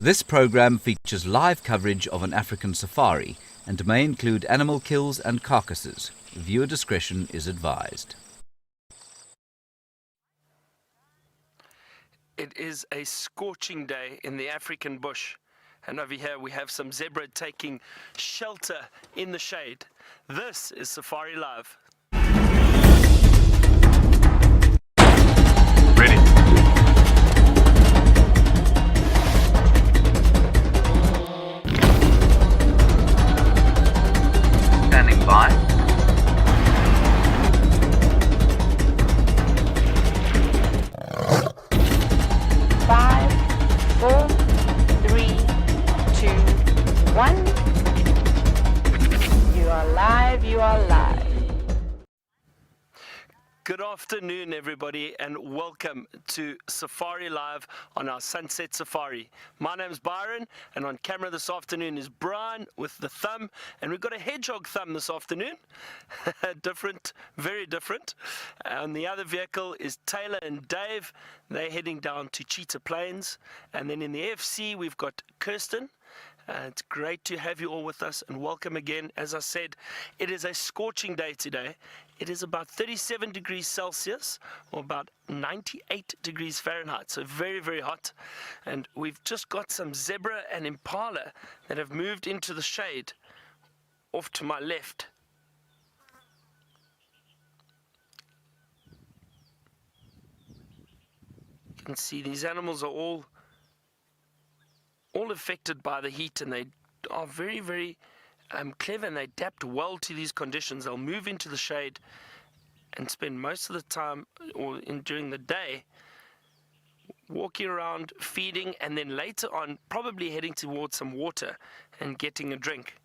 This program features live coverage of an African safari and may include animal kills and carcasses. Viewer discretion is advised. It is a scorching day in the African bush, and over here we have some zebra taking shelter in the shade. This is Safari Live. Ready. Standing by. 5, 4, 3, 2, 1. You are live, you are live. Good afternoon, everybody, and welcome to Safari Live on our Sunset Safari. My name's Byron, and on camera this afternoon is Brian with the thumb, and we've got a hedgehog thumb this afternoon. Different, very different. And the other vehicle is Taylor and Dave. They're heading down to Cheetah Plains. And then in the FC, we've got Kirsten. It's great to have you all with us, and welcome again. As I said, it is a scorching day today. It is about 37 degrees Celsius, or about 98 degrees Fahrenheit, so very, very hot. And we've just got some zebra and impala that have moved into the shade off to my left. You can see these animals are all affected by the heat, and they are very, very clever, and they adapt well to these conditions. They'll move into the shade and spend most of the time during the day walking around, feeding, and then later on probably heading towards some water and getting a drink.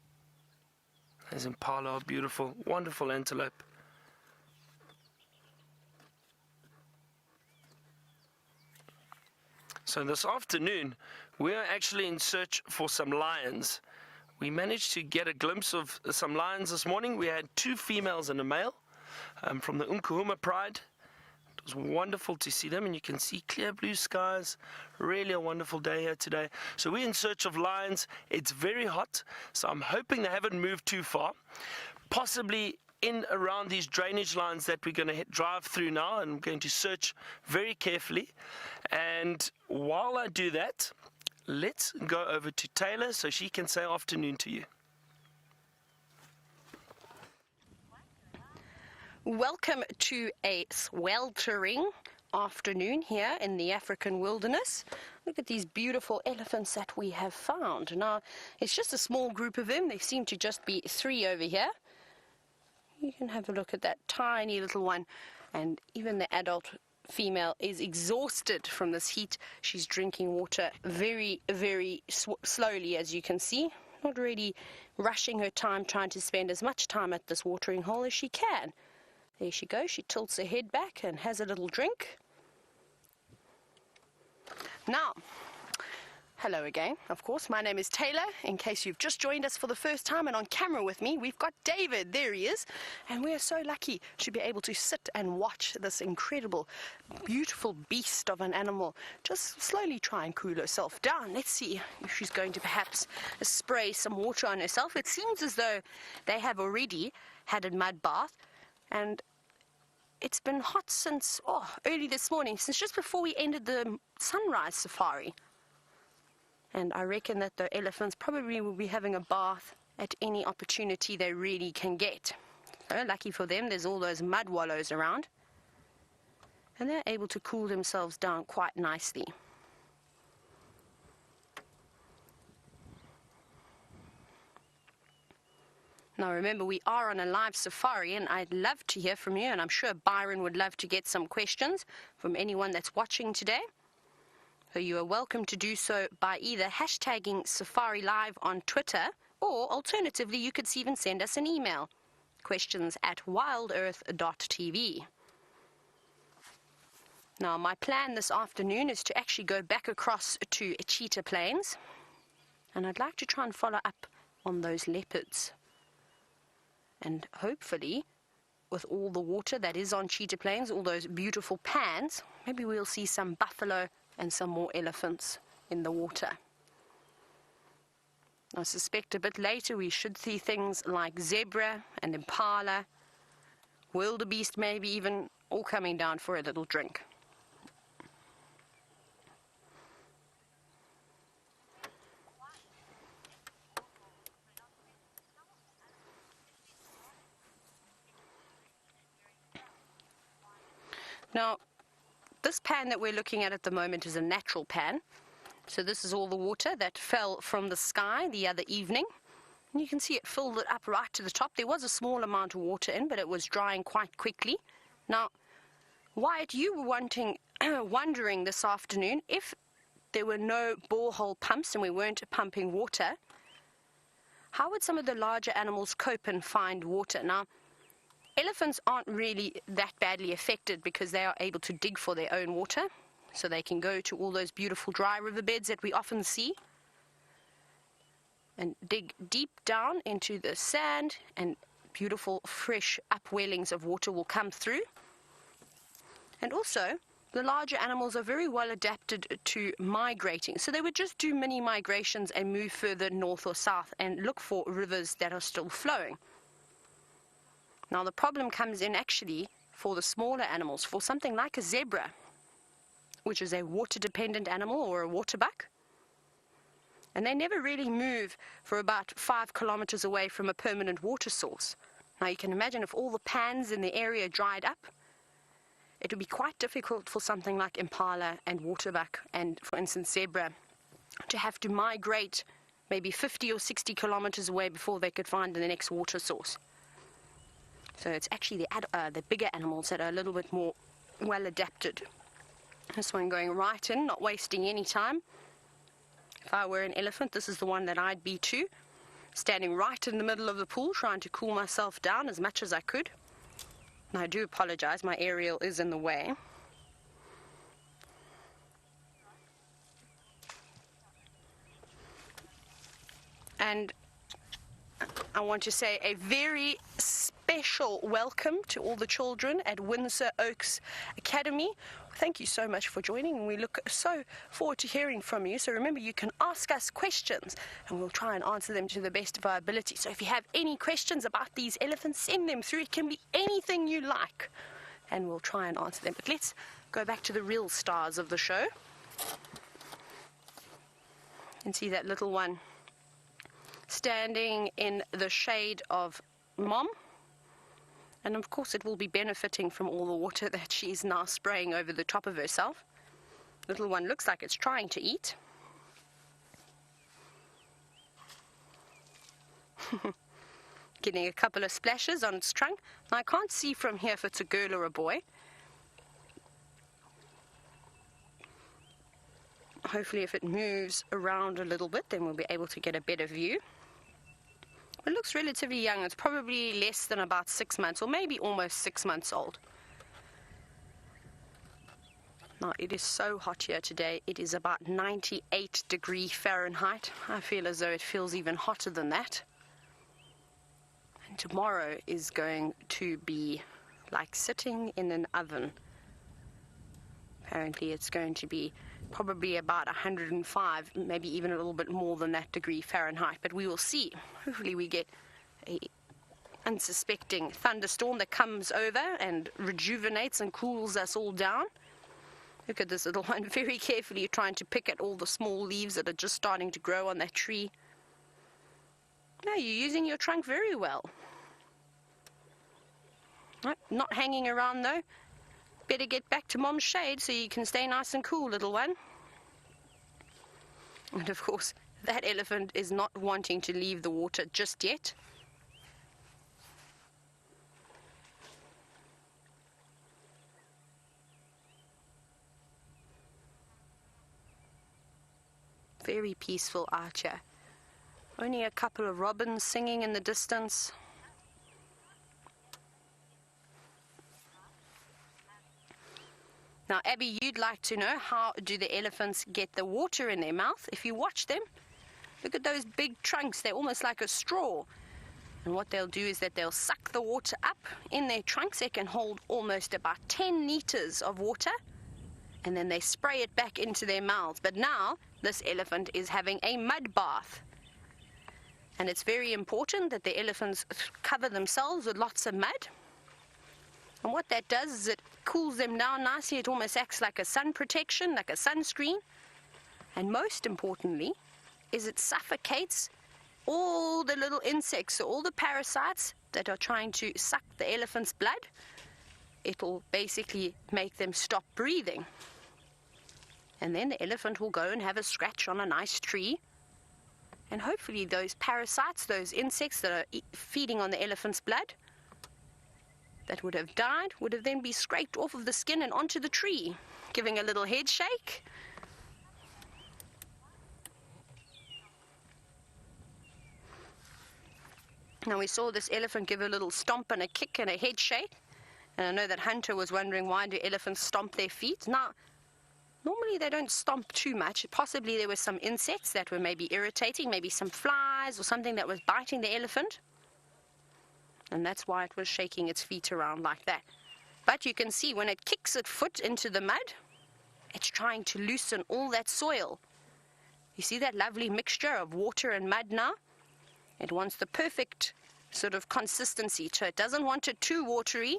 These impala are beautiful, wonderful antelope. So this afternoon we are actually in search for some lions. We managed to get a glimpse of some lions this morning. We had 2 females and a male from the Umkuhuma Pride. It was wonderful to see them, and you can see clear blue skies. Really a wonderful day here today. So we're in search of lions. It's very hot, so I'm hoping they haven't moved too far. Possibly in around these drainage lines that we're going to drive through now, and I'm going to search very carefully. And while I do that, let's go over to Taylor so she can say afternoon to you. Welcome to a sweltering afternoon here in the African wilderness. Look at these beautiful elephants that we have found. Now, it's just a small group of them. There seem to just be 3 over here. You can have a look at that tiny little one, and even the adult female is exhausted from this heat. She's drinking water very, very slowly, as you can see, not really rushing her time, trying to spend as much time at this watering hole as she can. There she goes. She tilts her head back and has a little drink. Now, hello again, of course. My name is Taylor, in case you've just joined us for the first time, and on camera with me we've got David. There he is, and we are so lucky to be able to sit and watch this incredible, beautiful beast of an animal just slowly try and cool herself down. Let's see if she's going to perhaps spray some water on herself. It seems as though they have already had a mud bath, and it's been hot since early this morning, since just before we ended the sunrise safari. And I reckon that the elephants probably will be having a bath at any opportunity they really can get. So lucky for them, there's all those mud wallows around, and they're able to cool themselves down quite nicely. Now remember, we are on a live safari, and I'd love to hear from you, and I'm sure Byron would love to get some questions from anyone that's watching today. So you are welcome to do so by either hashtagging SafariLive on Twitter, or alternatively you could even send us an email, questions@wildearth.tv. Now my plan this afternoon is to actually go back across to Cheetah Plains, and I'd like to try and follow up on those leopards. And hopefully, with all the water that is on Cheetah Plains, all those beautiful pans, maybe we'll see some buffalo and some more elephants in the water. I suspect a bit later we should see things like zebra and impala, wildebeest maybe even, all coming down for a little drink. Now, this pan that we're looking at the moment is a natural pan. So this is all the water that fell from the sky the other evening. And you can see it filled it up right to the top. There was a small amount of water in, but it was drying quite quickly. Now, Wyatt, you were wondering this afternoon if there were no borehole pumps and we weren't pumping water, how would some of the larger animals cope and find water? Now, elephants aren't really that badly affected because they are able to dig for their own water. So they can go to all those beautiful dry riverbeds that we often see and dig deep down into the sand, and beautiful fresh upwellings of water will come through. And also, the larger animals are very well adapted to migrating. So they would just do mini migrations and move further north or south and look for rivers that are still flowing. Now the problem comes in actually for the smaller animals, for something like a zebra, which is a water-dependent animal or a water buck. And they never really move for about 5 kilometers away from a permanent water source. Now you can imagine if all the pans in the area dried up, it would be quite difficult for something like impala and waterbuck and, for instance, zebra to have to migrate maybe 50 or 60 kilometers away before they could find the next water source. So it's actually the bigger animals that are a little bit more well adapted. This one going right in, not wasting any time. If I were an elephant, this is the one that I'd be too, standing right in the middle of the pool, trying to cool myself down as much as I could. And I do apologize, my aerial is in the way. And I want to say a very special welcome to all the children at Windsor Oaks Academy. Thank you so much for joining, and we look so forward to hearing from you. So remember, you can ask us questions and we'll try and answer them to the best of our ability. So if you have any questions about these elephants, send them through. It can be anything you like and we'll try and answer them. But let's go back to the real stars of the show. You can see that little one standing in the shade of Mom. And of course it will be benefiting from all the water that she's now spraying over the top of herself. Little one looks like it's trying to eat. Getting a couple of splashes on its trunk. Now, I can't see from here if it's a girl or a boy. Hopefully if it moves around a little bit, then we'll be able to get a better view. It looks relatively young. It's probably less than about 6 months, or maybe almost 6 months old. Now, it is so hot here today. It is about 98 degrees Fahrenheit. I feel as though it feels even hotter than that. And tomorrow is going to be like sitting in an oven. Apparently it's going to be probably about 105, maybe even a little bit more than that degree Fahrenheit, but we will see. Hopefully we get a unsuspecting thunderstorm that comes over and rejuvenates and cools us all down. Look at this little one very carefully trying to pick at all the small leaves that are just starting to grow on that tree. No, you're using your trunk very well. Not hanging around though. Better get back to Mom's shade so you can stay nice and cool, little one. And of course, that elephant is not wanting to leave the water just yet. Very peaceful out here. Only a couple of robins singing in the distance. Now, Abby, you'd like to know, how do the elephants get the water in their mouth? If you watch them, look at those big trunks. They're almost like a straw. And what they'll do is that they'll suck the water up in their trunks. They can hold almost about 10 liters of water. And then they spray it back into their mouths. But now, this elephant is having a mud bath. And it's very important that the elephants cover themselves with lots of mud. And what that does is it cools them down nicely. It almost acts like a sun protection, like a sunscreen. And most importantly, is it suffocates all the little insects, so all the parasites that are trying to suck the elephant's blood. It'll basically make them stop breathing. And then the elephant will go and have a scratch on a nice tree. And hopefully those parasites, those insects that are feeding on the elephant's blood, that would have died, would have then be scraped off of the skin and onto the tree, giving a little head shake. Now we saw this elephant give a little stomp and a kick and a head shake. And I know that Hunter was wondering, why do elephants stomp their feet? Now, normally they don't stomp too much. Possibly there were some insects that were maybe irritating, maybe some flies or something that was biting the elephant. And that's why it was shaking its feet around like that. But you can see when it kicks its foot into the mud, it's trying to loosen all that soil. You see that lovely mixture of water and mud now? It wants the perfect sort of consistency. So it doesn't want it too watery.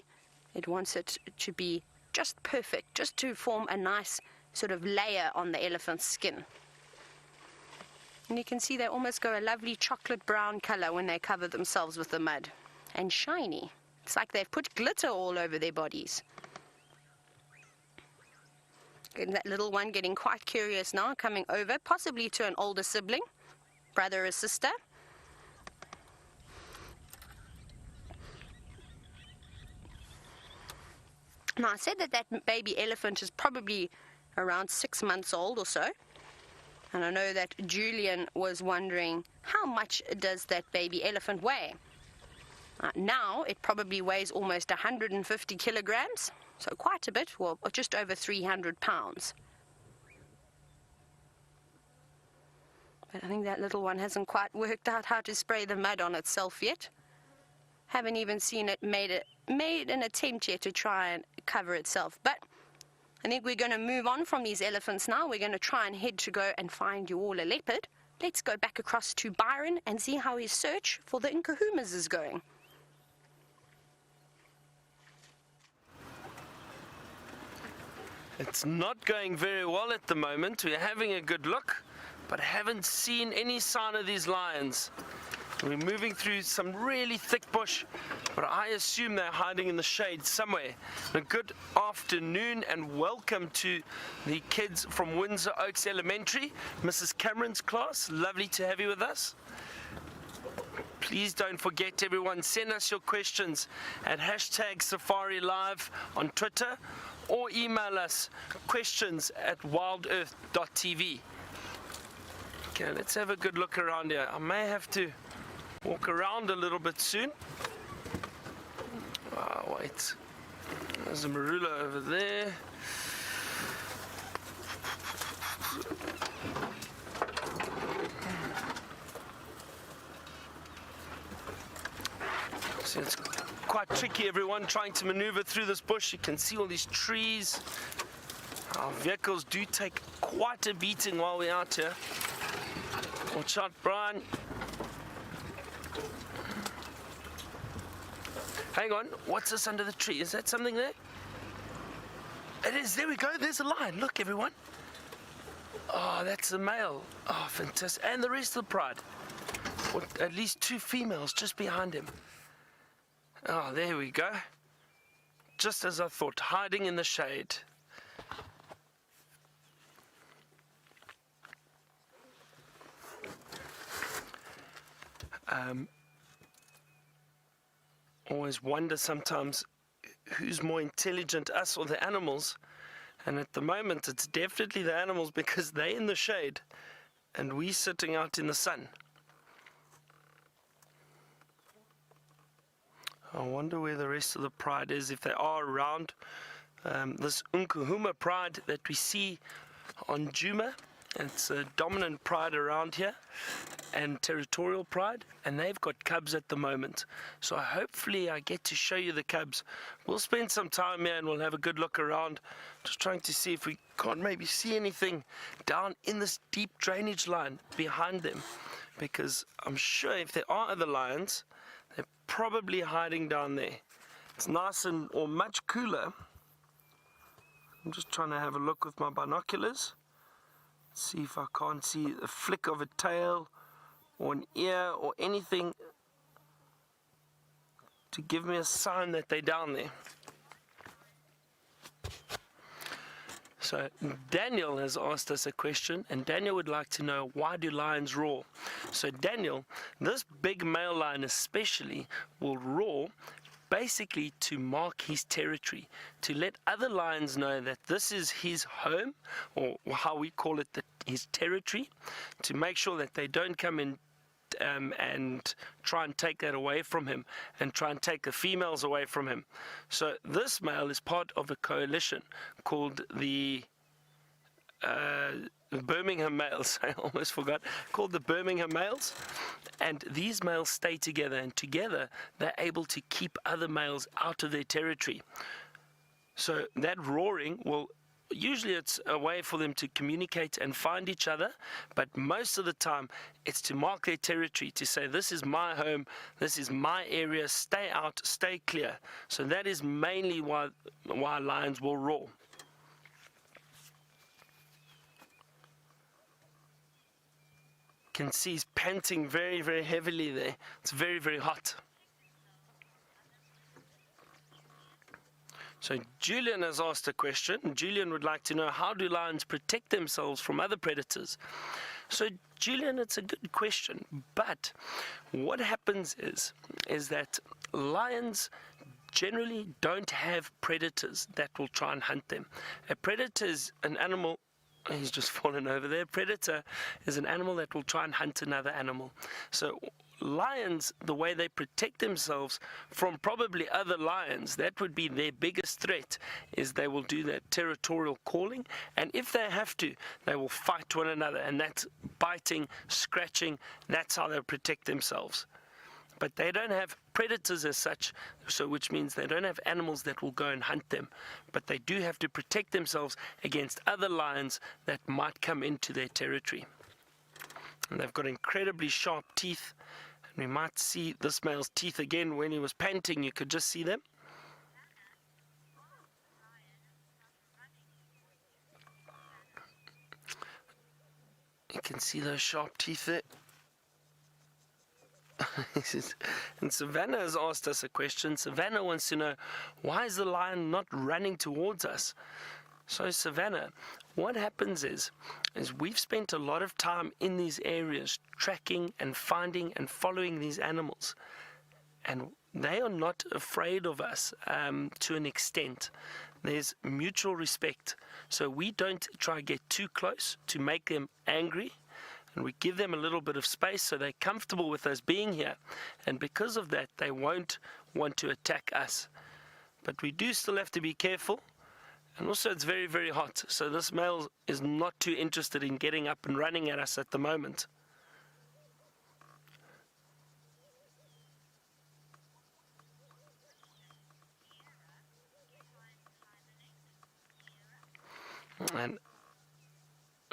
It wants it to be just perfect, just to form a nice sort of layer on the elephant's skin. And you can see they almost go a lovely chocolate brown color when they cover themselves with the mud. And shiny. It's like they've put glitter all over their bodies. And that little one getting quite curious now, coming over, possibly to an older sibling, brother or sister. Now, I said that that baby elephant is probably around 6 months old or so. And I know that Julian was wondering, how much does that baby elephant weigh? Now, it probably weighs almost 150 kilograms, so quite a bit, well, just over 300 pounds. But I think that little one hasn't quite worked out how to spray the mud on itself yet. Haven't even seen it made an attempt yet to try and cover itself. But I think we're going to move on from these elephants now. We're going to try and head to go and find you all a leopard. Let's go back across to Byron and see how his search for the Nkuhumas is going. It's not going very well at the moment. We're having a good look, but haven't seen any sign of these lions. We're moving through some really thick bush, but I assume they're hiding in the shade somewhere. A good afternoon and welcome to the kids from Windsor Oaks Elementary, Mrs. Cameron's class. Lovely to have you with us. Please don't forget, everyone, send us your questions at #SafariLive on Twitter or email us questions@wildearth.tv. Okay, let's have a good look around here. I may have to walk around a little bit soon. Wait. There's a marula over there. So it's quite tricky, everyone, trying to maneuver through this bush. You can see all these trees. Our vehicles do take quite a beating while we're out here. Watch out, Brian. Hang on, what's this under the tree? Is that something there? It is, there we go, there's a lion. Look, everyone. Oh, that's the male. Oh, fantastic. And the rest of the pride. Or at least 2 females just behind him. Oh, there we go. Just as I thought, hiding in the shade. Always wonder sometimes who's more intelligent, us or the animals. And at the moment, it's definitely the animals because they're in the shade and we sitting out in the sun. I wonder where the rest of the pride is, if they are around. This Nkuhuma pride that we see on Djuma, it's a dominant pride around here, and territorial pride, and they've got cubs at the moment. So hopefully I get to show you the cubs. We'll spend some time here and we'll have a good look around, just trying to see if we can't maybe see anything down in this deep drainage line behind them. because I'm sure if there are other lions, they're probably hiding down there. It's nice or much cooler. I'm just trying to have a look with my binoculars. See if I can't see a flick of a tail or an ear or anything to give me a sign that they're down there. So Daniel has asked us a question, and Daniel would like to know, why do lions roar? So Daniel, this big male lion especially will roar basically to mark his territory, to let other lions know that this is his home, or how we call it, his territory, to make sure that they don't come in and try and take that away from him and try and take the females away from him. So this male is part of a coalition called the Birmingham males. I almost forgot. Called the Birmingham males. And these males stay together, and together they're able to keep other males out of their territory. So that roaring will, usually it's a way for them to communicate and find each other, but most of the time it's to mark their territory, to say, this is my home, this is my area, stay out, stay clear. So that is mainly why lions will roar. Can see he's panting very, very heavily there. It's very, very hot. So Julian has asked a question. Julian would like to know, how do lions protect themselves from other predators? So Julian, it's a good question, but what happens is that lions generally don't have predators that will try and hunt them. A predator is an animal. He's just fallen over there. Predator is an animal that will try and hunt another animal. So lions, the way they protect themselves from probably other lions, that would be their biggest threat, is they will do that territorial calling, and if they have to, they will fight one another, and that's biting, scratching. That's how they protect themselves. But they don't have predators as such, so which means they don't have animals that will go and hunt them. But they do have to protect themselves against other lions that might come into their territory. And they've got incredibly sharp teeth. And we might see this male's teeth again when he was panting. You could just see them. You can see those sharp teeth there. And Savannah has asked us a question. Savannah wants to know, why is the lion not running towards us? So Savannah, what happens is we've spent a lot of time in these areas tracking and finding and following these animals, and they are not afraid of us to an extent. There's mutual respect, so we don't try to get too close to make them angry. And we give them a little bit of space so they're comfortable with us being here. And because of that, they won't want to attack us. But we do still have to be careful. And also it's very, very hot. So this male is not too interested in getting up and running at us at the moment. And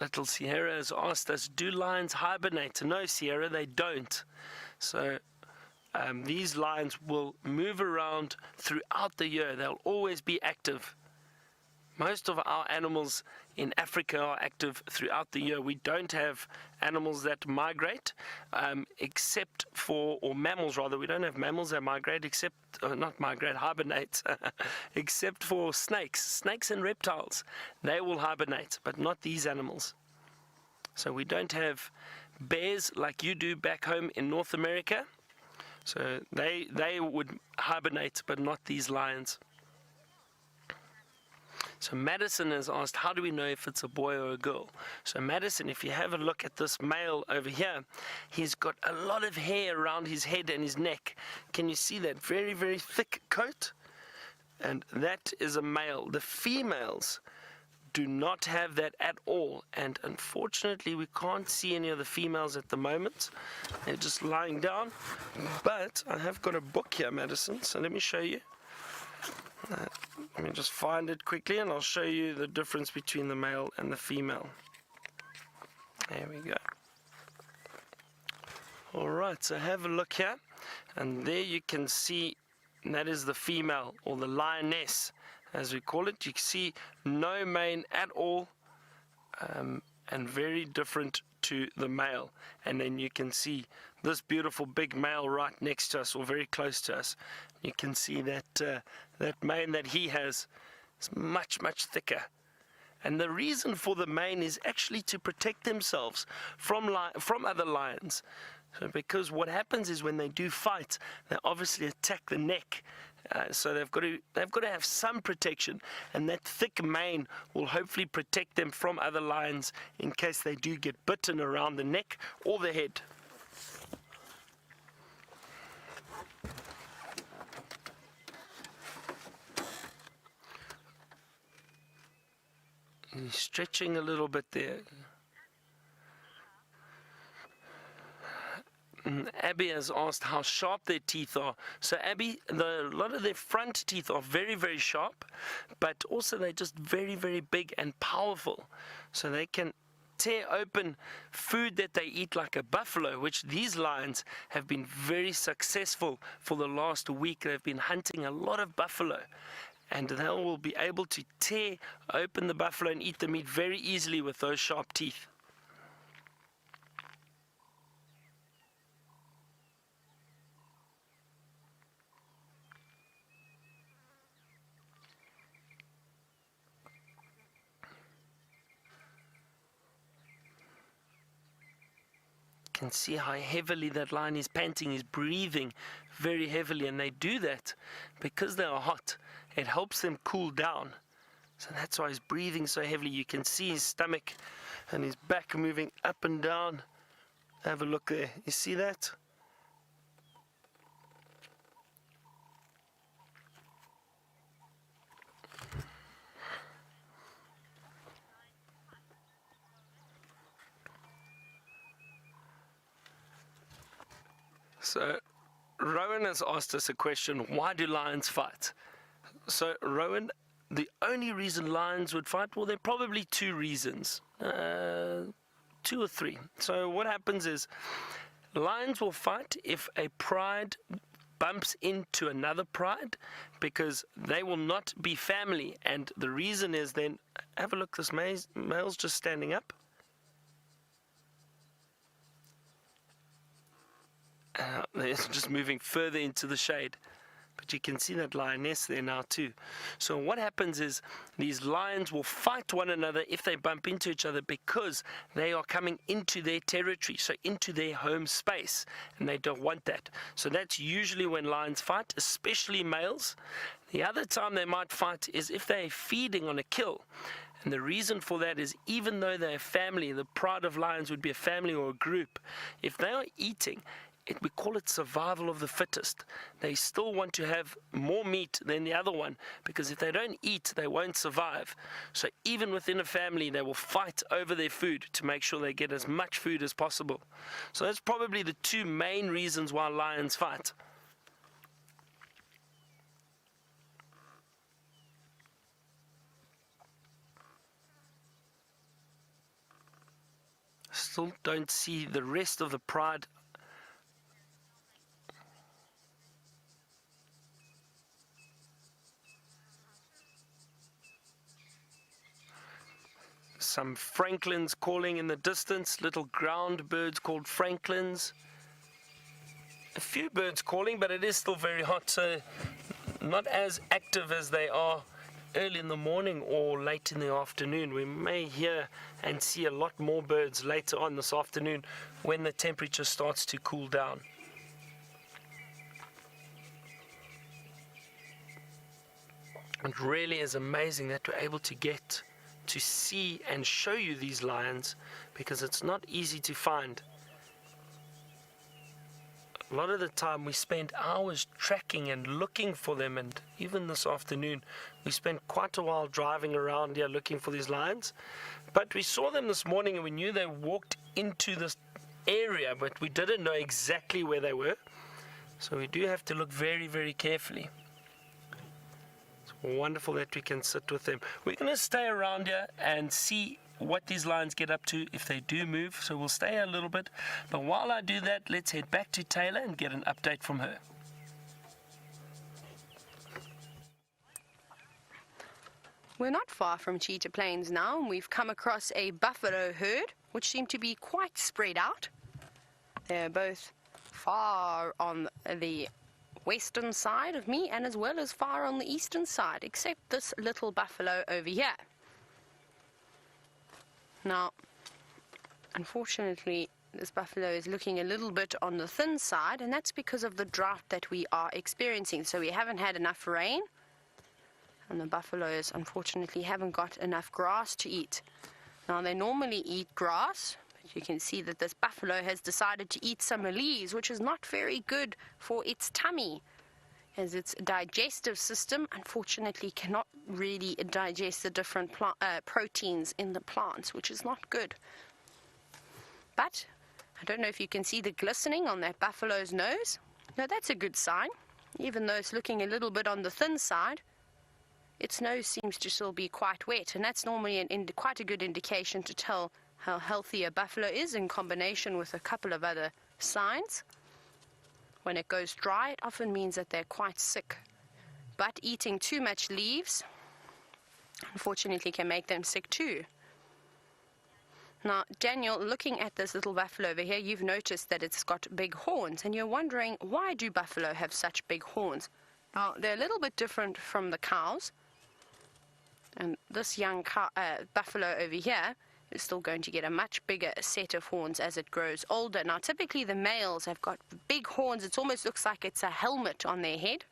little Sierra has asked us, do lions hibernate? No, Sierra, they don't. So these lions will move around throughout the year. They'll always be active. Most of our animals in Africa are active throughout the year. We don't have animals that migrate, except for, or mammals rather, we don't have mammals that migrate, except, not migrate, hibernate, except for snakes. Snakes and reptiles, they will hibernate, but not these animals. So we don't have bears like you do back home in North America. So they would hibernate, but not these lions. So Madison has asked, how do we know if it's a boy or a girl? So Madison, if you have a look at this male over here, he's got a lot of hair around his head and his neck. Can you see that? Very, very thick coat. And that is a male. The females do not have that at all. And unfortunately, we can't see any of the females at the moment. They're just lying down. But I have got a book here, Madison, so let me show you. Let me just find it quickly and I'll show you the difference between the male and the female. There we go. All right, so have a look here, and there you can see that is the female, or the lioness as we call it. You can see no mane at all, and very different to the male. And then you can see this beautiful big male right next to us, or very close to us. You can see that that mane that he has is much thicker. And the reason for the mane is actually to protect themselves from other lions. So because what happens is when they do fight, they obviously attack the neck. So they've got to have some protection, and that thick mane will hopefully protect them from other lions in case they do get bitten around the neck or the head. He's stretching a little bit there. Abby has asked how sharp their teeth are. So Abby, a lot of their front teeth are very sharp, but also they're just very big and powerful. So they can tear open food that they eat, like a buffalo, which these lions have been very successful for the last week. They've been hunting a lot of buffalo, and they will be able to tear open the buffalo and eat the meat very easily with those sharp teeth. Can see how heavily that lion is panting. He's breathing very heavily, and they do that because they are hot. It helps them cool down, so that's why he's breathing so heavily. You can see his stomach and his back moving up and down. Have a look there. You see that? So Rowan has asked us a question: why do lions fight? So Rowan, the only reason lions would fight, well, there are probably two reasons, 2 or 3. So what happens is lions will fight if a pride bumps into another pride, because they will not be family. And the reason is, then, have a look, this male's just standing up. They're just moving further into the shade, but you can see that lioness there now too. So what happens is these lions will fight one another if they bump into each other, because they are coming into their territory, so into their home space, and they don't want that. So that's usually when lions fight, especially males. The other time they might fight is if they're feeding on a kill. And the reason for that is, even though they're a family, the pride of lions would be a family or a group, if they are eating, we call it survival of the fittest. They still want to have more meat than the other one, because if they don't eat, they won't survive. So even within a family, they will fight over their food to make sure they get as much food as possible. So that's probably the 2 main reasons why lions fight. Still don't see the rest of the pride. Some francolins calling in the distance, little ground birds called francolins. A few birds calling, but it is still very hot, so not as active as they are early in the morning or late in the afternoon. We may hear and see a lot more birds later on this afternoon when the temperature starts to cool down. It really is amazing that we're able to get to see and show you these lions, because it's not easy to find. A lot of the time we spend hours tracking and looking for them, and even this afternoon we spent quite a while driving around here looking for these lions. But we saw them this morning and we knew they walked into this area, but we didn't know exactly where they were. So we do have to look very carefully. Wonderful that we can sit with them. We're going to stay around here and see what these lions get up to if they do move, so we'll stay a little bit. But while I do that, let's head back to Taylor and get an update from her. We're not far from Cheetah Plains now, and we've come across a buffalo herd, which seem to be quite spread out. They're both far on the western side of me, and as well as far on the eastern side, except this little buffalo over here. Now, unfortunately, this buffalo is looking a little bit on the thin side, and that's because of the drought that we are experiencing. So we haven't had enough rain, and the buffaloes unfortunately haven't got enough grass to eat. Now, they normally eat grass, but you can see that this buffalo has decided to eat some leaves, which is not very good for its tummy, as its digestive system unfortunately cannot really digest the different proteins in the plants, which is not good. But I don't know if you can see the glistening on that buffalo's nose. Now, that's a good sign. Even though it's looking a little bit on the thin side, its nose seems to still be quite wet, and that's normally quite a good indication to tell how healthy a buffalo is, in combination with a couple of other signs. When it goes dry, it often means that they're quite sick. But eating too much leaves, unfortunately, can make them sick too. Now, Daniel, looking at this little buffalo over here, you've noticed that it's got big horns, and you're wondering, why do buffalo have such big horns? Now, they're a little bit different from the cows. And this young buffalo over here is still going to get a much bigger set of horns as it grows older. Now, typically the males have got big horns. It almost looks like it's a helmet on their head.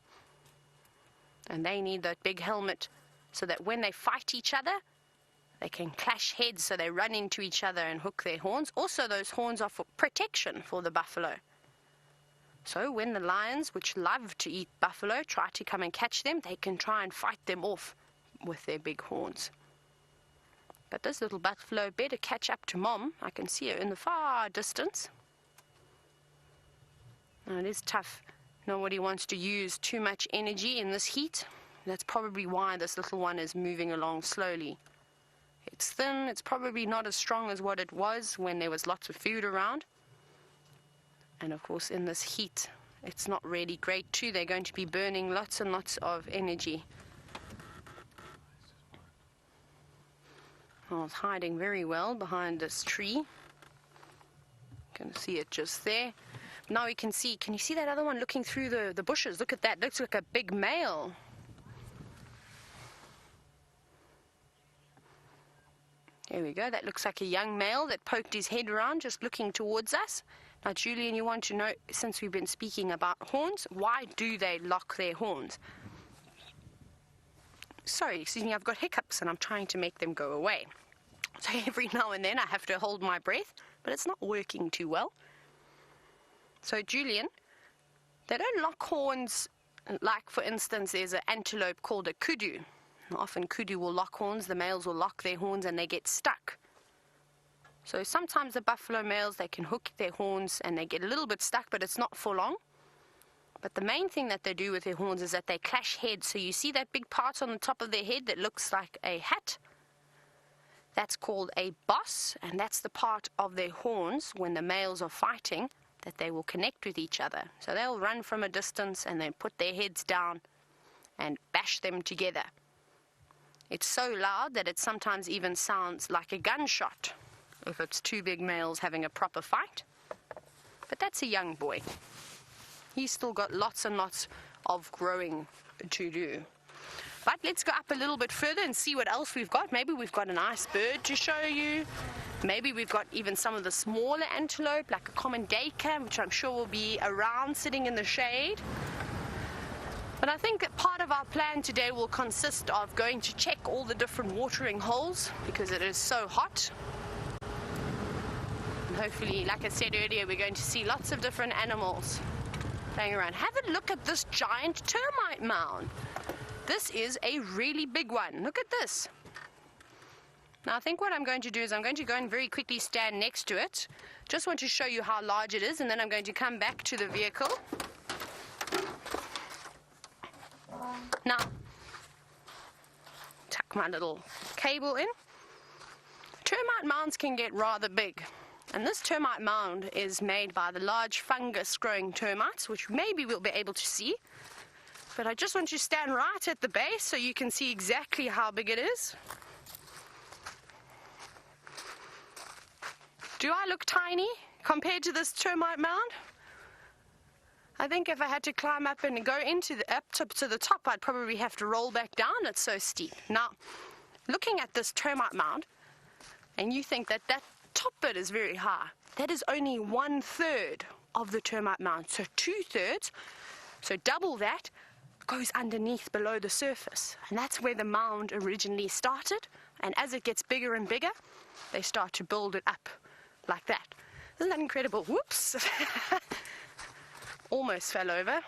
And they need that big helmet so that when they fight each other, they can clash heads, so they run into each other and hook their horns. Also, those horns are for protection for the buffalo. So when the lions, which love to eat buffalo, try to come and catch them, they can try and fight them off with their big horns. But this little buffalo better catch up to Mom. I can see her in the far distance. Now, it is tough. Nobody wants to use too much energy in this heat. That's probably why this little one is moving along slowly. It's thin. It's probably not as strong as what it was when there was lots of food around. And of course, in this heat, it's not really great too. They're going to be burning lots and lots of energy. Oh, it's hiding very well behind this tree. You can see it just there. Now we can see, can you see that other one looking through the bushes? Look at that, looks like a big male. There we go, that looks like a young male that poked his head around, just looking towards us. Now, Julian, you want to know, since we've been speaking about horns, why do they lock their horns? Sorry, excuse me, I've got hiccups and I'm trying to make them go away. So every now and then I have to hold my breath, but it's not working too well. So, Julian, they don't lock horns like, for instance, there's an antelope called a kudu. Often kudu will lock horns, the males will lock their horns and they get stuck. So sometimes the buffalo males, they can hook their horns and they get a little bit stuck, but it's not for long. But the main thing that they do with their horns is that they clash heads. So you see that big part on the top of their head that looks like a hat? That's called a boss, and that's the part of their horns when the males are fighting that they will connect with each other. So they'll run from a distance and then put their heads down and bash them together. It's so loud that it sometimes even sounds like a gunshot if it's two big males having a proper fight. But that's a young boy. He's still got lots and lots of growing to do. But let's go up a little bit further and see what else we've got. Maybe we've got a nice bird to show you. Maybe we've got even some of the smaller antelope, like a common daker, which I'm sure will be around sitting in the shade. But I think that part of our plan today will consist of going to check all the different watering holes because it is so hot. And hopefully, like I said earlier, we're going to see lots of different animals playing around. Have a look at this giant termite mound. This is a really big one. Look at this. Now I think what I'm going to do is I'm going to go and very quickly stand next to it. Just want to show you how large it is, and then I'm going to come back to the vehicle. Now, tuck my little cable in. Termite mounds can get rather big, and this termite mound is made by the large fungus growing termites, which maybe we'll be able to see. But I just want you to stand right at the base so you can see exactly how big it is. Do I look tiny compared to this termite mound? I think if I had to climb up and go up to the top, I'd probably have to roll back down. It's so steep. Now, looking at this termite mound, and you think that that top bit is very high, that is only 1/3 of the termite mound. So 2/3, so double that, goes underneath below the surface. And that's where the mound originally started. And as it gets bigger and bigger, they start to build it up like that. Isn't that incredible? Whoops! Almost fell over.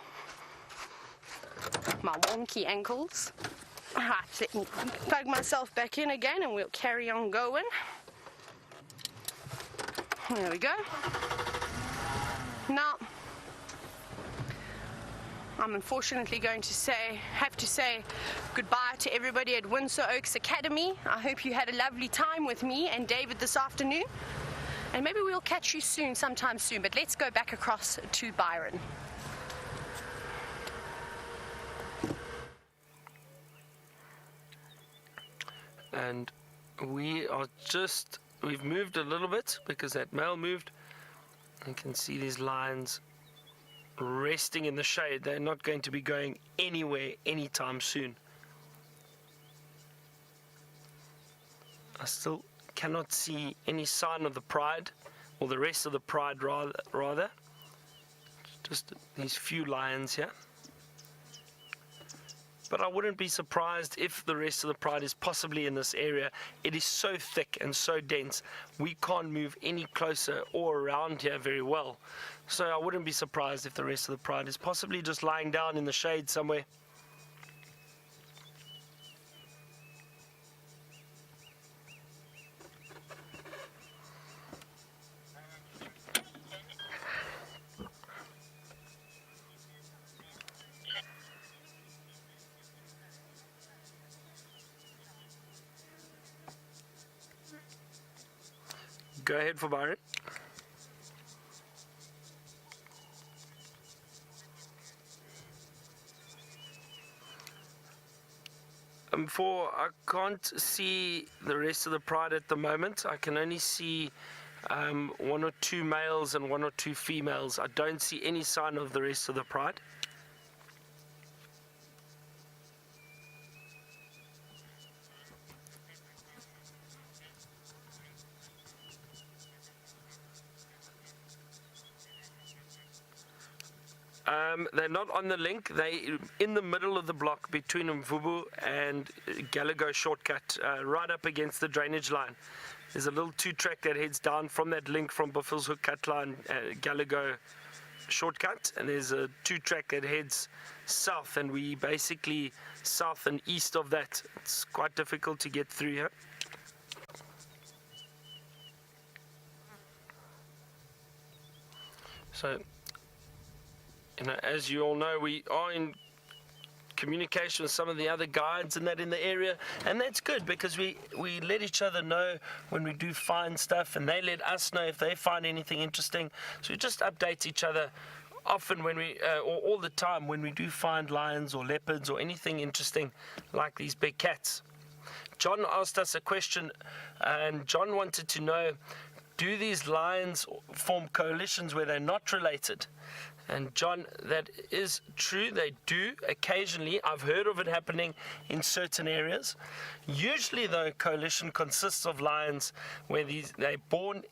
My wonky ankles. Alright, let me plug myself back in again and we'll carry on going. There we go. Now, I'm unfortunately going to have to say goodbye to everybody at Windsor Oaks Academy. I hope you had a lovely time with me and David this afternoon. And maybe we'll catch you sometime soon. But let's go back across to Byron. And we've moved a little bit because that male moved. You can see these lions resting in the shade. They're not going to be going anywhere anytime soon. I still cannot see any sign of the pride, or the rest of the pride rather. Just these few lions here. But I wouldn't be surprised if the rest of the pride is possibly in this area. It is so thick and so dense, we can't move any closer or around here very well. So I wouldn't be surprised if the rest of the pride is possibly just lying down in the shade somewhere. Go ahead for Byron. I can't see the rest of the pride at the moment. I can only see 1 or 2 males and 1 or 2 females. I don't see any sign of the rest of the pride. They're not on the link. They're in the middle of the block between Mvubu and Gallego shortcut, right up against the drainage line. There's a little 2-track that heads down from that link from Buffelshoek cut line, Gallego shortcut, and there's a 2-track that heads south, and we basically south and east of that. It's quite difficult to get through here. So, as you all know, we are in communication with some of the other guides and that in the area, and that's good because we let each other know when we do find stuff, and they let us know if they find anything interesting. So we just update each other often when or all the time when we do find lions or leopards or anything interesting like these big cats. John asked us a question, and John wanted to know, do these lions form coalitions where they're not related? And John, that is true. They do occasionally. I've heard of it happening in certain areas. Usually, though, coalition consists of lions where they're born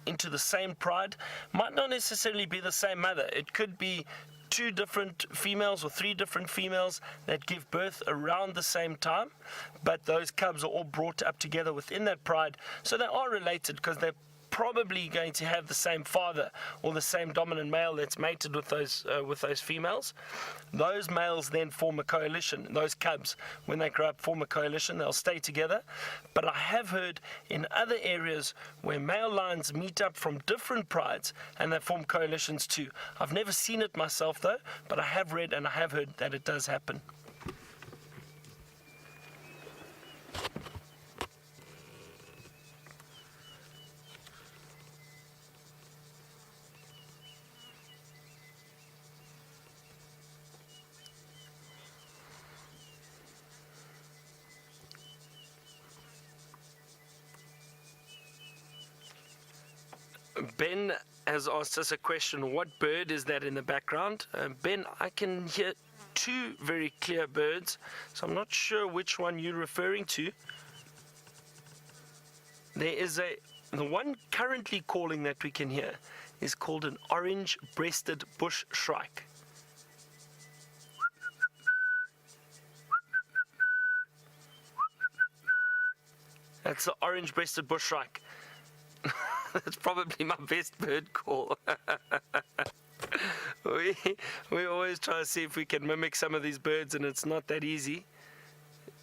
into the same pride. Might not necessarily be the same mother. It could be 2 different females or 3 different females that give birth around the same time, but those cubs are all brought up together within that pride. So they are related because they're probably going to have the same father or the same dominant male that's mated with those females. Those males then form a coalition. Those cubs, when they grow up, form a coalition. They'll stay together. But I have heard in other areas where male lions meet up from different prides and they form coalitions too. I've never seen it myself though, but I have read and I have heard that it does happen. Ben has asked us a question. What bird is that in the background? Ben, I can hear two very clear birds, so I'm not sure which one you're referring to. There is the one currently calling that we can hear is called an orange-breasted bush shrike. That's the orange-breasted bush shrike. That's probably my best bird call. we always try to see if we can mimic some of these birds, and it's not that easy.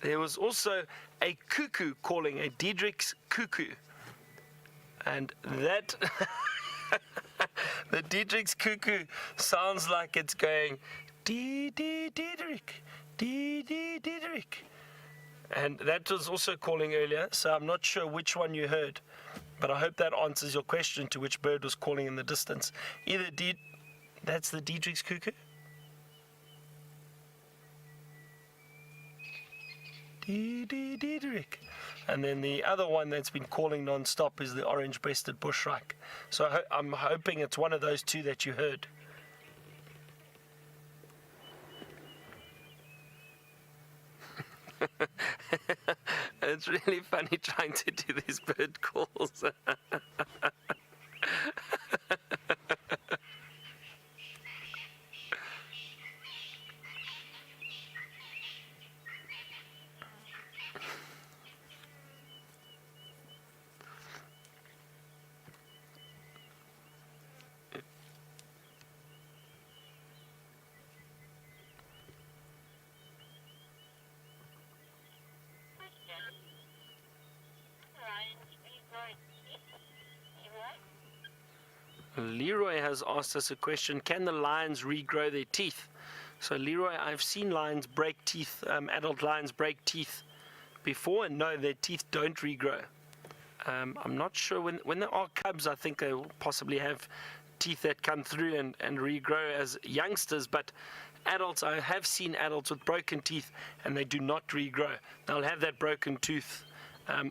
There was also a cuckoo calling, a Diedrich's cuckoo. And that, the Diedrich's cuckoo sounds like it's going, Diedrich, Diedrich. And that was also calling earlier, so I'm not sure which one you heard. But I hope that answers your question to which bird was calling in the distance. Either that's the Diedrich's cuckoo. Diedrich. And then the other one that's been calling non-stop is the orange-breasted bush shrike. So I'm hoping it's one of those two that you heard. It's really funny trying to do these bird calls. Leroy has asked us a question. Can the lions regrow their teeth? So Leroy, I've seen lions break teeth, adult lions break teeth before, and no, their teeth don't regrow. I'm not sure when there are cubs, I think they will possibly have teeth that come through and regrow as youngsters, but adults, I have seen adults with broken teeth and they do not regrow. They'll have that broken tooth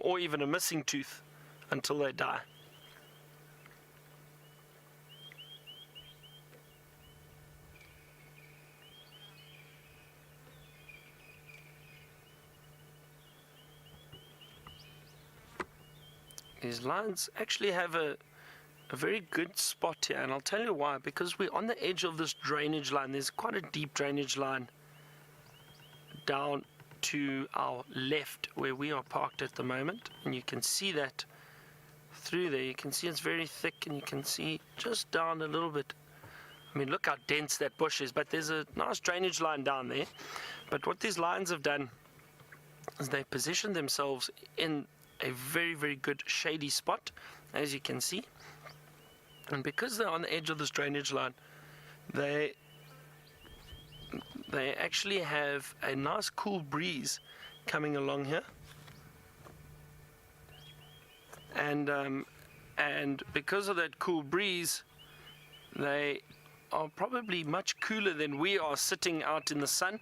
or even a missing tooth until they die. These lions actually have a very good spot here, and I'll tell you why. Because we're on the edge of this drainage line. There's quite a deep drainage line down to our left where we are parked at the moment, and you can see that through there. You can see it's very thick, and you can see just down a little bit. I mean, look how dense that bush is, but there's a nice drainage line down there. But what these lions have done is they positioned themselves in a very, very good shady spot, as you can see. And because they're on the edge of this drainage line, they actually have a nice cool breeze coming along here. And because of that cool breeze, they are probably much cooler than we are sitting out in the sun.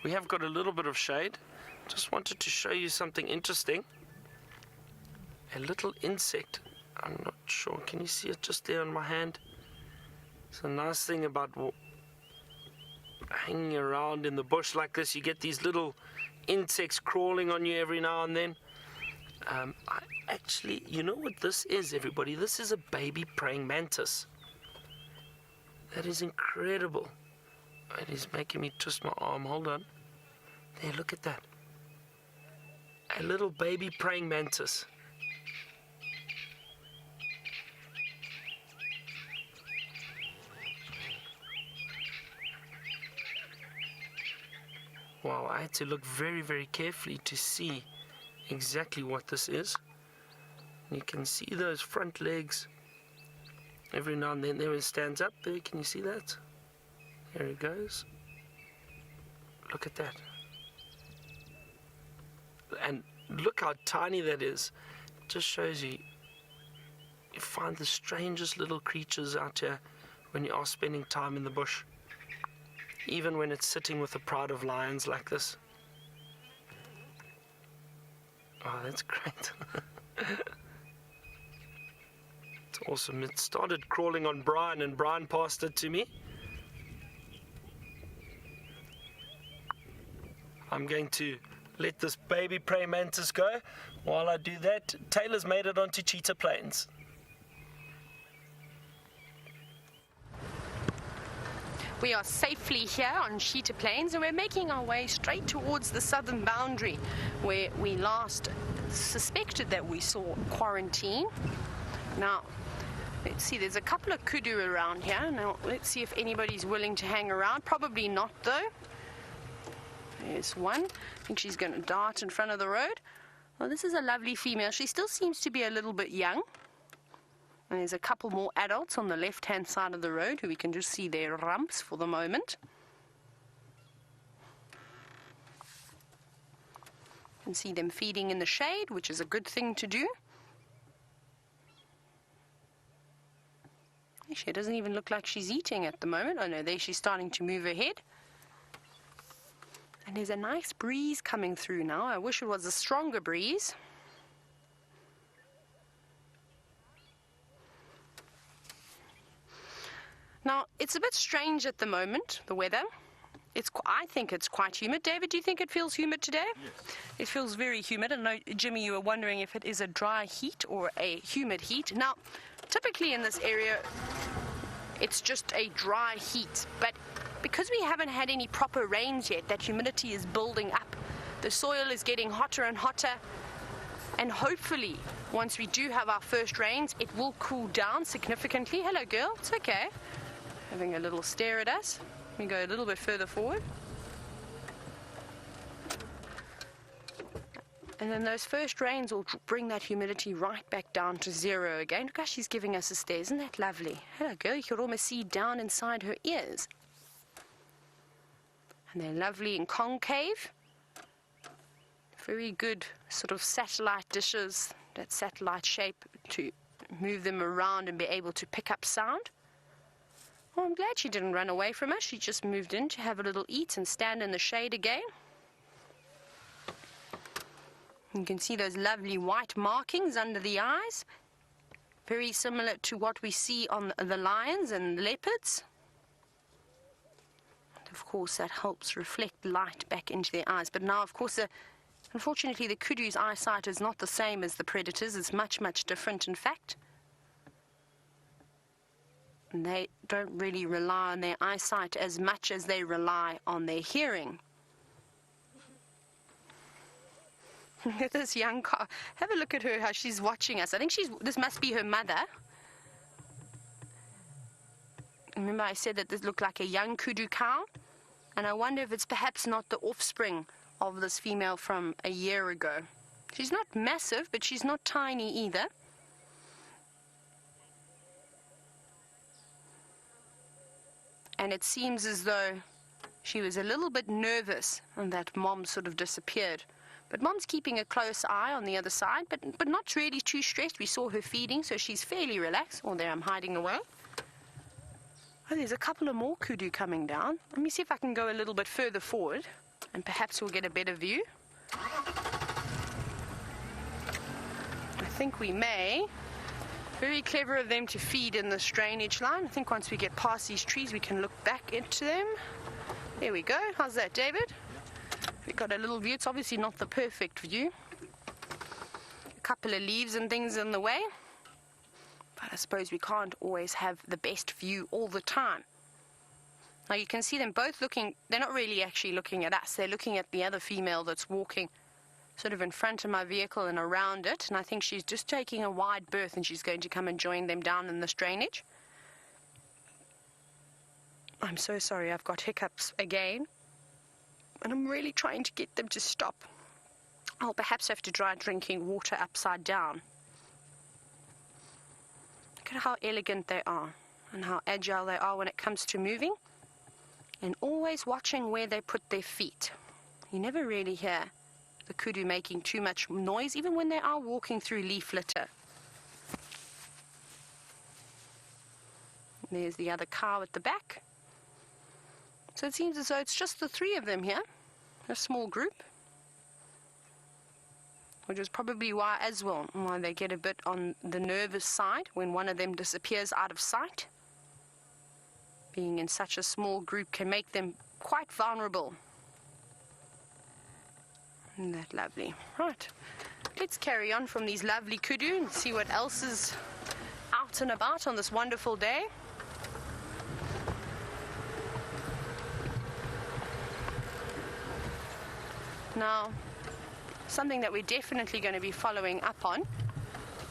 We have got a little bit of shade. Just wanted to show you something interesting. A little insect. I'm not sure. Can you see it just there on my hand? It's a nice thing about hanging around in the bush like this. You get these little insects crawling on you every now and then. Actually, you know what this is, everybody? This is a baby praying mantis. That is incredible. It is making me twist my arm. Hold on. There, look at that. A little baby praying mantis. Wow, I had to look very, very carefully to see exactly what this is. You can see those front legs. Every now and then, there it stands up there. Can you see that? There it goes. Look at that. And look how tiny that is. It just shows you find the strangest little creatures out here when you are spending time in the bush. Even when it's sitting with a pride of lions like this. Oh, that's great. It's Awesome. It started crawling on Brian and Brian passed it to me. I'm going to let this baby praying mantis go. While I do that, Taylor's made it onto Cheetah Plains. We are safely here on Cheetah Plains and we're making our way straight towards the southern boundary where we last suspected that we saw quarantine. Now, let's see, there's a couple of kudu around here. Now, let's see if anybody's willing to hang around. Probably not, though. There's one. I think she's going to dart in front of the road. Well, this is a lovely female. She still seems to be a little bit young. And there's a couple more adults on the left-hand side of the road who we can just see their rumps for the moment. You can see them feeding in the shade, which is a good thing to do. Actually, it doesn't even look like she's eating at the moment. Oh no, there she's starting to move her head. And there's a nice breeze coming through now. I wish it was a stronger breeze. Now, it's a bit strange at the moment, the weather. I think it's quite humid. David, do you think it feels humid today? Yes. It feels very humid. I know, Jimmy, you were wondering if it is a dry heat or a humid heat. Now, typically in this area, it's just a dry heat. But because we haven't had any proper rains yet, that humidity is building up. The soil is getting hotter and hotter. And hopefully, once we do have our first rains, it will cool down significantly. Hello, girl. It's okay. Having a little stare at us. We go a little bit further forward. And then those first rains will bring that humidity right back down to zero again. Look how she's giving us a stare. Isn't that lovely? Hello, girl. You can almost see down inside her ears. And they're lovely and concave. Very good sort of satellite dishes, that satellite shape to move them around and be able to pick up sound. Well, I'm glad she didn't run away from us. She just moved in to have a little eat and stand in the shade again. You can see those lovely white markings under the eyes. Very similar to what we see on the lions and leopards. And of course, that helps reflect light back into their eyes. But now, of course, unfortunately, the kudu's eyesight is not the same as the predators. It's much, much different, in fact. And they don't really rely on their eyesight as much as they rely on their hearing. Look at this young cow. Have a look at her, how she's watching us. I think this must be her mother. Remember I said that this looked like a young kudu cow? And I wonder if it's perhaps not the offspring of this female from a year ago. She's not massive, but she's not tiny either. And it seems as though she was a little bit nervous and that Mom sort of disappeared. But Mom's keeping a close eye on the other side, but not really too stressed. We saw her feeding, so she's fairly relaxed. Oh, there, I'm hiding away. Oh, there's a couple of more kudu coming down. Let me see if I can go a little bit further forward, and perhaps we'll get a better view. I think we may. Very clever of them to feed in this drainage line. I think once we get past these trees, we can look back into them. There we go. How's that, David? We've got a little view. It's obviously not the perfect view. A couple of leaves and things in the way. But I suppose we can't always have the best view all the time. Now you can see them both looking, they're not really actually looking at us. They're looking at the other female that's walking sort of in front of my vehicle and around it. And I think she's just taking a wide berth and she's going to come and join them down in this drainage. I'm so sorry, I've got hiccups again. And I'm really trying to get them to stop. I'll perhaps have to try drinking water upside down. Look at how elegant they are and how agile they are when it comes to moving. And always watching where they put their feet. You never really hear the kudu making too much noise, even when they are walking through leaf litter. And there's the other cow at the back. So it seems as though it's just the three of them here, a small group. which is probably why as well, why they get a bit on the nervous side when one of them disappears out of sight. Being in such a small group can make them quite vulnerable. Isn't that lovely? Right, let's carry on from these lovely kudu and see what else is out and about on this wonderful day. Now, something that we're definitely going to be following up on.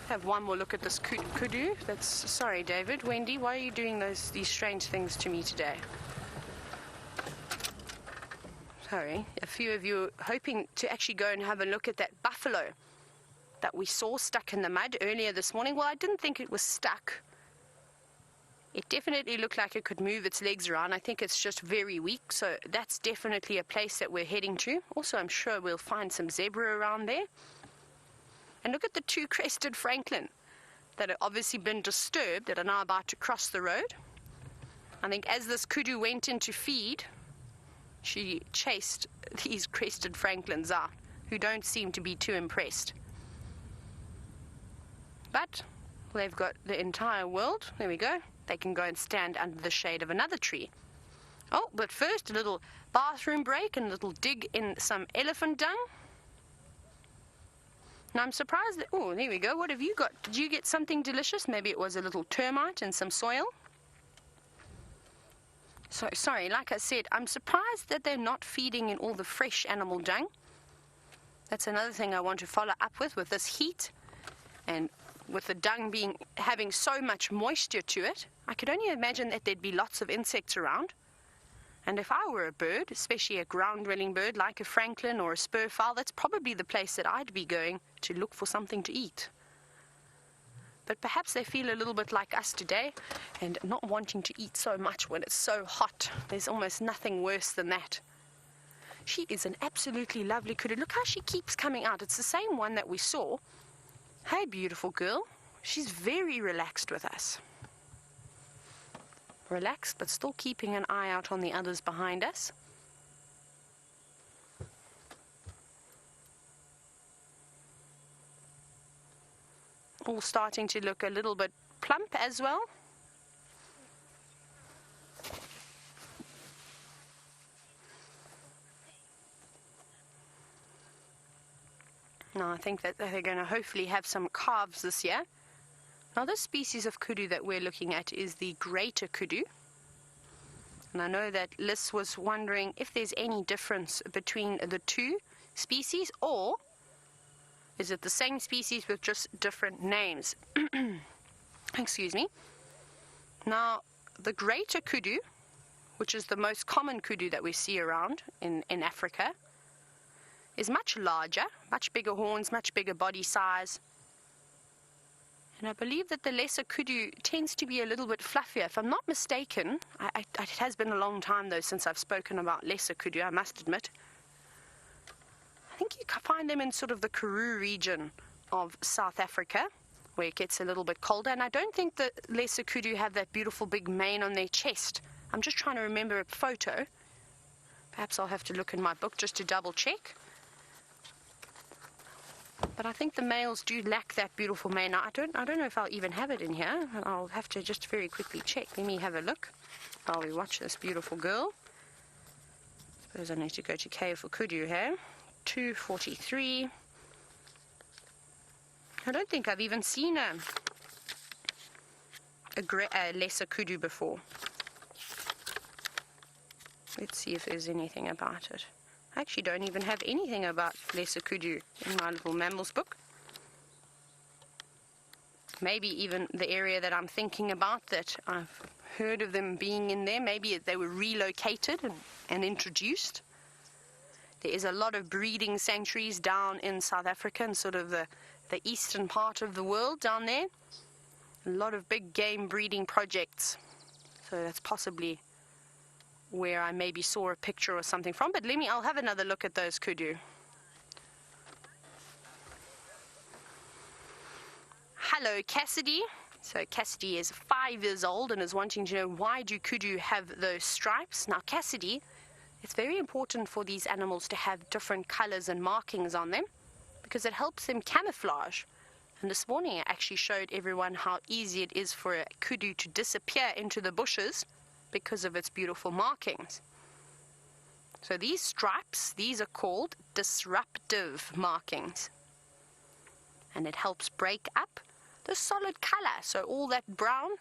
Have one more look at this kudu. That's, sorry David, Wendy, why are you doing these strange things to me today? Sorry, a few of you are hoping to actually go and have a look at that buffalo that we saw stuck in the mud earlier this morning. Well, I didn't think it was stuck. It definitely looked like it could move its legs around. I think it's just very weak, so that's definitely a place that we're heading to. Also, I'm sure we'll find some zebra around there. And look at the two crested francolin that have obviously been disturbed, that are now about to cross the road. I think as this kudu went in to feed, she chased these crested francolins out, who don't seem to be too impressed. But they've got the entire world. There we go. They can go and stand under the shade of another tree. Oh, but first a little bathroom break and a little dig in some elephant dung. Now I'm surprised that, oh, there we go. What have you got? Did you get something delicious? Maybe it was a little termite and some soil. So, sorry, like I said, I'm surprised that they're not feeding in all the fresh animal dung. That's another thing I want to follow up with this heat and with the dung having so much moisture to it. I could only imagine that there'd be lots of insects around. And if I were a bird, especially a ground-dwelling bird like a francolin or a spurfowl, that's probably the place that I'd be going to look for something to eat. But perhaps they feel a little bit like us today and not wanting to eat so much when it's so hot. There's almost nothing worse than that. She is an absolutely lovely kudu. Look how she keeps coming out. It's the same one that we saw. Hey, beautiful girl. She's very relaxed with us. Relaxed, but still keeping an eye out on the others behind us. All starting to look a little bit plump as well. Now I think that they're going to hopefully have some calves this year. Now this species of kudu that we're looking at is the greater kudu. And I know that Liz was wondering if there's any difference between the two species, or is it the same species with just different names? Excuse me. Now the greater kudu, which is the most common kudu that we see around in Africa, is much larger, much bigger horns, much bigger body size. And I believe that the lesser kudu tends to be a little bit fluffier. If I'm not mistaken, it has been a long time though since I've spoken about lesser kudu, I must admit. I think you can find them in sort of the Karoo region of South Africa, where it gets a little bit colder. And I don't think the lesser kudu have that beautiful big mane on their chest. I'm just trying to remember a photo. Perhaps I'll have to look in my book just to double check. But I think the males do lack that beautiful mane. Now, I don't know if I'll even have it in here. I'll have to just very quickly check. Let me have a look while we watch this beautiful girl. Suppose I need to go to K for kudu here. 243. I don't think I've even seen a lesser kudu before. Let's see if there's anything about it. I actually don't even have anything about lesser kudu in my little mammals book. Maybe even the area that I'm thinking about, that I've heard of them being in there, maybe they were relocated and introduced. There is a lot of breeding sanctuaries down in South Africa and sort of the eastern part of the world down there. A lot of big game breeding projects. So that's possibly where I maybe saw a picture or something from, but I'll have another look at those kudu. Hello, Cassidy. So Cassidy is 5 years old and is wanting to know, why do kudu have those stripes? Now, Cassidy, it's very important for these animals to have different colors and markings on them, because it helps them camouflage. And this morning I actually showed everyone how easy it is for a kudu to disappear into the bushes because of its beautiful markings. So these stripes, these are called disruptive markings. And it helps break up the solid color. So all that brown,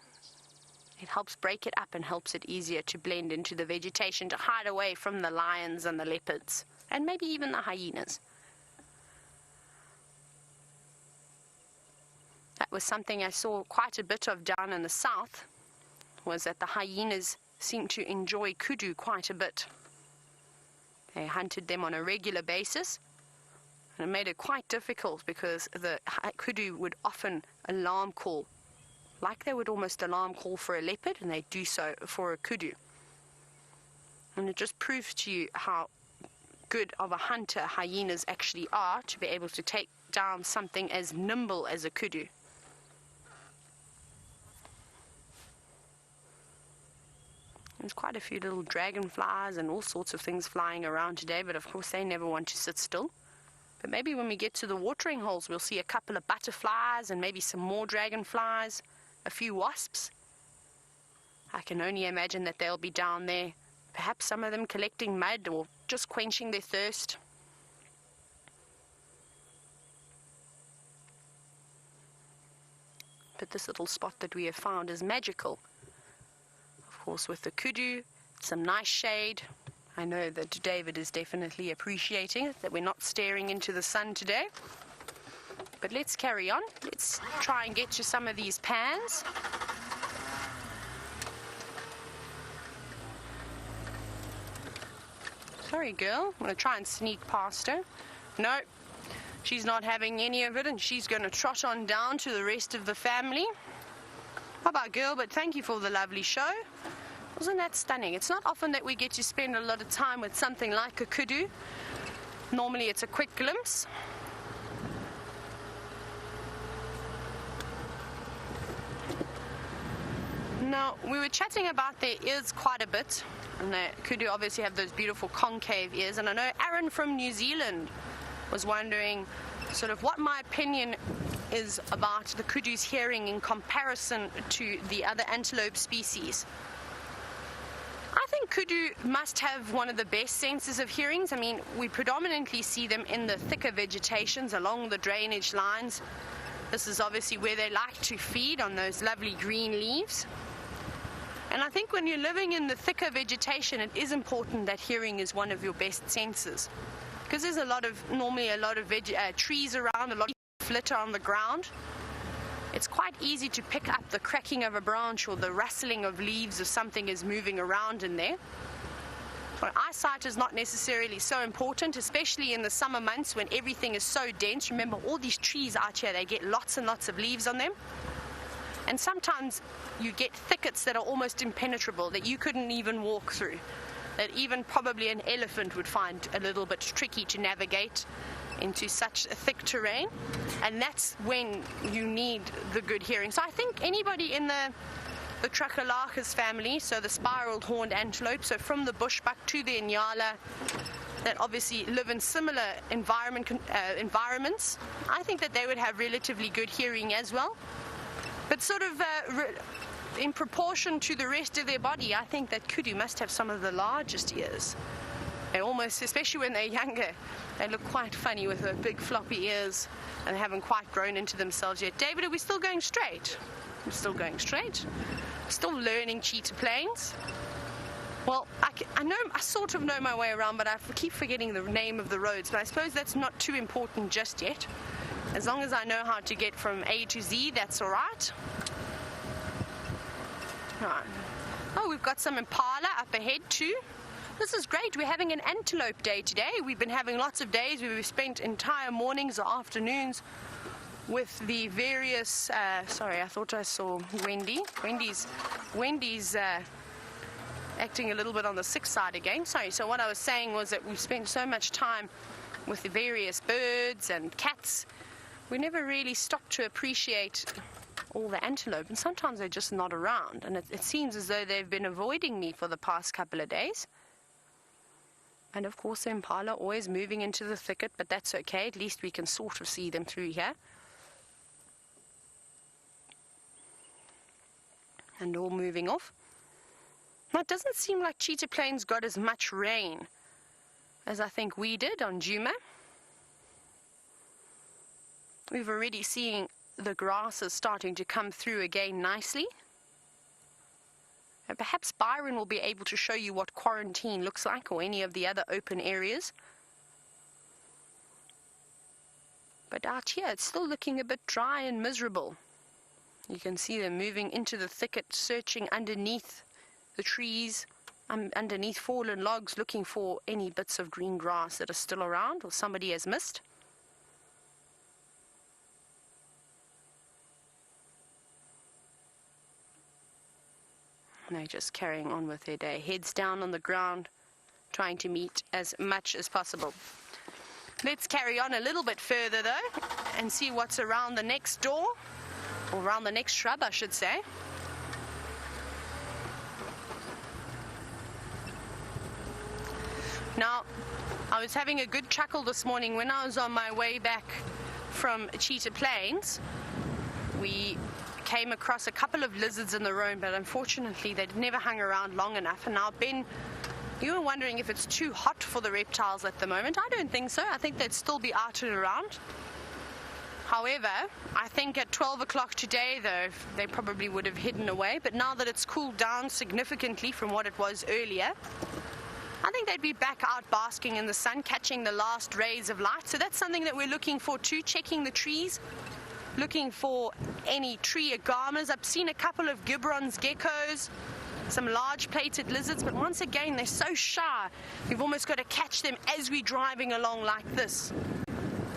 it helps break it up and helps it easier to blend into the vegetation, to hide away from the lions and the leopards, and maybe even the hyenas. That was something I saw quite a bit of down in the south, was that the hyenas seem to enjoy kudu quite a bit. They hunted them on a regular basis, and it made it quite difficult because the kudu would often alarm call, like they would almost alarm call for a leopard, and they do so for a kudu. And it just proves to you how good of a hunter hyenas actually are, to be able to take down something as nimble as a kudu. There's quite a few little dragonflies and all sorts of things flying around today, but of course they never want to sit still. But maybe when we get to the watering holes, we'll see a couple of butterflies and maybe some more dragonflies, a few wasps. I can only imagine that they'll be down there, perhaps some of them collecting mud or just quenching their thirst. But this little spot that we have found is magical. Of course, with the kudu, some nice shade. I know that David is definitely appreciating it, that we're not staring into the sun today. But let's carry on. Let's try and get to some of these pans. Sorry, girl. I'm going to try and sneak past her. No, she's not having any of it, and she's going to trot on down to the rest of the family. Bye-bye, girl, but thank you for the lovely show. Wasn't that stunning? It's not often that we get to spend a lot of time with something like a kudu. Normally it's a quick glimpse. Now, we were chatting about their ears quite a bit, and the kudu obviously have those beautiful concave ears, and I know Aaron from New Zealand was wondering sort of what my opinion is about the kudu's hearing in comparison to the other antelope species. I think kudu must have one of the best senses of hearings. I mean, we predominantly see them in the thicker vegetations along the drainage lines. This is obviously where they like to feed, on those lovely green leaves. And I think when you're living in the thicker vegetation, it is important that hearing is one of your best senses. Because there's normally a lot of trees around, a lot of litter on the ground. It's quite easy to pick up the cracking of a branch or the rustling of leaves if something is moving around in there. But eyesight is not necessarily so important, especially in the summer months when everything is so dense. Remember, all these trees out here, they get lots and lots of leaves on them. And sometimes you get thickets that are almost impenetrable, that you couldn't even walk through, that even probably an elephant would find a little bit tricky to navigate into such a thick terrain. And that's when you need the good hearing. So I think anybody in the Tracholaches family, so the spiral horned antelope, so from the bushbuck to the Inyala, that obviously live in similar environments, I think that they would have relatively good hearing as well. But sort of in proportion to the rest of their body, I think that kudu must have some of the largest ears. They almost, especially when they're younger, they look quite funny with their big floppy ears, and they haven't quite grown into themselves yet. David, are we still going straight? I'm still going straight. Still learning cheetah plains. Well, I sort of know my way around, but I keep forgetting the name of the roads. But I suppose that's not too important just yet. As long as I know how to get from A to Z, that's all right. Right. Oh, we've got some impala up ahead too. This is great. We're having an antelope day today. We've been having lots of days where we've spent entire mornings or afternoons with the various, sorry, I thought I saw Wendy. Wendy's acting a little bit on the sick side again. Sorry, so what I was saying was that we've spent so much time with the various birds and cats. We never really stop to appreciate all the antelope, and sometimes they're just not around, and it seems as though they've been avoiding me for the past couple of days. And of course the impala always moving into the thicket, but that's okay. At least we can sort of see them through here. And all moving off. Now it doesn't seem like Cheetah Plains got as much rain as I think we did on Juma. We've already seen the grasses starting to come through again nicely. And perhaps Byron will be able to show you what quarantine looks like, or any of the other open areas. But out here it's still looking a bit dry and miserable. You can see them moving into the thicket, searching underneath the trees, underneath fallen logs, looking for any bits of green grass that are still around or somebody has missed. And they're just carrying on with their day, heads down on the ground, trying to meet as much as possible. Let's carry on a little bit further though and see what's around the next door, or around the next shrub I should say. Now, I was having a good chuckle this morning when I was on my way back from Cheetah Plains. We came across a couple of lizards in the road, but unfortunately they'd never hung around long enough. And now, Ben, you were wondering if it's too hot for the reptiles at the moment. I don't think so. I think they'd still be out and around. However, I think at 12 o'clock today, though, they probably would have hidden away. But now that it's cooled down significantly from what it was earlier, I think they'd be back out basking in the sun, catching the last rays of light. So that's something that we're looking for too, checking the trees, looking for any tree agamas. I've seen a couple of Gibron's geckos, some large plated lizards, but once again, they're so shy. We've almost got to catch them as we're driving along like this.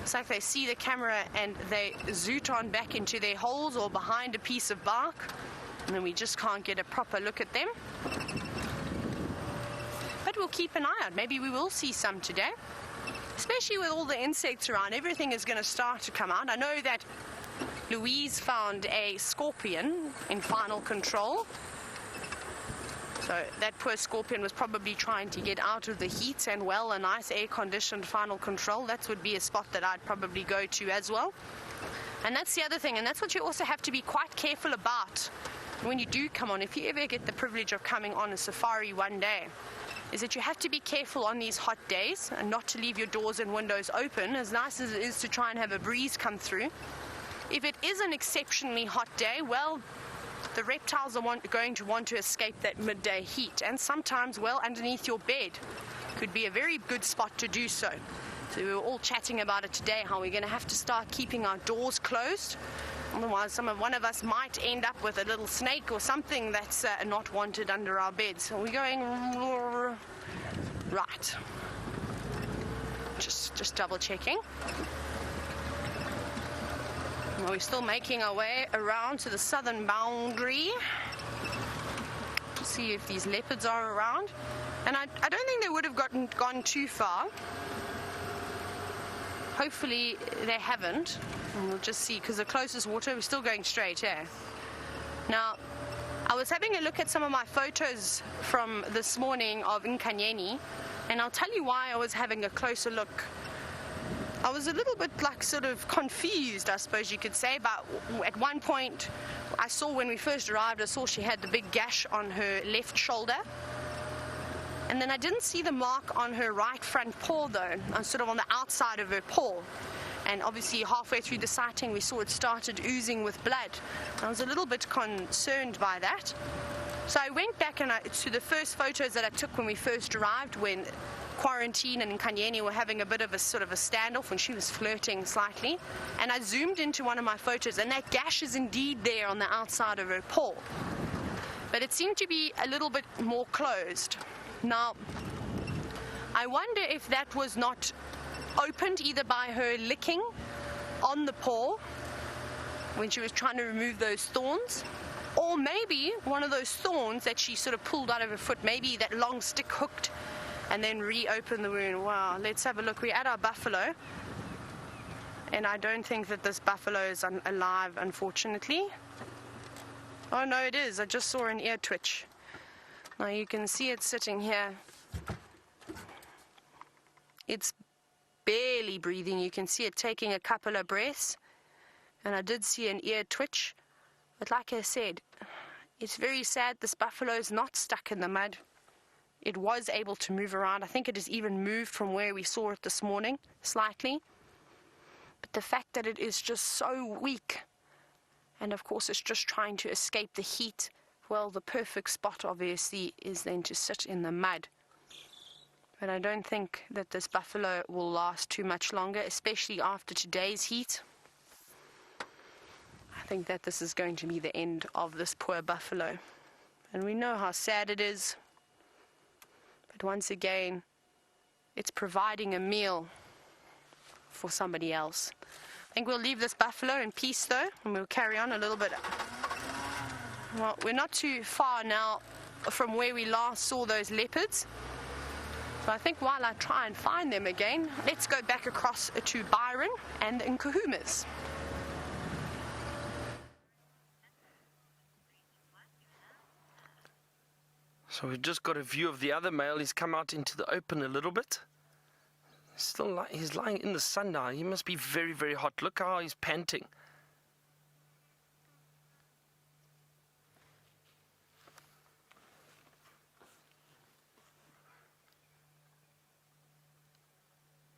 It's like they see the camera and they zoot on back into their holes or behind a piece of bark, and then we just can't get a proper look at them. But we'll keep an eye out. Maybe we will see some today. Especially with all the insects around, everything is going to start to come out. I know that Louise found a scorpion in final control. So that poor scorpion was probably trying to get out of the heat, and well, a nice air-conditioned final control. That would be a spot that I'd probably go to as well. And that's the other thing, and that's what you also have to be quite careful about when you do come on. If you ever get the privilege of coming on a safari one day, is that you have to be careful on these hot days and not to leave your doors and windows open, as nice as it is to try and have a breeze come through. If it is an exceptionally hot day, well, the reptiles are going to want to escape that midday heat, and sometimes, well, underneath your bed could be a very good spot to do so. So we were all chatting about it today, how we're going to have to start keeping our doors closed. Otherwise, one of us might end up with a little snake or something that's not wanted under our bed. So we're going right. Just double checking. Well, we're still making our way around to the southern boundary to see if these leopards are around. And I don't think they would have gone too far. Hopefully they haven't. And we'll just see, because the closest water, we're still going straight here. Now, I was having a look at some of my photos from this morning of Nkanyeni, and I'll tell you why I was having a closer look. I was a little bit sort of confused, I suppose you could say, but at one point I saw when we first arrived, I saw she had the big gash on her left shoulder. And then I didn't see the mark on her right front paw though, sort of on the outside of her paw. And obviously halfway through the sighting we saw it started oozing with blood. I was a little bit concerned by that. So I went back to the first photos that I took when we first arrived, when Quarantine and Nkanyeni were having a bit of a sort of a standoff when she was flirting slightly. And I zoomed into one of my photos, and that gash is indeed there on the outside of her paw. But it seemed to be a little bit more closed. Now, I wonder if that was not opened either by her licking on the paw when she was trying to remove those thorns, or maybe one of those thorns that she sort of pulled out of her foot, maybe that long stick hooked and then reopened the wound. Wow, let's have a look. We're at our buffalo, and I don't think that this buffalo is alive, unfortunately. Oh no, it is. I just saw an ear twitch. Now you can see it sitting here It's barely breathing. You can see it taking a couple of breaths. And I did see an ear twitch. But like I said, it's very sad this buffalo is not stuck in the mud. It was able to move around. I think it has even moved from where we saw it this morning, slightly. But the fact that it is just so weak, and of course it's just trying to escape the heat, well, the perfect spot obviously is then to sit in the mud. But I don't think that this buffalo will last too much longer, especially after today's heat. I think that this is going to be the end of this poor buffalo. And we know how sad it is. But once again, it's providing a meal for somebody else. I think we'll leave this buffalo in peace though, and we'll carry on a little bit. Well, we're not too far now from where we last saw those leopards. So I think while I try and find them again, let's go back across to Byron and the Nkuhumas. So we've just got a view of the other male. He's come out into the open a little bit. He's lying in the sun now. He must be very, very hot. Look how he's panting.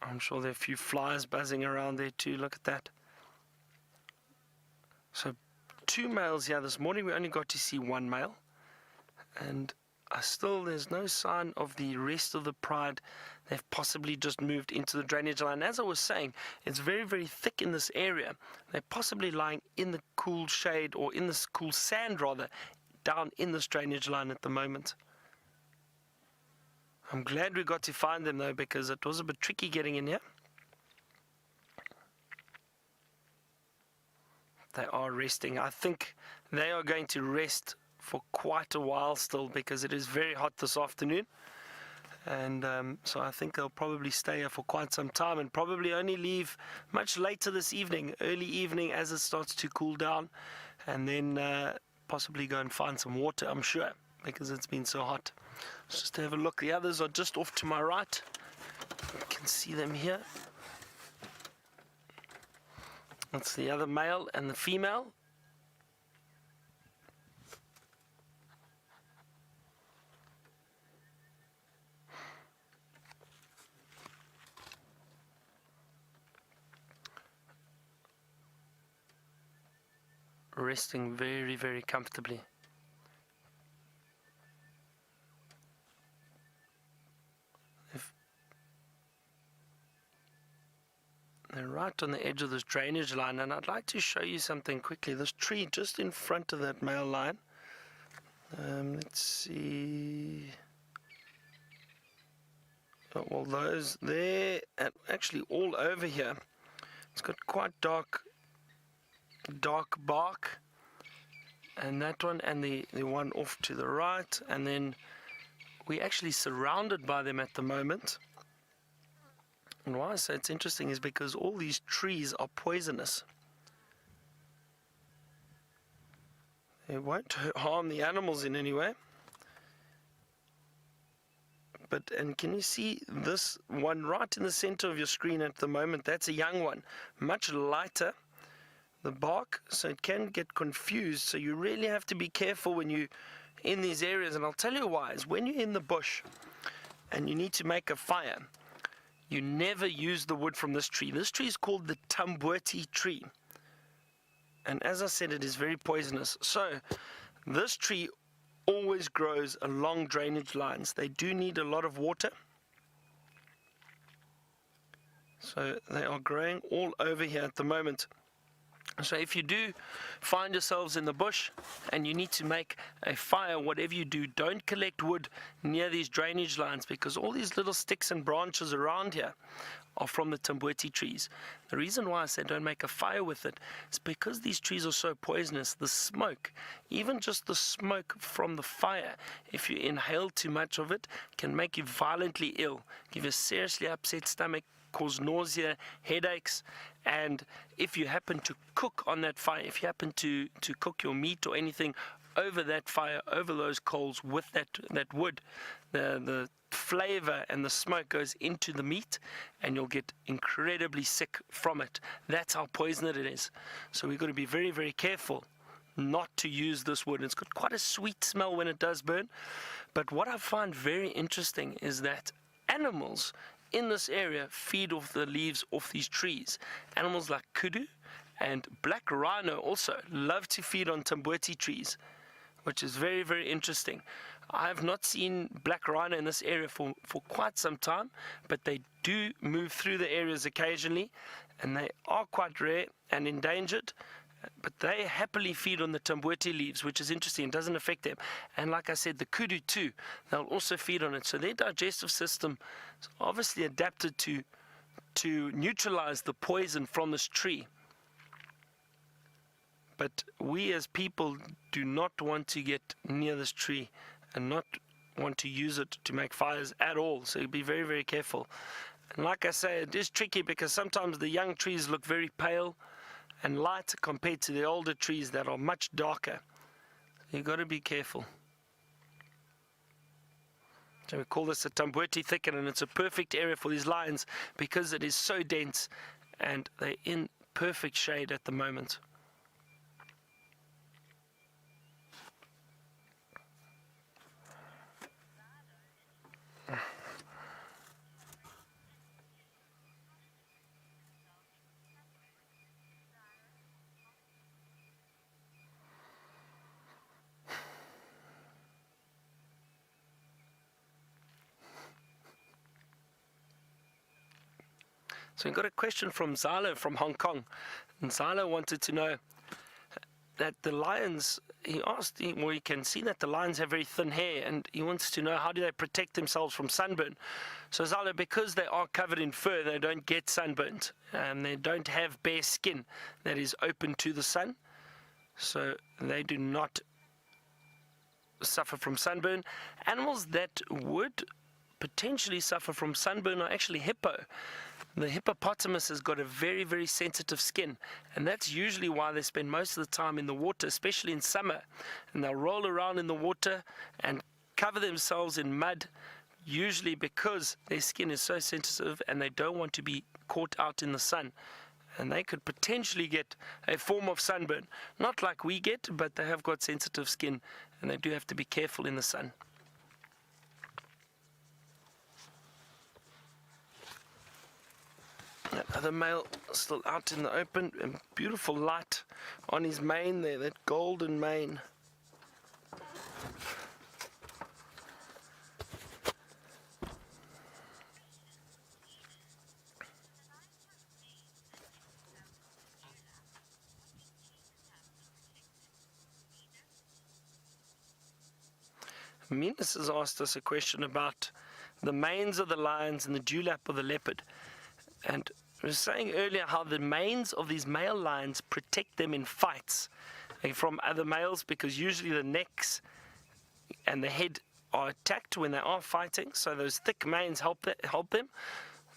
I'm sure there are a few flies buzzing around there too. Look at that. So 2 males here this morning. We only got to see 1 male. And there's no sign of the rest of the pride. They've possibly just moved into the drainage line. As I was saying, it's very, very thick in this area. They're possibly lying in the cool shade, or in this cool sand rather, down in this drainage line at the moment. I'm glad we got to find them though, because it was a bit tricky getting in here. They are resting. I think they are going to rest for quite a while still, because it is very hot this afternoon. And so I think they'll probably stay here for quite some time, and probably only leave much later this evening, early evening, as it starts to cool down, and then possibly go and find some water, I'm sure, because it's been so hot. Let's just have a look. The others are just off to my right. You can see them here. That's the other male and the female. Resting very, very comfortably. They're right on the edge of this drainage line, and I'd like to show you something quickly. This tree just in front of that male line. Let's see. Oh, well, those there, and actually all over here, it's got quite dark bark, and that one, and the one off to the right, and then we're actually surrounded by them at the moment. And why I say it's interesting is because all these trees are poisonous. They won't harm the animals in any way. And can you see this one right in the center of your screen at the moment? That's a young one, much lighter, the bark, so it can get confused. So you really have to be careful when you're in these areas. And I'll tell you why. Is when you're in the bush and you need to make a fire, you never use the wood from this tree. This tree is called the Tamboti tree. And as I said, it is very poisonous. So this tree always grows along drainage lines. They do need a lot of water. So they are growing all over here at the moment. So if you do find yourselves in the bush and you need to make a fire, whatever you do, don't collect wood near these drainage lines, because all these little sticks and branches around here are from the Tamboti trees. The reason why I said don't make a fire with it is because these trees are so poisonous. The smoke, even just the smoke from the fire, if you inhale too much of it, can make you violently ill, give you a seriously upset stomach, cause nausea, headaches. And if you happen to cook on that fire, if you happen to cook your meat or anything over that fire, over those coals with that wood, the flavor and the smoke goes into the meat, and you'll get incredibly sick from it. That's how poisonous it is. So we've got to be very, very careful not to use this wood. It's got quite a sweet smell when it does burn. But what I find very interesting is that animals in this area feed off the leaves off these trees. Animals like kudu and black rhino also love to feed on tamboti trees, which is very, very interesting. I have not seen black rhino in this area for quite some time, but they do move through the areas occasionally, and they are quite rare and endangered. But they happily feed on the tamboti leaves, which is interesting. It doesn't affect them. And like I said, the kudu too, they'll also feed on it. So their digestive system is obviously adapted to neutralize the poison from this tree. But we as people do not want to get near this tree and not want to use it to make fires at all. So be very, very careful. And like I say, it is tricky because sometimes the young trees look very pale and light compared to the older trees that are much darker. You've got to be careful. So we call this a tamboti thicket, and it's a perfect area for these lions because it is so dense and they're in perfect shade at the moment. So we got a question from Zalo from Hong Kong. And Zalo wanted to know that the lions, he can see that the lions have very thin hair, and he wants to know how do they protect themselves from sunburn. So Zalo, because they are covered in fur, they don't get sunburnt, and they don't have bare skin that is open to the sun. So they do not suffer from sunburn. Animals that would potentially suffer from sunburn are actually hippo. The hippopotamus has got a very, very sensitive skin, and that's usually why they spend most of the time in the water, especially in summer. And they'll roll around in the water and cover themselves in mud, usually because their skin is so sensitive and they don't want to be caught out in the sun. And they could potentially get a form of sunburn. Not like we get, but they have got sensitive skin, and they do have to be careful in the sun. That other male still out in the open, and beautiful light on his mane there, that golden mane. Minas has asked us a question about the manes of the lions and the dewlap of the leopard. And I was saying earlier how the manes of these male lions protect them in fights from other males, because usually the necks and the head are attacked when they are fighting. So those thick manes help them.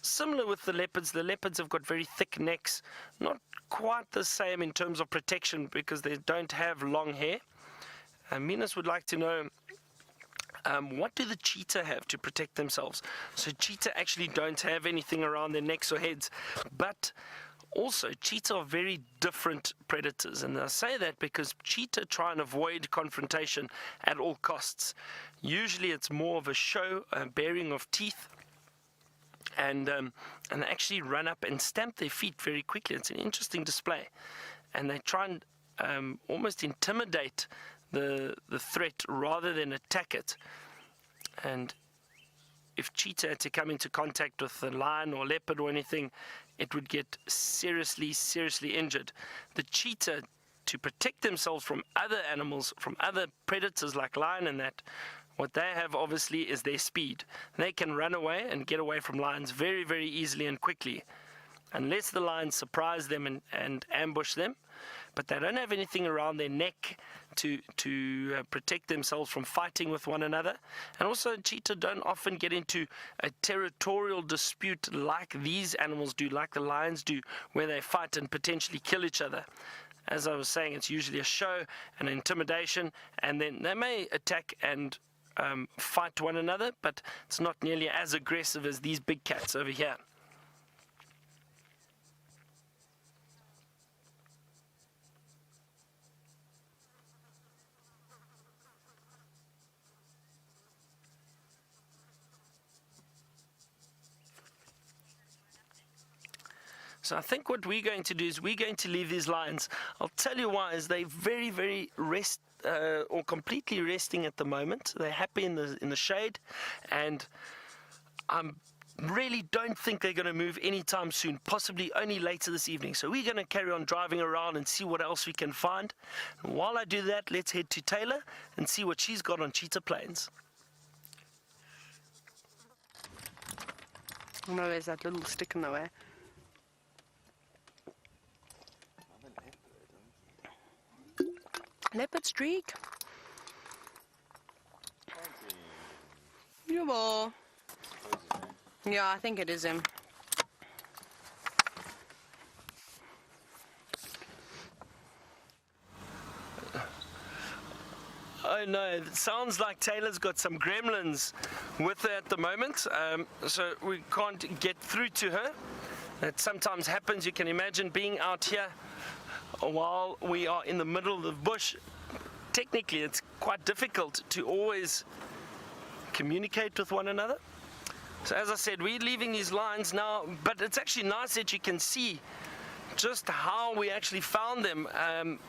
Similar with the leopards have got very thick necks, not quite the same in terms of protection because they don't have long hair. Minas would like to know, what do the cheetah have to protect themselves? So cheetah actually don't have anything around their necks or heads, but also cheetah are very different predators, and I say that because cheetah try and avoid confrontation at all costs. Usually it's more of a show, a baring of teeth, and they actually run up and stamp their feet very quickly. It's an interesting display, and they try and almost intimidate the threat rather than attack it. And if cheetah had to come into contact with the lion or leopard or anything, it would get seriously injured. The cheetah, to protect themselves from other animals, from other predators like lion and that, what they have obviously is their speed. They can run away and get away from lions very, very easily and quickly, unless the lions surprise them and ambush them. But they don't have anything around their neck to protect themselves from fighting with one another. And also cheetah don't often get into a territorial dispute like these animals do, like the lions do, where they fight and potentially kill each other. As I was saying, it's usually a show and intimidation, and then they may attack and fight one another, but it's not nearly as aggressive as these big cats over here. So I think what we're going to do is we're going to leave these lions. I'll tell you why, is they're very, very or completely resting at the moment. They're happy in the shade, and I really don't think they're going to move anytime soon, possibly only later this evening. So we're going to carry on driving around and see what else we can find. And while I do that, let's head to Taylor and see what she's got on Cheetah Plains. Oh no, there's that little stick in the way. Leopard streak. You will. Yeah, I think it is him. Oh no, it sounds like Taylor's got some gremlins with her at the moment, so we can't get through to her. That sometimes happens. You can imagine being out here while we are in the middle of the bush. Technically, it's quite difficult to always communicate with one another. So as I said, we're leaving these lines now, but it's actually nice that you can see just how we actually found them,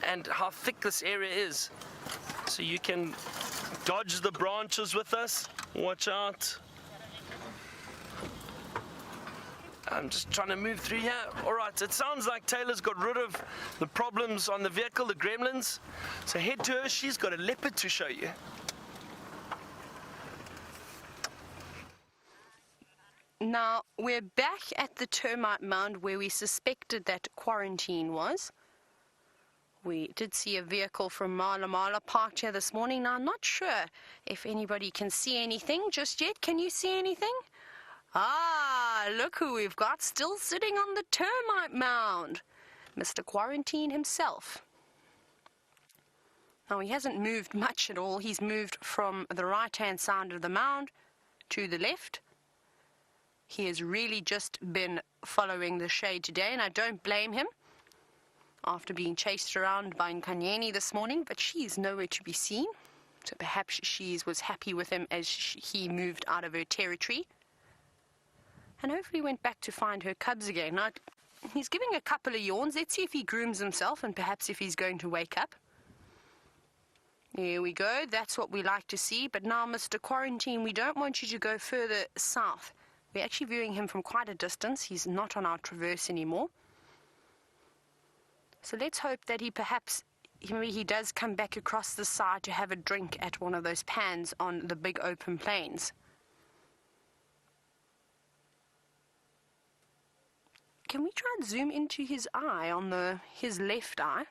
and how thick this area is. So you can dodge the branches with us. Watch out. I'm just trying to move through here. All right, it sounds like Taylor's got rid of the problems on the vehicle, the gremlins. So head to her. She's got a leopard to show you. Now, we're back at the termite mound where we suspected that quarantine was. We did see a vehicle from Mala Mala parked here this morning. Now, I'm not sure if anybody can see anything just yet. Can you see anything? Ah, look who we've got still sitting on the termite mound. Mr. Quarantine himself. Now, he hasn't moved much at all. He's moved from the right-hand side of the mound to the left. He has really just been following the shade today, and I don't blame him after being chased around by Nkanyeni this morning, but she is nowhere to be seen. So perhaps she was happy with him as he moved out of her territory. And hopefully went back to find her cubs again. Now, he's giving a couple of yawns. Let's see if he grooms himself and perhaps if he's going to wake up. There we go. That's what we like to see. But now, Mr. Quarantine, we don't want you to go further south. We're actually viewing him from quite a distance. He's not on our traverse anymore. So let's hope that maybe he does come back across the side to have a drink at one of those pans on the big open plains. Can we try and zoom into his eye on his left eye?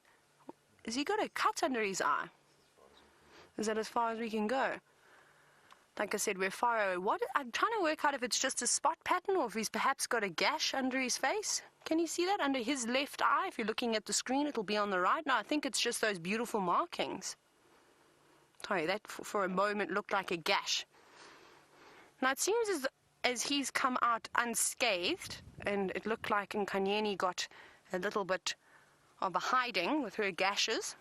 Has he got a cut under his eye? Is that as far as we can go? Like I said, we're far away. I'm trying to work out if it's just a spot pattern or if he's perhaps got a gash under his face. Can you see that under his left eye? If you're looking at the screen, it'll be on the right. No, I think it's just those beautiful markings. Sorry, that for a moment looked like a gash. Now it seems as he's come out unscathed, and it looked like Nkanyeni got a little bit of a hiding with her gashes.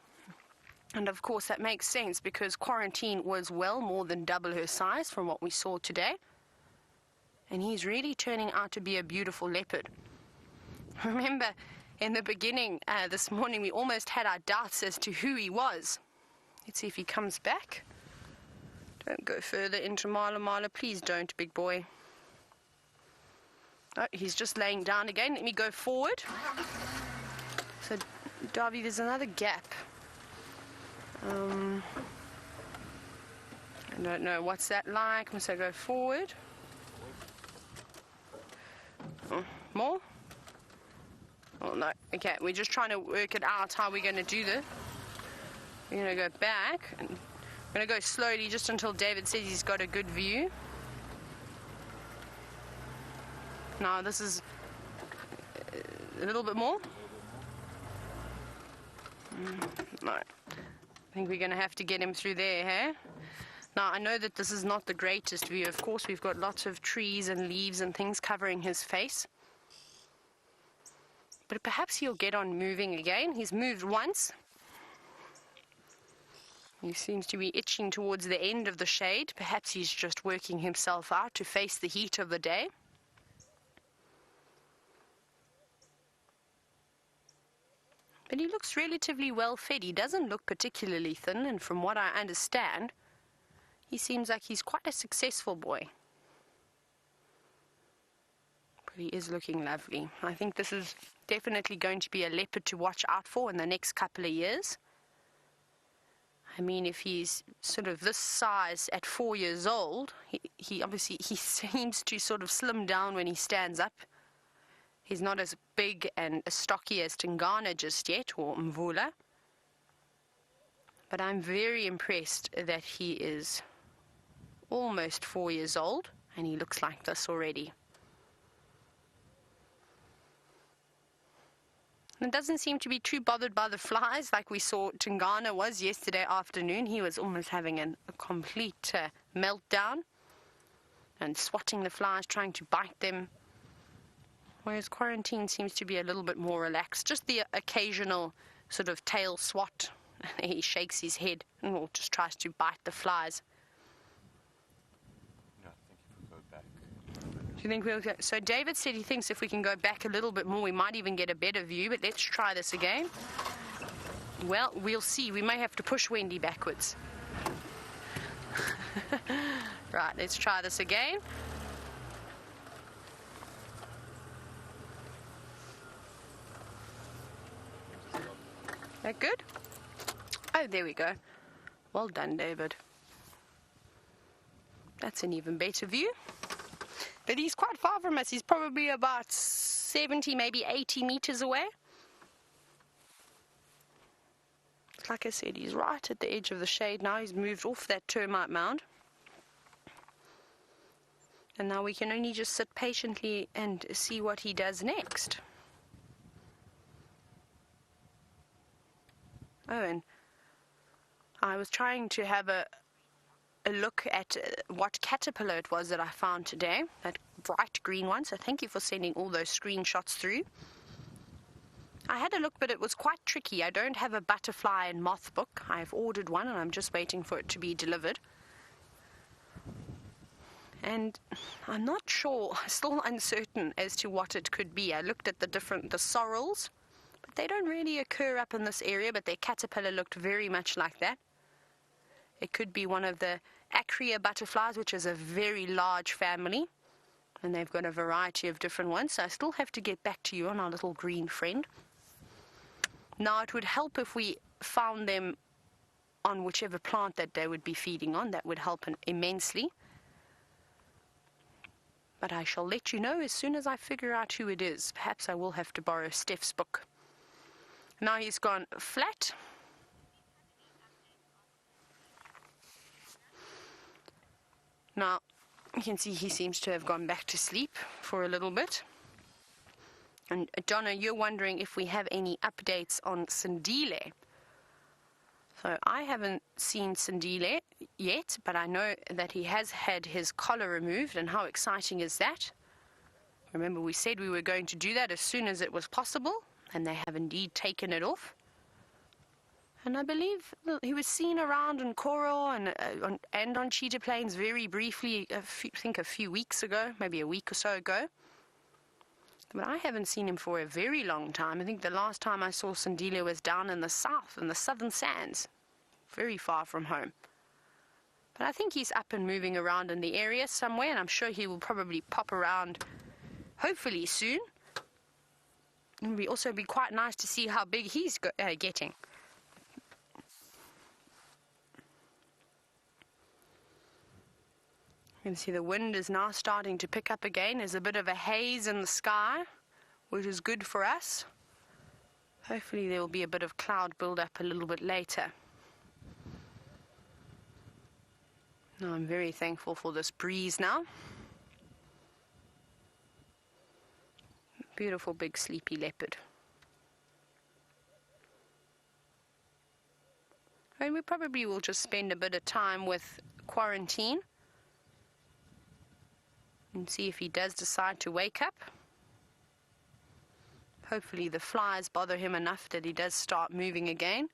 And of course that makes sense because Quarantine was well more than double her size from what we saw today. And he's really turning out to be a beautiful leopard. Remember, in the beginning this morning, we almost had our doubts as to who he was. Let's see if he comes back. Don't go further into Mala Mala. Please don't, big boy. Oh, he's just laying down again. Let me go forward. So, Darby, there's another gap. I don't know what's that like. Must I go forward? Oh, more? Oh no. Okay, we're just trying to work it out how we're going to do this. We're going to go back. And I'm going to go slowly just until David says he's got a good view. Now this is a little bit more. No. I think we're going to have to get him through there, hey? Now, I know that this is not the greatest view. Of course, we've got lots of trees and leaves and things covering his face. But perhaps he'll get on moving again. He's moved once. He seems to be itching towards the end of the shade. Perhaps he's just working himself out to face the heat of the day. But he looks relatively well fed. He doesn't look particularly thin, and from what I understand, he seems like he's quite a successful boy. But he is looking lovely. I think this is definitely going to be a leopard to watch out for in the next couple of years. I mean, if he's sort of this size at 4 years old, he obviously seems to sort of slim down when he stands up. He's not as big and as stocky as Tingana just yet, or Mvula. But I'm very impressed that he is almost 4 years old, and he looks like this already. And doesn't seem to be too bothered by the flies like we saw Tingana was yesterday afternoon. He was almost having a complete meltdown and swatting the flies, trying to bite them. Whereas Quarantine seems to be a little bit more relaxed. Just the occasional sort of tail swat. He shakes his head and just tries to bite the flies. No, I think if we go back. Do you think we'll go? So David said he thinks if we can go back a little bit more, we might even get a better view. But let's try this again. Well, we'll see. We may have to push Wendy backwards. Right, let's try this again. That good? Oh, there we go. Well done, David. That's an even better view. But he's quite far from us. He's probably about 70, maybe 80 meters away. Like I said, he's right at the edge of the shade now. He's moved off that termite mound. And now we can only just sit patiently and see what he does next. Oh, and I was trying to have a look at what caterpillar it was that I found today, that bright green one. So thank you for sending all those screenshots through. I had a look, but it was quite tricky. I don't have a butterfly and moth book. I've ordered one and I'm just waiting for it to be delivered. And I'm not sure, still uncertain as to what it could be. I looked at the sorrels, but they don't really occur up in this area, but their caterpillar looked very much like that. It could be one of the Acria butterflies, which is a very large family, and they've got a variety of different ones. So I still have to get back to you on our little green friend. Now, it would help if we found them on whichever plant that they would be feeding on. That would help immensely. But I shall let you know as soon as I figure out who it is. Perhaps I will have to borrow Steph's book. Now he's gone flat. Now, you can see he seems to have gone back to sleep for a little bit. And Donna, you're wondering if we have any updates on Sindile. So I haven't seen Sindile yet, but I know that he has had his collar removed, and how exciting is that? Remember, we said we were going to do that as soon as it was possible, and they have indeed taken it off. And I believe he was seen around in Koro and on Cheetah Plains very briefly, I think a few weeks ago, maybe a week or so ago. But I haven't seen him for a very long time. I think the last time I saw Sindile was down in the south, in the southern sands, very far from home. But I think he's up and moving around in the area somewhere, and I'm sure he will probably pop around, hopefully soon. It would also be quite nice to see how big he's getting. You can see the wind is now starting to pick up again. There's a bit of a haze in the sky, which is good for us. Hopefully there will be a bit of cloud build up a little bit later. Now I'm very thankful for this breeze now. Beautiful big sleepy leopard. And we probably will just spend a bit of time with quarantine and see if he does decide to wake up. Hopefully the flies bother him enough that he does start moving again.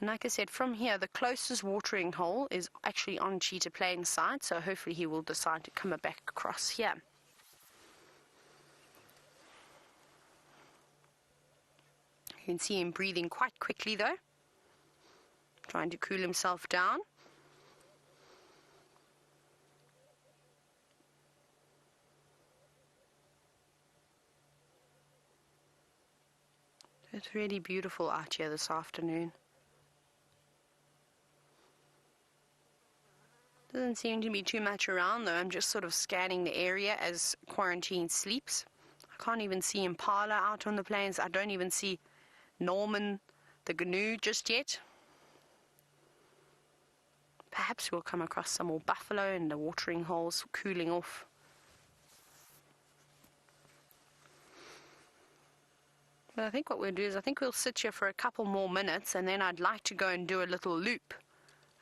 And like I said, from here, the closest watering hole is actually on Cheetah Plains side, so hopefully he will decide to come back across here. You can see him breathing quite quickly though, trying to cool himself down. It's really beautiful out here this afternoon. Doesn't seem to be too much around though. I'm just sort of scanning the area as quarantine sleeps. I can't even see Impala out on the plains. I don't even see Norman the GNU just yet. Perhaps we'll come across some more buffalo in the watering holes cooling off. But I think what we'll do is I think we'll sit here for a couple more minutes, and then I'd like to go and do a little loop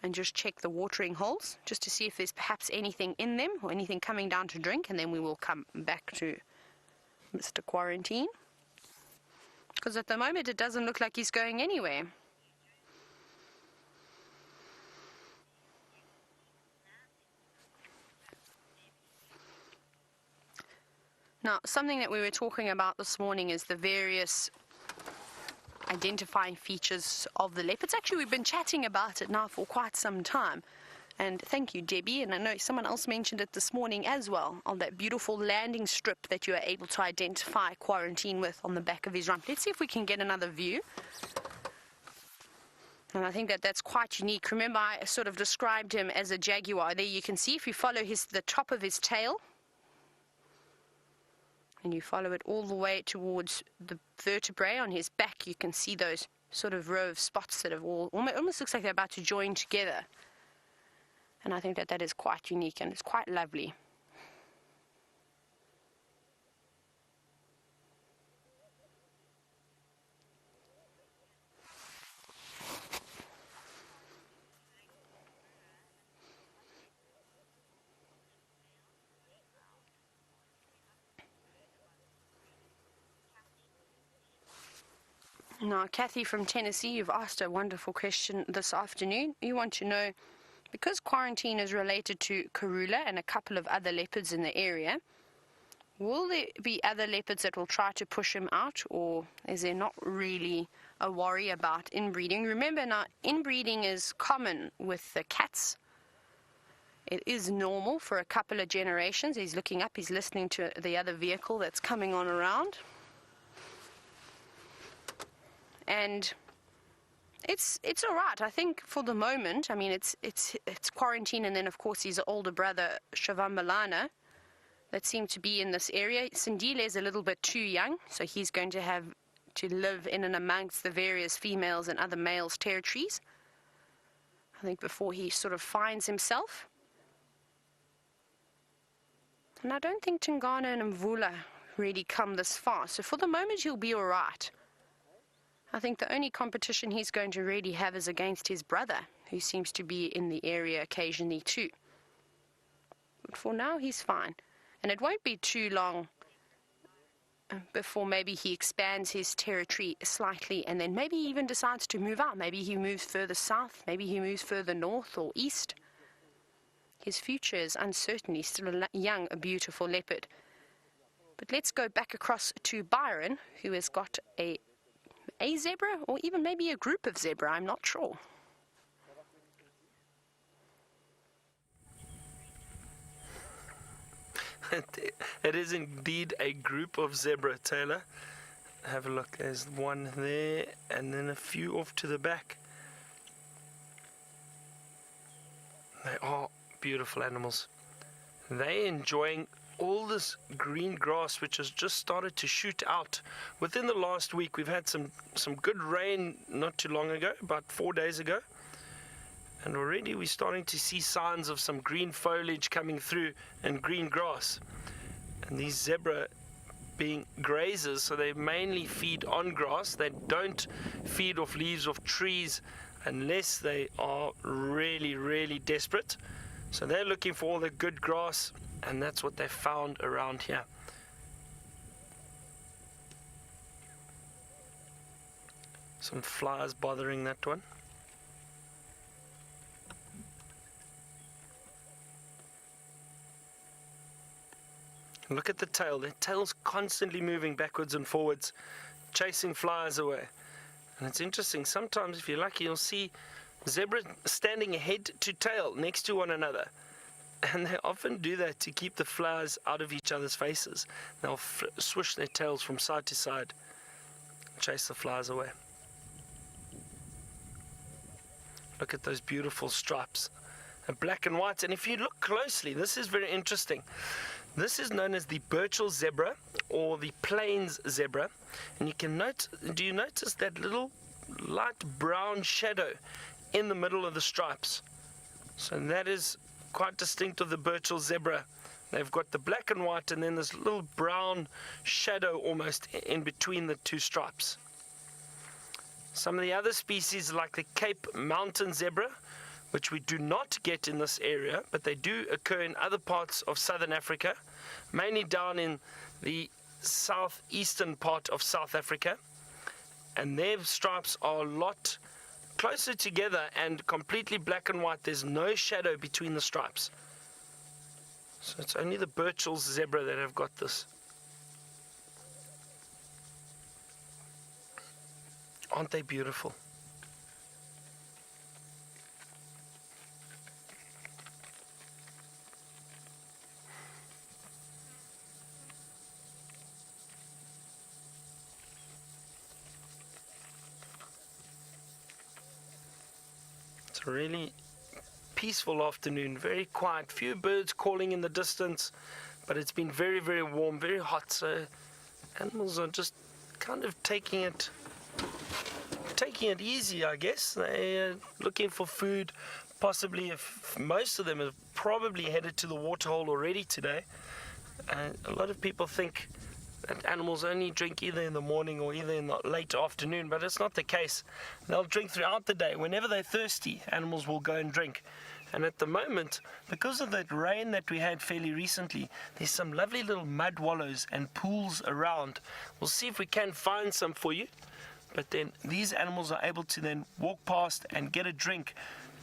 and just check the watering holes just to see if there's perhaps anything in them or anything coming down to drink, and then we will come back to Mr. Quarantine. Because at the moment it doesn't look like he's going anywhere. Now, something that we were talking about this morning is the various identifying features of the leopards. Actually, we've been chatting about it now for quite some time. And thank you, Debbie. And I know someone else mentioned it this morning as well, on that beautiful landing strip that you are able to identify Quarantine with on the back of his rump. Let's see if we can get another view. And I think that that's quite unique. Remember, I sort of described him as a jaguar. There you can see, if you follow the top of his tail, and you follow it all the way towards the vertebrae on his back, you can see those sort of row of spots that have almost looks like they're about to join together. And I think that that is quite unique and it's quite lovely. Now, Kathy from Tennessee, you've asked a wonderful question this afternoon. You want to know, because Quarantine is related to Karula and a couple of other leopards in the area, will there be other leopards that will try to push him out, or is there not really a worry about inbreeding? Remember now, inbreeding is common with the cats. It is normal for a couple of generations. He's looking up, he's listening to the other vehicle that's coming on around. And it's all right. I think for the moment, I mean, it's Quarantine, and then of course his older brother Shavambalana that seem to be in this area. Sindile is a little bit too young, so he's going to have to live in and amongst the various females and other males' territories, I think, before he sort of finds himself. And I don't think Tingana and Mvula really come this far, so for the moment he'll be all right. I think the only competition he's going to really have is against his brother, who seems to be in the area occasionally too. But for now, he's fine. And it won't be too long before maybe he expands his territory slightly, and then maybe he even decides to move out. Maybe he moves further south, maybe he moves further north or east. His future is uncertain. He's still a young, a beautiful leopard. But let's go back across to Byron, who has got a zebra, or even maybe a group of zebra, I'm not sure. It is indeed a group of zebra, Taylor. Have a look, there's one there, and then a few off to the back. They are beautiful animals. They're enjoying all this green grass which has just started to shoot out. Within the last week we've had some good rain not too long ago, about 4 days ago, and already we're starting to see signs of some green foliage coming through and green grass. And these zebra being grazers, so they mainly feed on grass. They don't feed off leaves of trees unless they are really, really desperate. So they're looking for all the good grass, and that's what they found around here. Some flies bothering that one. Look at the tail. The tail's constantly moving backwards and forwards, chasing flies away. And it's interesting, sometimes if you're lucky, you'll see zebra standing head to tail next to one another. And they often do that to keep the flies out of each other's faces. They'll swish their tails from side to side, chase the flies away. Look at those beautiful stripes, black and white. And if you look closely, this is very interesting. This is known as the Burchell zebra or the plains zebra. And you can note, do you notice that little light brown shadow in the middle of the stripes? So that is quite distinct of the Burchell zebra. They've got the black and white and then this little brown shadow almost in between the two stripes. Some of the other species like the Cape Mountain zebra, which we do not get in this area, but they do occur in other parts of southern Africa, mainly down in the southeastern part of South Africa, and their stripes are a lot closer together and completely black and white. There's no shadow between the stripes. So it's only the Burchell zebra that have got this. Aren't they beautiful? It's a really peaceful afternoon, very quiet, few birds calling in the distance, but it's been very, very warm, very hot, so animals are just kind of taking it easy, I guess. They're looking for food. Possibly, if most of them have probably headed to the waterhole already today. A lot of people think that animals only drink either in the morning or either in the late afternoon, but it's not the case. They'll drink throughout the day. Whenever they're thirsty, animals will go and drink. And at the moment, because of that rain that we had fairly recently, there's some lovely little mud wallows and pools around. We'll see if we can find some for you. But then these animals are able to then walk past and get a drink,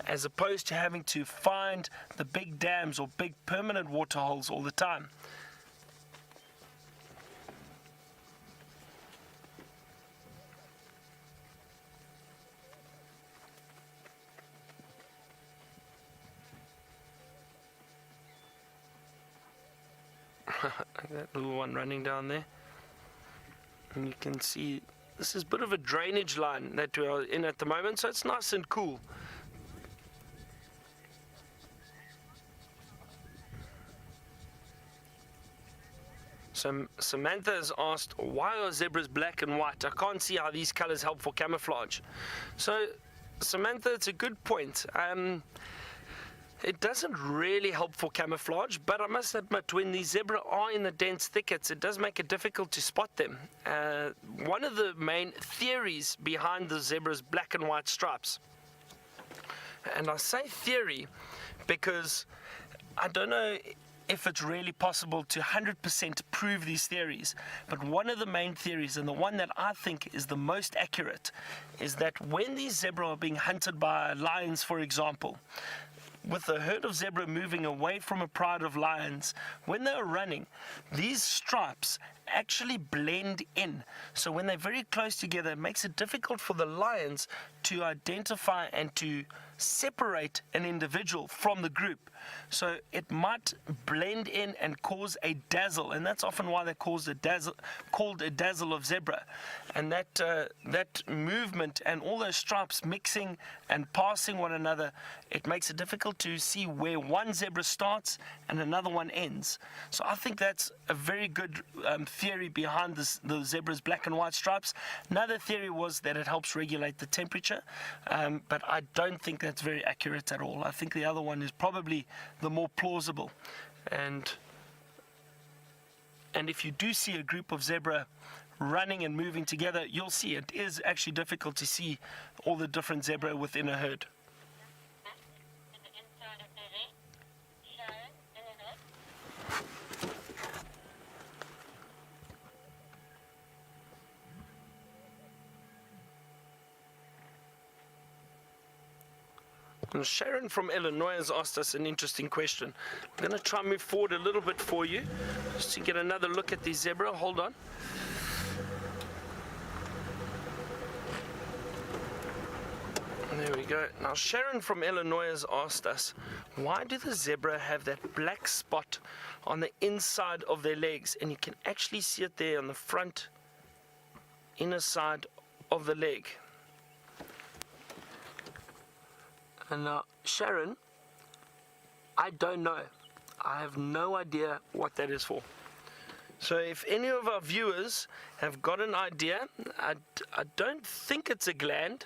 as opposed to having to find the big dams or big permanent water holes all the time. That little one running down there. And you can see this is a bit of a drainage line that we are in at the moment, so it's nice and cool. So Samantha has asked, why are zebras black and white? I can't see how these colors help for camouflage. So Samantha, it's a good point. It doesn't really help for camouflage, but I must admit, when these zebra are in the dense thickets, it does make it difficult to spot them. One of the main theories behind the zebra's black and white stripes, and I say theory because I don't know if it's really possible to 100% prove these theories, but one of the main theories, and the one that I think is the most accurate, is that when these zebra are being hunted by lions, for example, with a herd of zebra moving away from a pride of lions, when they're running, these stripes actually blend in. So when they're very close together, it makes it difficult for the lions to identify and to separate an individual from the group. So it might blend in and cause a dazzle, and that's often why they're called a dazzle of zebra. And that movement and all those stripes mixing and passing one another, it makes it difficult to see where one zebra starts and another one ends. So I think that's a very good theory behind the zebra's black and white stripes. Another theory was that it helps regulate the temperature, but I don't think that's very accurate at all. I think the other one is probably the more plausible. And if you do see a group of zebra running and moving together, you'll see it is actually difficult to see all the different zebra within a herd. And Sharon from Illinois has asked us an interesting question. I'm going to try and move forward a little bit for you, just to get another look at the zebra. Hold on. There we go. Now Sharon from Illinois has asked us, why do the zebra have that black spot on the inside of their legs? And you can actually see it there on the front inner side of the leg. And now, Sharon, I don't know. I have no idea what that is for. So if any of our viewers have got an idea, I don't think it's a gland.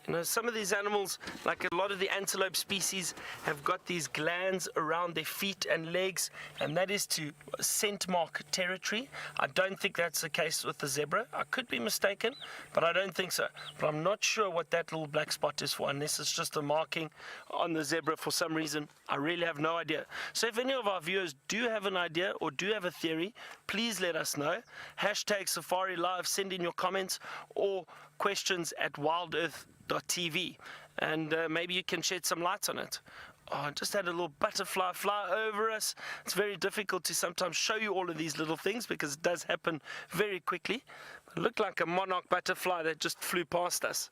You know, some of these animals, like a lot of the antelope species, have got these glands around their feet and legs, and that is to scent mark territory. I don't think that's the case with the zebra. I could be mistaken, but I don't think so. But I'm not sure what that little black spot is for, unless it's just a marking on the zebra for some reason. I really have no idea. So if any of our viewers do have an idea or do have a theory, please let us know. Hashtag SafariLive, send in your comments or questions at wildearth.tv, and maybe you can shed some light on it. Oh, I just had a little butterfly fly over us. It's very difficult to sometimes show you all of these little things because it does happen very quickly. It looked like a monarch butterfly that just flew past us.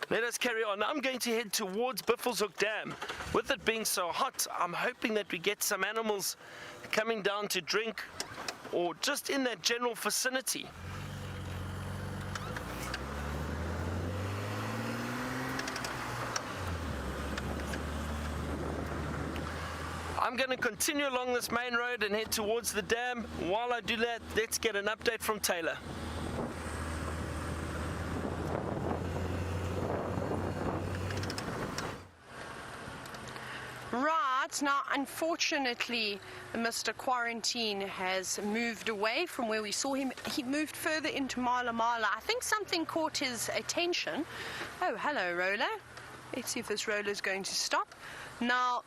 Let us carry on. I'm going to head towards Buffelshoek Dam. With it being so hot, I'm hoping that we get some animals coming down to drink or just in that general vicinity. I'm going to continue along this main road and head towards the dam. While I do that, let's get an update from Taylor. Right, now unfortunately Mr. Quarantine has moved away from where we saw him. He moved further into Mala Mala. I think something caught his attention. Oh, hello Roller. Let's see if this roller is going to stop. Now,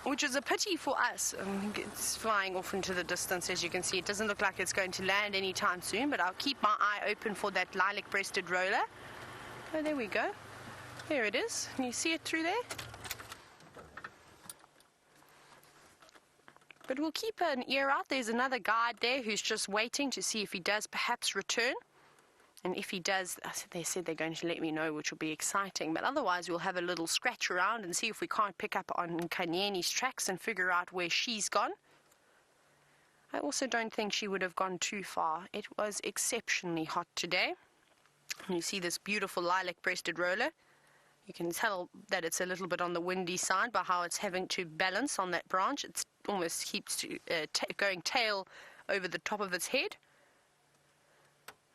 which is a pity for us. It's flying off into the distance, as you can see. It doesn't look like it's going to land anytime soon, but I'll keep my eye open for that lilac-breasted roller. Oh, there we go. There it is. Can you see it through there? But we'll keep an ear out. There's another guide there who's just waiting to see if he does perhaps return. And if he does, they said they're going to let me know, which will be exciting. But otherwise, we'll have a little scratch around and see if we can't pick up on Kanyeni's tracks and figure out where she's gone. I also don't think she would have gone too far. It was exceptionally hot today. And you see this beautiful lilac-breasted roller. You can tell that it's a little bit on the windy side by how it's having to balance on that branch. It almost keeps going tail over the top of its head.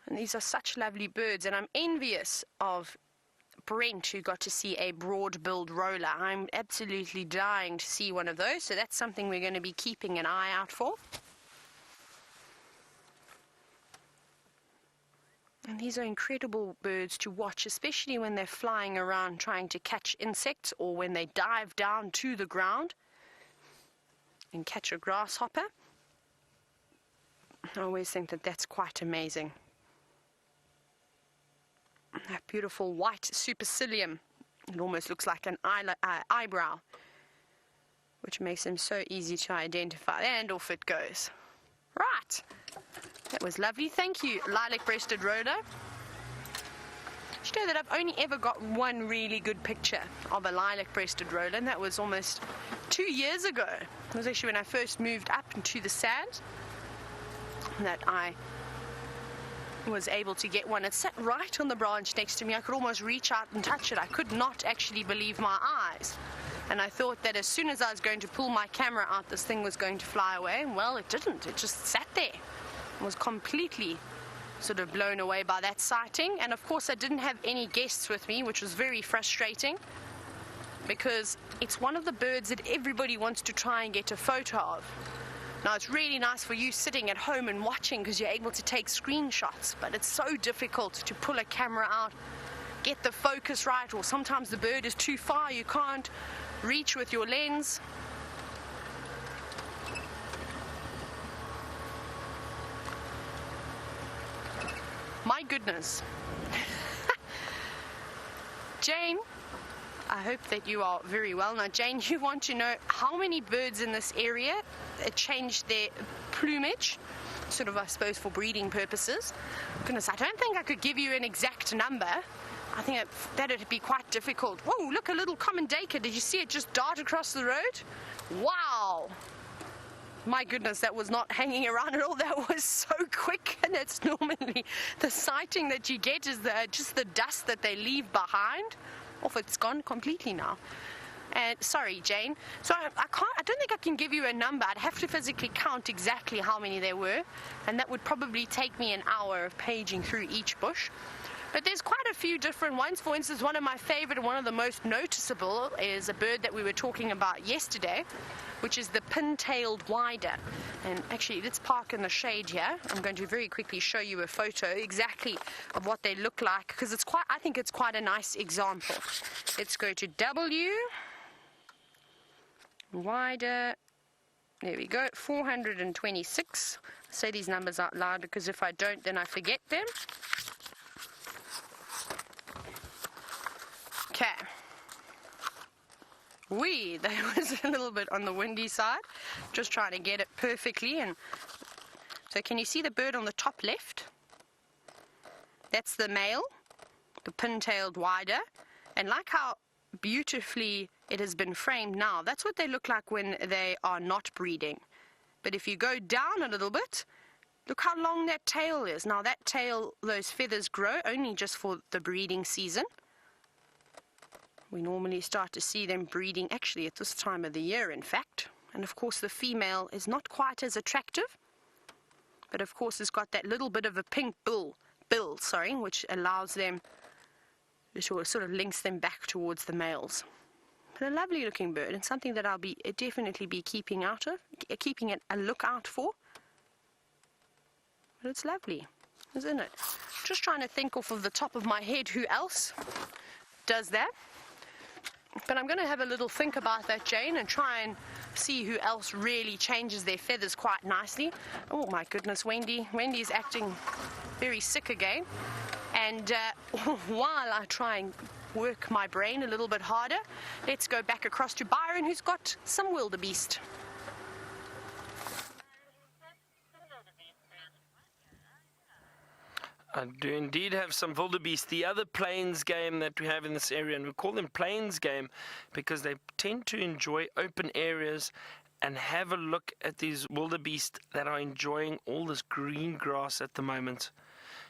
And these are such lovely birds, and I'm envious of Brent, who got to see a broad-billed roller. I'm absolutely dying to see one of those, so that's something we're going to be keeping an eye out for. And these are incredible birds to watch, especially when they're flying around trying to catch insects, or when they dive down to the ground and catch a grasshopper. I always think that that's quite amazing. That beautiful white supercilium. It almost looks like an eyebrow, which makes them so easy to identify. And off it goes. Right. That was lovely. Thank you, lilac-breasted roller. Did you know that I've only ever got one really good picture of a lilac-breasted roller, and that was almost 2 years ago. It was actually when I first moved up into the sand that I was able to get one. It sat right on the branch next to me. I could almost reach out and touch it. I could not actually believe my eyes. And I thought that as soon as I was going to pull my camera out, this thing was going to fly away. And well, it didn't. It just sat there. I was completely sort of blown away by that sighting. And of course, I didn't have any guests with me, which was very frustrating, because it's one of the birds that everybody wants to try and get a photo of. Now it's really nice for you sitting at home and watching because you're able to take screenshots, but it's so difficult to pull a camera out, get the focus right, or sometimes the bird is too far, you can't reach with your lens. My goodness. Jane, I hope that you are very well. Now, Jane, you want to know how many birds in this area changed their plumage, sort of, I suppose, for breeding purposes. Goodness, I don't think I could give you an exact number. I think that would be quite difficult. Whoa, look, a little common duiker. Did you see it just dart across the road? Wow. My goodness, that was not hanging around at all. That was so quick, and it's normally the sighting that you get is just the dust that they leave behind. Off, it's gone completely now. And sorry, Jane. So I don't think I can give you a number. I'd have to physically count exactly how many there were, and that would probably take me an hour of paging through each bush. But there's quite a few different ones. For instance, one of my favorite and one of the most noticeable is a bird that we were talking about yesterday, which is the pin-tailed wider. And actually, let's park in the shade here. I'm going to very quickly show you a photo exactly of what they look like, because I think it's quite a nice example. Let's go to W, wider. There we go, 426. I'll say these numbers out loud because if I don't, then I forget them. Okay. That was a little bit on the windy side. Just trying to get it perfectly. And so can you see the bird on the top left? That's the male, the pin-tailed wider. And like how beautifully it has been framed now, that's what they look like when they are not breeding. But if you go down a little bit, look how long that tail is. Now that tail, those feathers grow only just for the breeding season. We normally start to see them breeding actually at this time of the year, in fact. And of course the female is not quite as attractive, but of course it's got that little bit of a pink bill, which allows them, which sort of links them back towards the males. But a lovely looking bird, and something that I'll definitely be keeping a lookout for. But it's lovely, isn't it? Just trying to think off of the top of my head who else does that. But I'm going to have a little think about that, Jane, and try and see who else really changes their feathers quite nicely. Oh my goodness, Wendy's acting very sick again. And while I try and work my brain a little bit harder, let's go back across to Byron, who's got some wildebeest. I do indeed have some wildebeest. The other plains game that we have in this area, and we call them plains game because they tend to enjoy open areas, and have a look at these wildebeest that are enjoying all this green grass at the moment.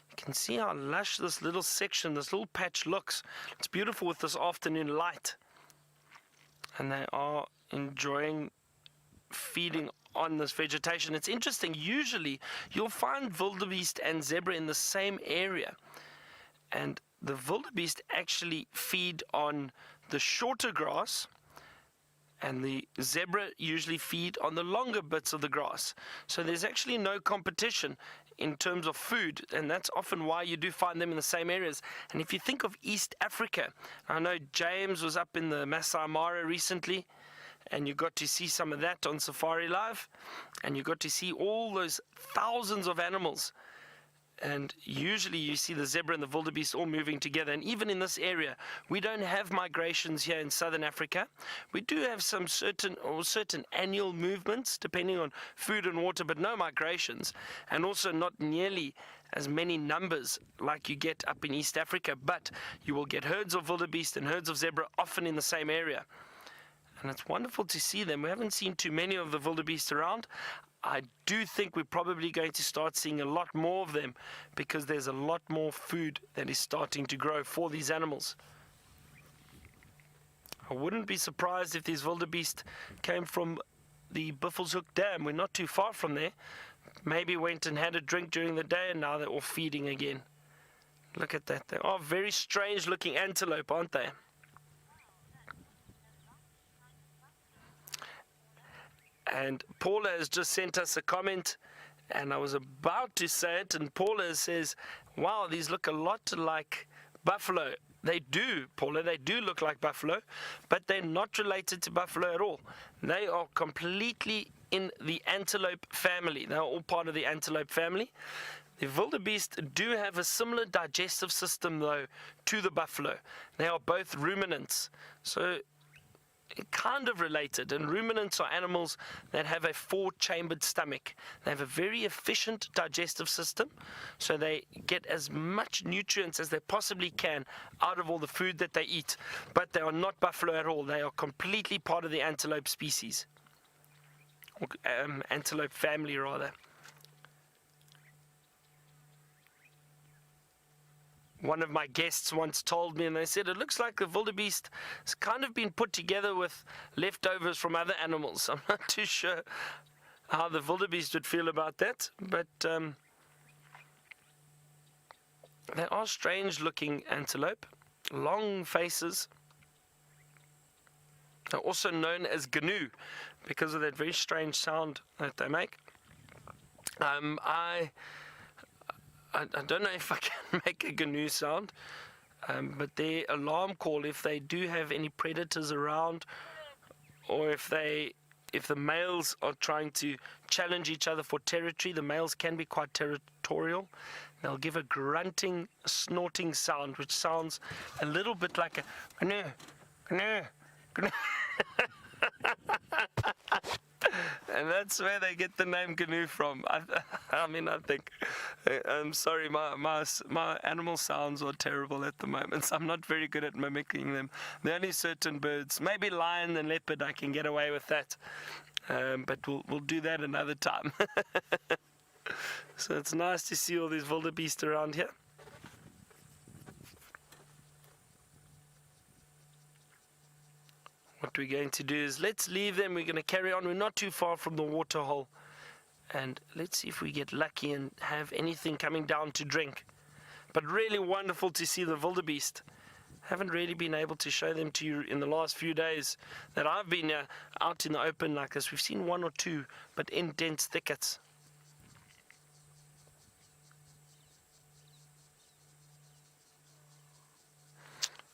You can see how lush this little section, this little patch looks. It's beautiful with this afternoon light. And they are enjoying feeding on this vegetation. It's interesting, usually you'll find wildebeest and zebra in the same area, and the wildebeest actually feed on the shorter grass, and the zebra usually feed on the longer bits of the grass. So there's actually no competition in terms of food, and that's often why you do find them in the same areas. And if you think of East Africa, I know James was up in the Masai Mara recently, and you got to see some of that on SafariLIVE, and you got to see all those thousands of animals. And usually you see the zebra and the wildebeest all moving together. And even in this area, we don't have migrations here in southern Africa. We do have some certain annual movements depending on food and water, but no migrations, and also not nearly as many numbers like you get up in East Africa. But you will get herds of wildebeest and herds of zebra often in the same area. And it's wonderful to see them. We haven't seen too many of the wildebeest around. I do think we're probably going to start seeing a lot more of them because there's a lot more food that is starting to grow for these animals. I wouldn't be surprised if these wildebeest came from the Buffelshoek Dam. We're not too far from there. Maybe went and had a drink during the day, and now they're all feeding again. Look at that. They are very strange looking antelope, aren't they? And Paula has just sent us a comment, and I was about to say it, and Paula says, wow, these look a lot like buffalo. They do, Paula, they do look like buffalo, but they're not related to buffalo at all. They are completely in the antelope family. They're all part of the antelope family. The wildebeest do have a similar digestive system, though, to the buffalo. They are both ruminants, so kind of related. And ruminants are animals that have a four-chambered stomach. They have a very efficient digestive system, so they get as much nutrients as they possibly can out of all the food that they eat. But they are not buffalo at all. They are completely part of the antelope species, antelope family rather. One of my guests once told me, and they said, it looks like the wildebeest has kind of been put together with leftovers from other animals. I'm not too sure how the wildebeest would feel about that, but they are strange looking antelope, long faces. They're also known as gnu because of that very strange sound that they make. I don't know if I can make a gnu sound, but their alarm call, if they do have any predators around, or if the males are trying to challenge each other for territory, the males can be quite territorial. They'll give a grunting, snorting sound, which sounds a little bit like a gnu, gnu, gnu. And that's where they get the name gnu from. I mean, I think. I'm sorry, my animal sounds are terrible at the moment, so I'm not very good at mimicking them. There are only certain birds, maybe lion and leopard, I can get away with that. But we'll do that another time. So it's nice to see all these wildebeest around here. What we're going to do is let's leave them. We're going to carry on. We're not too far from the water hole. And let's see if we get lucky and have anything coming down to drink. But really wonderful to see the wildebeest. Haven't really been able to show them to you in the last few days that I've been out in the open like this. We've seen one or two, but in dense thickets.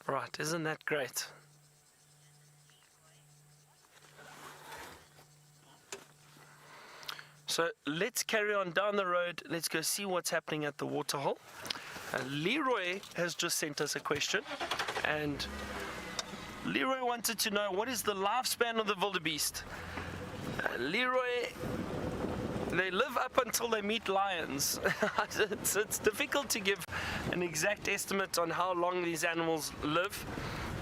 Right, isn't that great? So let's carry on down the road. Let's go see what's happening at the waterhole. Leroy has just sent us a question, and Leroy wanted to know, what is the lifespan of the wildebeest? Leroy, they live up until they meet lions. It's difficult to give an exact estimate on how long these animals live.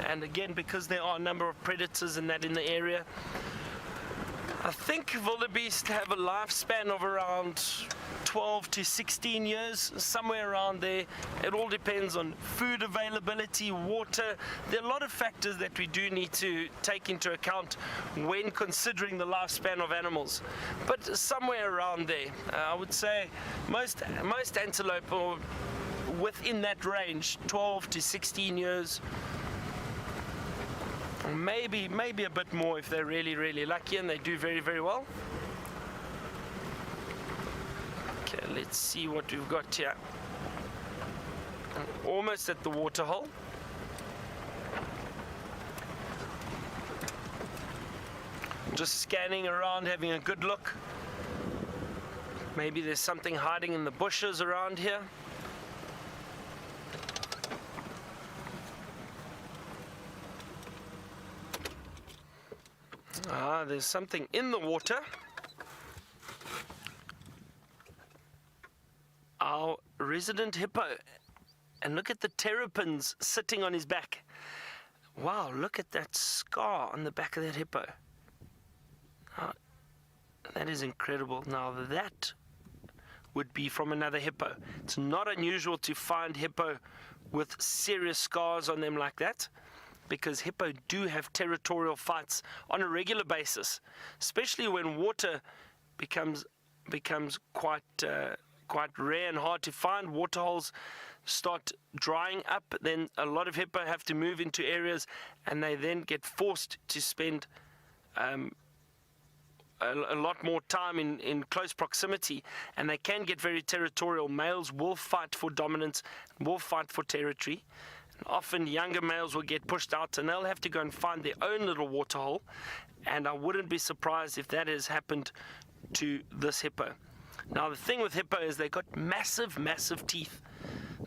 And again, because there are a number of predators and that in the area, I think wildebeest have a lifespan of around 12 to 16 years, somewhere around there. It all depends on food availability, water. There are a lot of factors that we do need to take into account when considering the lifespan of animals. But somewhere around there, I would say most antelope are within that range, 12 to 16 years. Maybe a bit more if they're really, really lucky and they do very, very well. Okay, let's see what we've got here. Almost at the waterhole. Just scanning around, having a good look. Maybe there's something hiding in the bushes around here. There's something in the water. Our resident hippo. And look at the terrapins sitting on his back. Wow, look at that scar on the back of that hippo. That is incredible. Now that would be from another hippo. It's not unusual to find hippo with serious scars on them like that, because hippo do have territorial fights on a regular basis, especially when water becomes quite rare and hard to find. Waterholes start drying up, then a lot of hippo have to move into areas, and they then get forced to spend a lot more time in close proximity, and they can get very territorial. Males will fight for dominance, will fight for territory. And often younger males will get pushed out and they'll have to go and find their own little waterhole, and I wouldn't be surprised if that has happened to this hippo. Now the thing with hippo is they've got massive, massive teeth.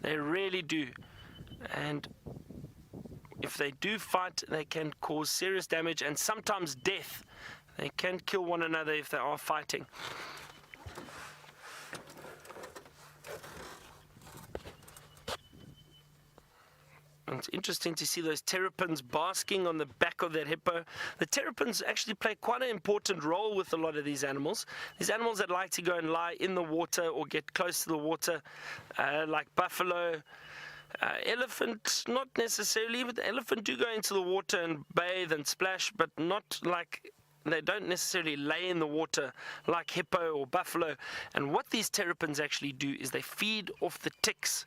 They really do. And if they do fight, they can cause serious damage and sometimes death. They can kill one another if they are fighting. And it's interesting to see those terrapins basking on the back of that hippo. The terrapins actually play quite an important role with a lot of these animals. These animals that like to go and lie in the water or get close to the water, like buffalo, elephant, not necessarily, but the elephant do go into the water and bathe and splash, but not like, they don't necessarily lay in the water like hippo or buffalo. And what these terrapins actually do is they feed off the ticks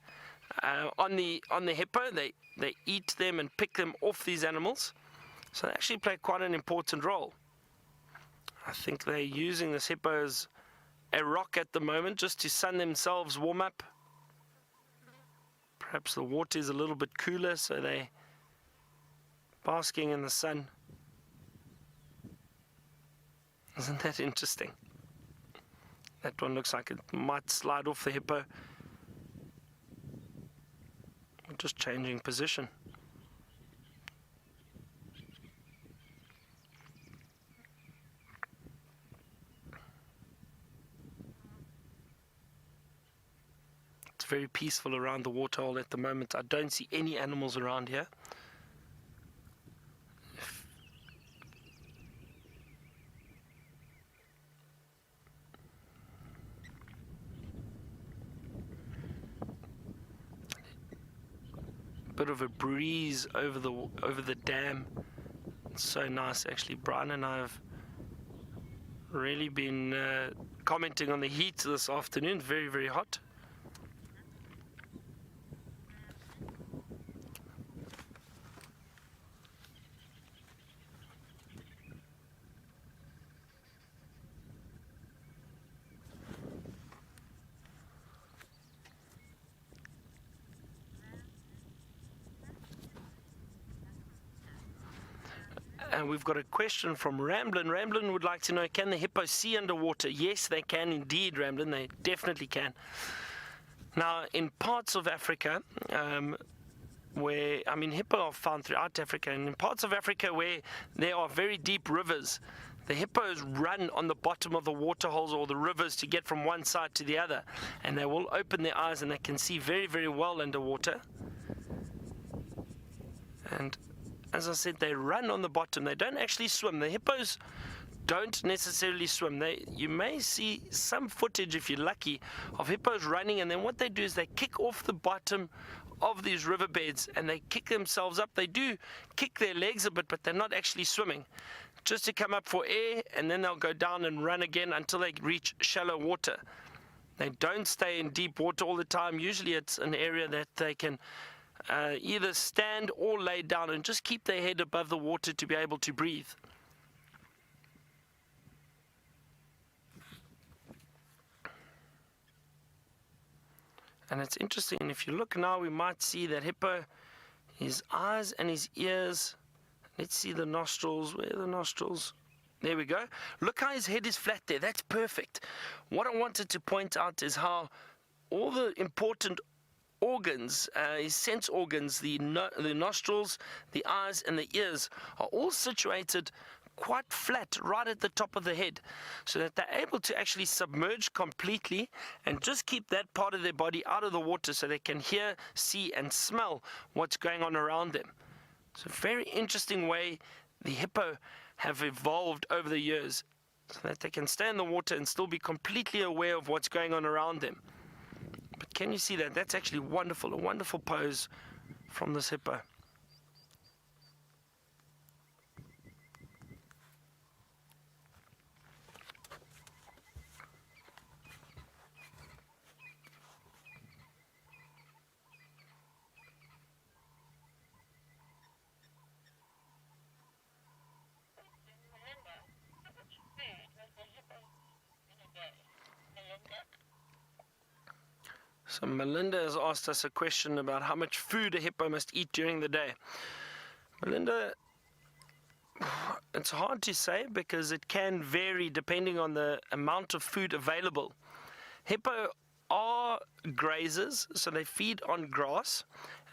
on the hippo. They eat them and pick them off these animals. So they actually play quite an important role. I think they're using this hippo as a rock at the moment just to sun themselves warm up. Perhaps the water is a little bit cooler, so they're basking in the sun. Isn't that interesting? That one looks like it might slide off the hippo. We're just changing position. It's very peaceful around the waterhole at the moment. I don't see any animals around here. Bit of a breeze over the dam. It's so nice actually. Brian and I have really been commenting on the heat this afternoon. Very, very hot. And we've got a question from Ramblin. Ramblin would like to know, can the hippo see underwater? Yes, they can indeed, Ramblin. They definitely can. Now, in parts of Africa, where, I mean, hippo are found throughout Africa, and in parts of Africa where there are very deep rivers, the hippos run on the bottom of the waterholes or the rivers to get from one side to the other. And they will open their eyes and they can see very, very well underwater. And as I said, they run on the bottom. They don't actually swim. The hippos don't necessarily swim. You may see some footage, if you're lucky, of hippos running, and then what they do is they kick off the bottom of these riverbeds and they kick themselves up. They do kick their legs a bit, but they're not actually swimming, just to come up for air, and then they'll go down and run again until they reach shallow water. They don't stay in deep water all the time. Usually it's an area that they can either stand or lay down and just keep their head above the water to be able to breathe. And it's interesting, if you look now, we might see that hippo, his eyes and his ears. Let's see the nostrils. Where are the nostrils? There we go. Look how his head is flat there. That's perfect. What I wanted to point out is how all the important organs, his sense organs, the nostrils, the eyes and the ears are all situated quite flat right at the top of the head, so that they're able to actually submerge completely and just keep that part of their body out of the water so they can hear, see and smell what's going on around them. It's a very interesting way the hippo have evolved over the years, so that they can stay in the water and still be completely aware of what's going on around them. But can you see that? That's actually wonderful, a wonderful pose from this hippo. So Melinda has asked us a question about how much food a hippo must eat during the day. Melinda, it's hard to say because it can vary depending on the amount of food available. Hippo are grazers, so they feed on grass,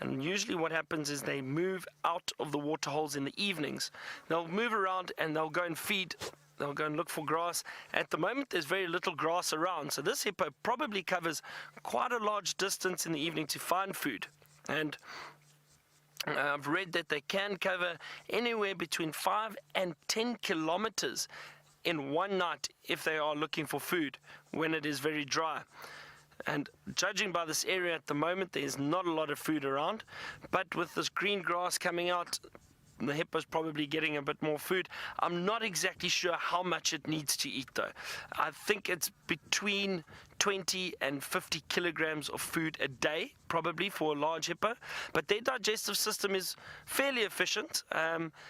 and usually what happens is they move out of the water holes in the evenings. They'll move around and they'll go and feed. They'll go and look for grass. At the moment, there's very little grass around, so this hippo probably covers quite a large distance in the evening to find food. And I've read that they can cover anywhere between 5 and 10 kilometers in one night if they are looking for food when it is very dry. And judging by this area at the moment, there's not a lot of food around, but with this green grass coming out, the hippo's probably getting a bit more food. I'm not exactly sure how much it needs to eat though. I think it's between 20 and 50 kilograms of food a day, probably for a large hippo. But their digestive system is fairly efficient.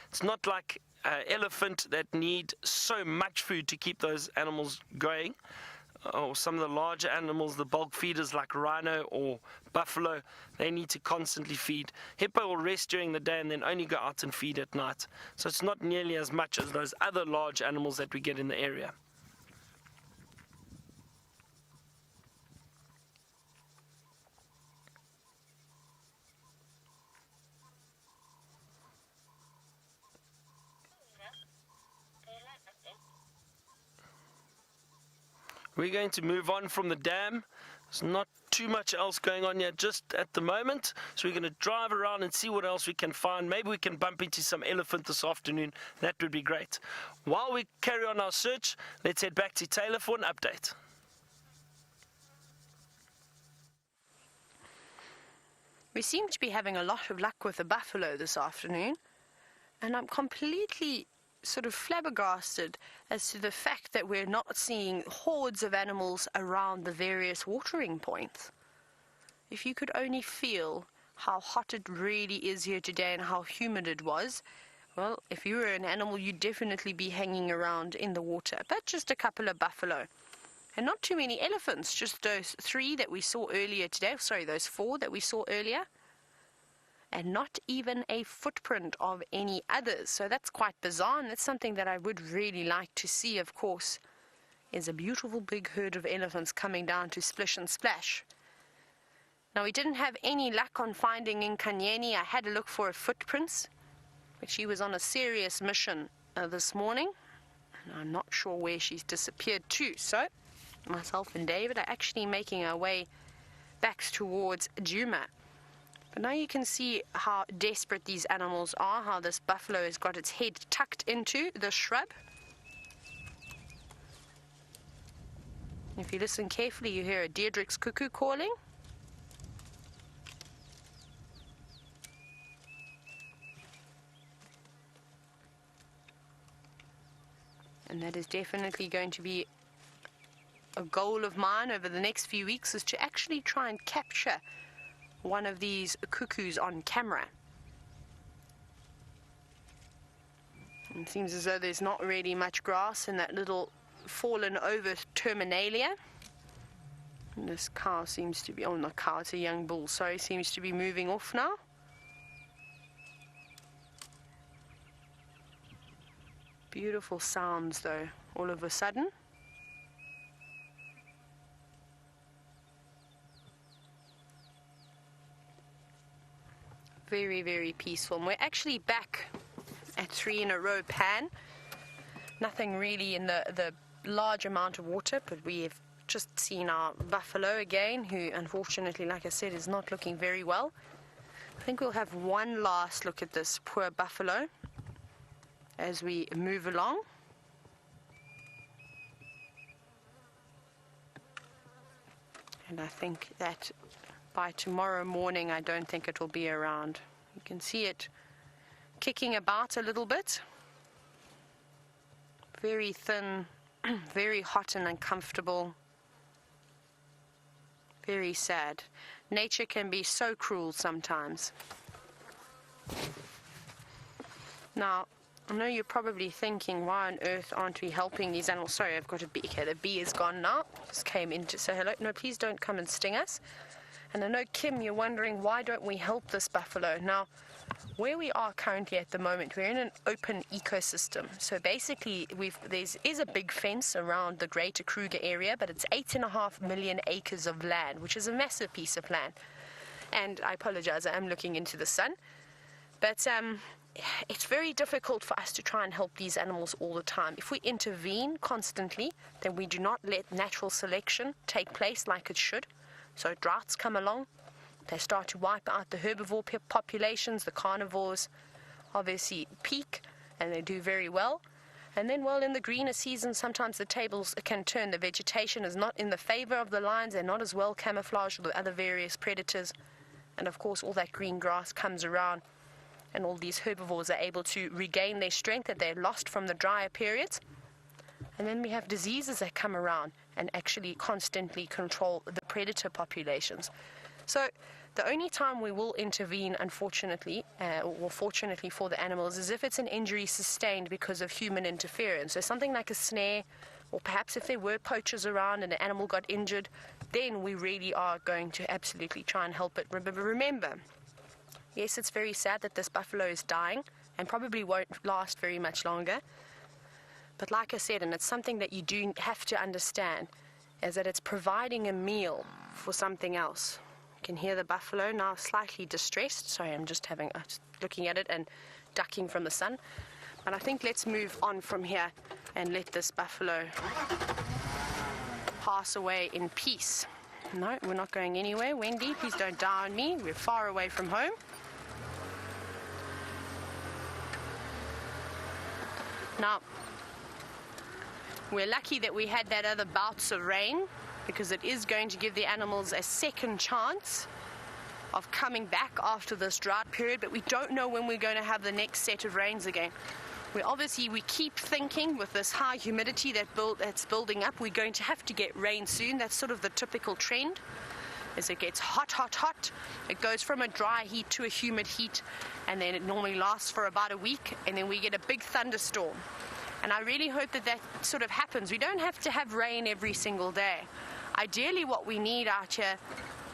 It's not like an elephant that need so much food to keep those animals going. Or some of the larger animals, the bulk feeders like rhino or buffalo, they need to constantly feed. Hippo will rest during the day and then only go out and feed at night. So it's not nearly as much as those other large animals that we get in the area. We're going to move on from the dam. There's not too much else going on here just at the moment. So we're going to drive around and see what else we can find. Maybe we can bump into some elephant this afternoon. That would be great. While we carry on our search, let's head back to Taylor for an update. We seem to be having a lot of luck with the buffalo this afternoon, and I'm completely sort of flabbergasted as to the fact that we're not seeing hordes of animals around the various watering points. If you could only feel how hot it really is here today and how humid it was, well, if you were an animal, you'd definitely be hanging around in the water. But just a couple of buffalo. And not too many elephants, just those 3 that we saw earlier today. Sorry, those 4 that we saw earlier. And not even a footprint of any others. So that's quite bizarre, and that's something that I would really like to see, of course, is a beautiful big herd of elephants coming down to splish and splash. Now, we didn't have any luck on finding Nkanyeni. I had to look for her footprints, but she was on a serious mission this morning, and I'm not sure where she's disappeared to. So, myself and David are actually making our way back towards Djuma. But now you can see how desperate these animals are, how this buffalo has got its head tucked into the shrub. If you listen carefully, you hear a Deirdre's cuckoo calling. And that is definitely going to be a goal of mine over the next few weeks, is to actually try and capture one of these cuckoos on camera. It seems as though there's not really much grass in that little fallen over terminalia. And this cow seems to be, oh, not cow, it's a young bull, sorry, seems to be moving off now. Beautiful sounds though, all of a sudden. Very, very peaceful. And we're actually back at 3 in a row pan. Nothing really in the large amount of water, but we've just seen our buffalo again, who unfortunately, like I said, is not looking very well. I think we'll have one last look at this poor buffalo as we move along. And I think that by tomorrow morning, I don't think it will be around. You can see it kicking about a little bit. Very thin, very hot and uncomfortable. Very sad. Nature can be so cruel sometimes. Now, I know you're probably thinking, why on earth aren't we helping these animals? Sorry, I've got a bee. Okay, the bee is gone now. Just came in to say hello. No, please don't come and sting us. And I know, Kim, you're wondering, why don't we help this buffalo? Now, where we are currently at the moment, we're in an open ecosystem. So basically, there is a big fence around the greater Kruger area, but it's 8.5 million acres of land, which is a massive piece of land. And I apologize, I am looking into the sun. But it's very difficult for us to try and help these animals all the time. If we intervene constantly, then we do not let natural selection take place like it should. So droughts come along, they start to wipe out the herbivore populations, the carnivores obviously peak, and they do very well. And then, well, in the greener seasons, sometimes the tables can turn. The vegetation is not in the favor of the lions, they're not as well camouflaged with the other various predators. And of course, all that green grass comes around, and all these herbivores are able to regain their strength that they lost from the drier periods. And then we have diseases that come around and actually constantly control the predator populations. So the only time we will intervene, unfortunately, or fortunately for the animals, is if it's an injury sustained because of human interference. So something like a snare, or perhaps if there were poachers around and the animal got injured, then we really are going to absolutely try and help it. Remember, yes, it's very sad that this buffalo is dying and probably won't last very much longer. But like I said, and it's something that you do have to understand, is that it's providing a meal for something else. You can hear the buffalo now slightly distressed. Sorry, I'm just looking at it and ducking from the sun. But I think let's move on from here and let this buffalo pass away in peace. No, we're not going anywhere. Wendy, please don't die on me. We're far away from home. Now, we're lucky that we had that other bouts of rain, because it is going to give the animals a second chance of coming back after this drought period, but we don't know when we're going to have the next set of rains again. We keep thinking with this high humidity that's building up, we're going to have to get rain soon. That's sort of the typical trend. As it gets hot, hot, hot, it goes from a dry heat to a humid heat, and then it normally lasts for about a week, and then we get a big thunderstorm. And I really hope that sort of happens. We don't have to have rain every single day. Ideally, what we need out here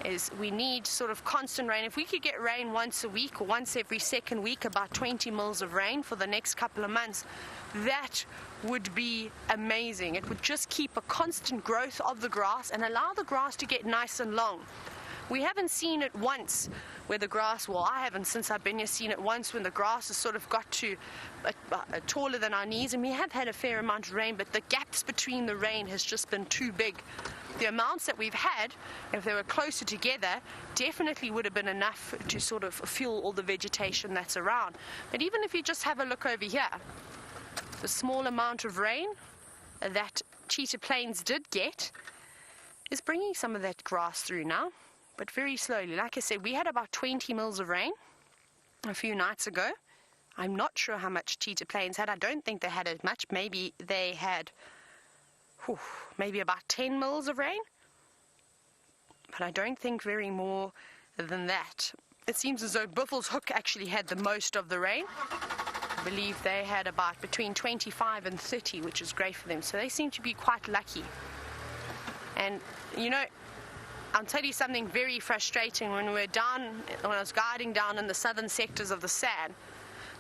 is we need sort of constant rain. If we could get rain once a week or once every second week, about 20 mils of rain for the next couple of months, that would be amazing. It would just keep a constant growth of the grass and allow the grass to get nice and long. We haven't seen it once where the grass, well, I haven't since I've been here seen it once when the grass has sort of got to taller than our knees, and we have had a fair amount of rain, but the gaps between the rain has just been too big. The amounts that we've had, if they were closer together, definitely would have been enough to sort of fuel all the vegetation that's around. But even if you just have a look over here, the small amount of rain that Cheetah Plains did get is bringing some of that grass through now, but very slowly. Like I said, we had about 20 mils of rain a few nights ago. I'm not sure how much Cheetah Plains had. I don't think they had as much. Maybe they had maybe about 10 mils of rain, but I don't think very more than that. It seems as though Buffels Hook actually had the most of the rain. I believe they had about between 25 and 30, which is great for them. So they seem to be quite lucky. And you know, I'll tell you something very frustrating. When I was guiding down in the southern sectors of the SAN,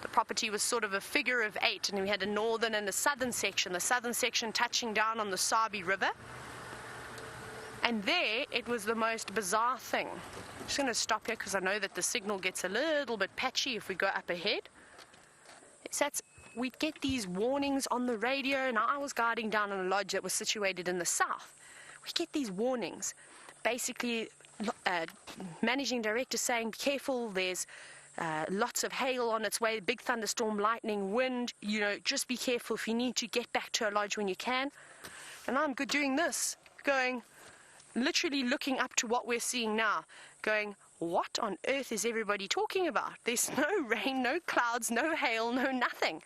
the property was sort of a figure of 8, and we had a northern and a southern section. The southern section touching down on the Sabi River. And there, it was the most bizarre thing. I'm just going to stop here because I know that the signal gets a little bit patchy if we go up ahead. We'd get these warnings on the radio, and I was guiding down in a lodge that was situated in the south. We get these warnings. Basically, managing director saying, be careful, there's lots of hail on its way, big thunderstorm, lightning, wind, you know, just be careful if you need to get back to a lodge when you can. And I'm doing this, literally looking up to what we're seeing now, going, what on earth is everybody talking about? There's no rain, no clouds, no hail, no nothing.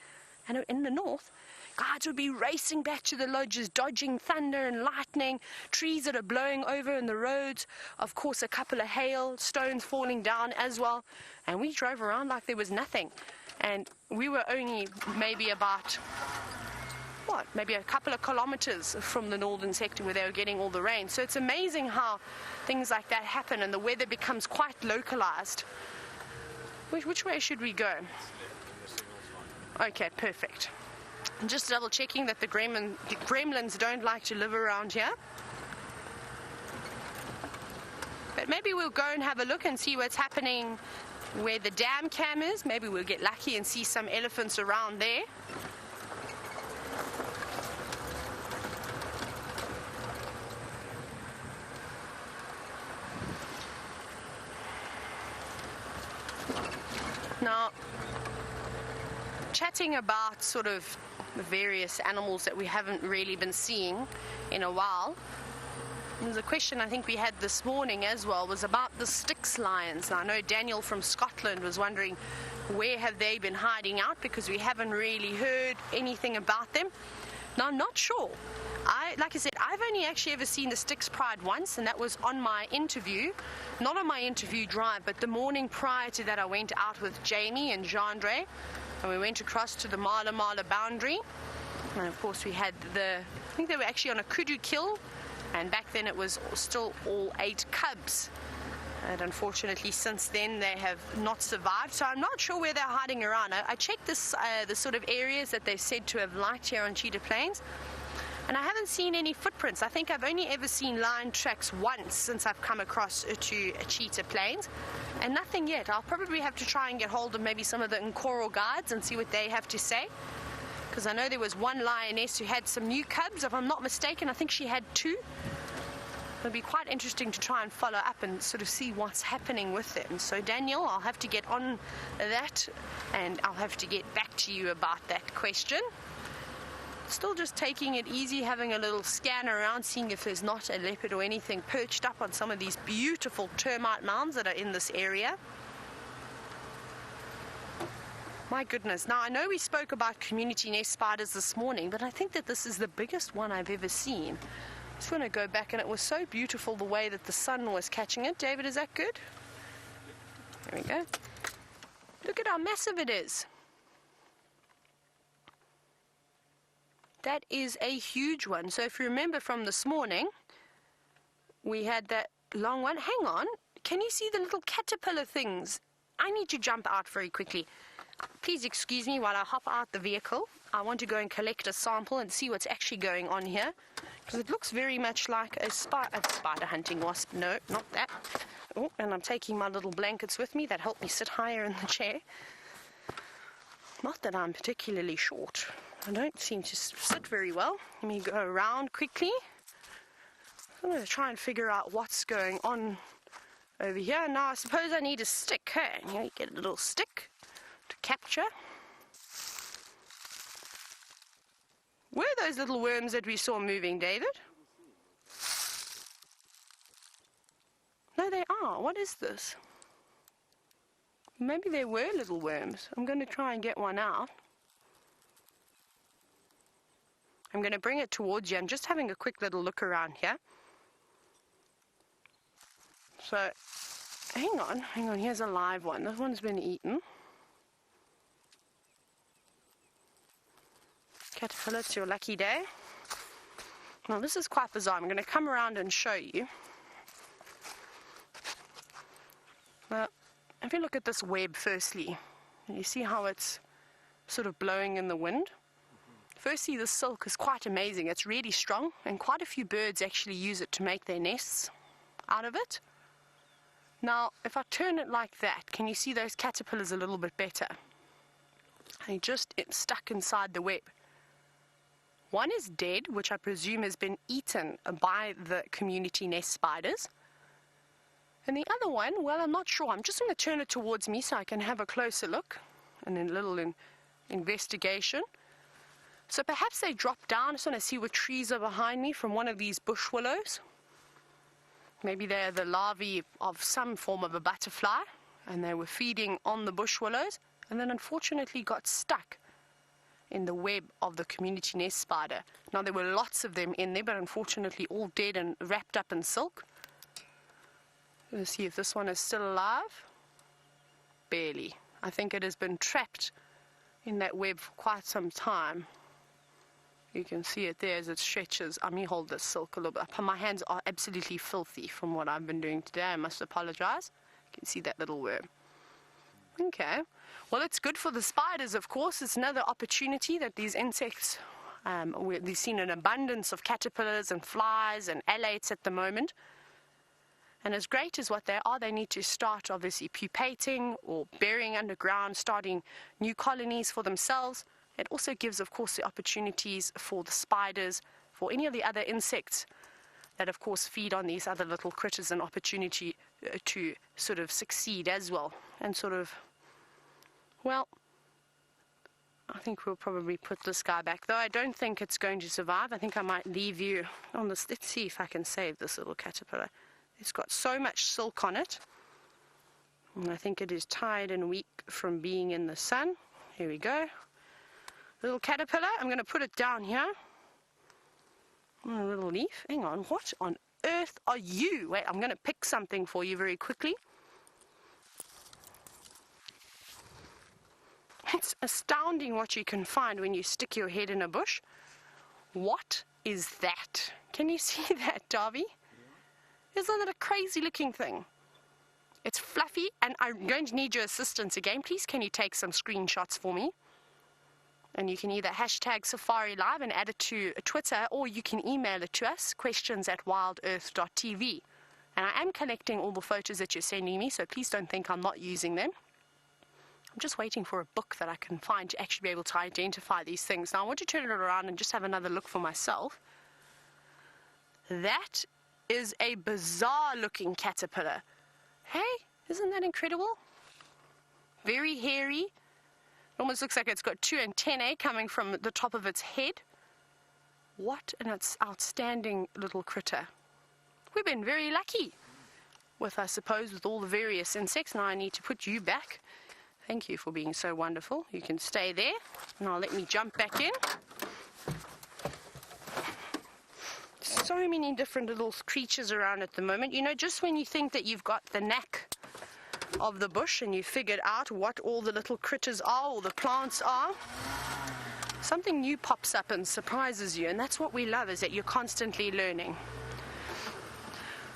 And in the north, guides would be racing back to the lodges, dodging thunder and lightning, trees that are blowing over in the roads, of course a couple of hail, stones falling down as well, and we drove around like there was nothing. And we were only maybe about maybe a couple of kilometers from the northern sector where they were getting all the rain. So it's amazing how things like that happen and the weather becomes quite localized. Which way should we go? Okay, perfect. I'm just double checking that the gremlins don't like to live around here. But maybe we'll go and have a look and see what's happening where the dam cam is. Maybe we'll get lucky and see some elephants around there. Now, chatting about sort of the various animals that we haven't really been seeing in a while, there's a question I think we had this morning as well, was about the Styx lions. Now, I know Daniel from Scotland was wondering where have they been hiding out, because we haven't really heard anything about them. Now, I'm not sure. Like I said, I've only actually ever seen the Styx Pride once, and that was on my interview, not on my interview drive, but the morning prior to that I went out with Jamie and Jandre, and we went across to the Mala boundary, and of course we had I think they were actually on a kudu kill, and back then it was still all 8 cubs. And unfortunately, since then, they have not survived. So I'm not sure where they're hiding around. I checked the sort of areas that they've said to have liked here on Cheetah Plains, and I haven't seen any footprints. I think I've only ever seen lion tracks once since I've come across to Cheetah Plains, and nothing yet. I'll probably have to try and get hold of maybe some of the Nkoro guides and see what they have to say, because I know there was one lioness who had some new cubs, if I'm not mistaken. I think she had 2. It'll be quite interesting to try and follow up and sort of see what's happening with them. So Daniel, I'll have to get on that, and I'll have to get back to you about that question. Still just taking it easy, having a little scan around, seeing if there's not a leopard or anything perched up on some of these beautiful termite mounds that are in this area. My goodness. Now, I know we spoke about community nest spiders this morning, but I think that this is the biggest one I've ever seen. I just want to go back, and it was so beautiful the way that the sun was catching it. David, is that good? There we go. Look at how massive it is. That is a huge one. So if you remember from this morning, we had that long one. Hang on. Can you see the little caterpillar things? I need to jump out very quickly. Please excuse me while I hop out the vehicle. I want to go and collect a sample and see what's actually going on here, because it looks very much like a spider hunting wasp. No, not that. Oh, and I'm taking my little blankets with me that help me sit higher in the chair. Not that I'm particularly short. I don't seem to sit very well. Let me go around quickly. I'm going to try and figure out what's going on over here. Now, I suppose I need a stick. Hey, you get a little stick to capture. Where are those little worms that we saw moving, David? No, they are. What is this? Maybe they were little worms. I'm going to try and get one out. I'm going to bring it towards you. I'm just having a quick little look around here. So, hang on. Here's a live one. This one's been eaten. Caterpillar, it's your lucky day. Now, this is quite bizarre. I'm going to come around and show you. Now, if you look at this web firstly, you see how it's sort of blowing in the wind. Firstly, the silk is quite amazing. It's really strong, and quite a few birds actually use it to make their nests out of it. Now, if I turn it like that, can you see those caterpillars a little bit better? They're just stuck inside the web. One is dead, which I presume has been eaten by the community nest spiders. And the other one, well, I'm not sure. I'm just going to turn it towards me so I can have a closer look and then a little investigation. So perhaps they dropped down. I just want to see what trees are behind me from one of these bush willows. Maybe they're the larvae of some form of a butterfly, and they were feeding on the bush willows, and then unfortunately got stuck in the web of the community nest spider. Now, there were lots of them in there, but unfortunately all dead and wrapped up in silk. Let's see if this one is still alive. Barely. I think it has been trapped in that web for quite some time. You can see it there as it stretches. Let me hold this silk a little bit up. My hands are absolutely filthy from what I've been doing today. I must apologize. You can see that little worm. Okay. Well, it's good for the spiders, of course. It's another opportunity that these insects, we've seen an abundance of caterpillars and flies and alates at the moment. And as great as what they are, they need to start obviously pupating or burying underground, starting new colonies for themselves. It also gives, of course, the opportunities for the spiders, for any of the other insects that, of course, feed on these other little critters, an opportunity to sort of succeed as well. And sort of, well, I think we'll probably put this guy back, though I don't think it's going to survive. I think I might leave you on this. Let's see if I can save this little caterpillar. It's got so much silk on it. And I think it is tired and weak from being in the sun. Here we go. Little caterpillar. I'm going to put it down here. A little leaf. Hang on. What on earth are you? Wait, I'm going to pick something for you very quickly. It's astounding what you can find when you stick your head in a bush. What is that? Can you see that, Darby? Isn't that a crazy looking thing? It's fluffy, and I'm going to need your assistance again. Please, can you take some screenshots for me? And you can either hashtag SafariLive and add it to Twitter, or you can email it to us, questions@wildearth.tv. And I am collecting all the photos that you're sending me, so please don't think I'm not using them. I'm just waiting for a book that I can find to actually be able to identify these things. Now, I want to turn it around and just have another look for myself. That is a bizarre looking caterpillar. Hey, isn't that incredible? Very hairy. It almost looks like it's got two antennae coming from the top of its head. What an outstanding little critter. We've been very lucky with, I suppose, with all the various insects. Now I need to put you back. Thank you for being so wonderful. You can stay there. Now let me jump back in. So many different little creatures around at the moment. You know, just when you think that you've got the knack of the bush and you've figured out what all the little critters are or the plants are, something new pops up and surprises you. And that's what we love, is that you're constantly learning.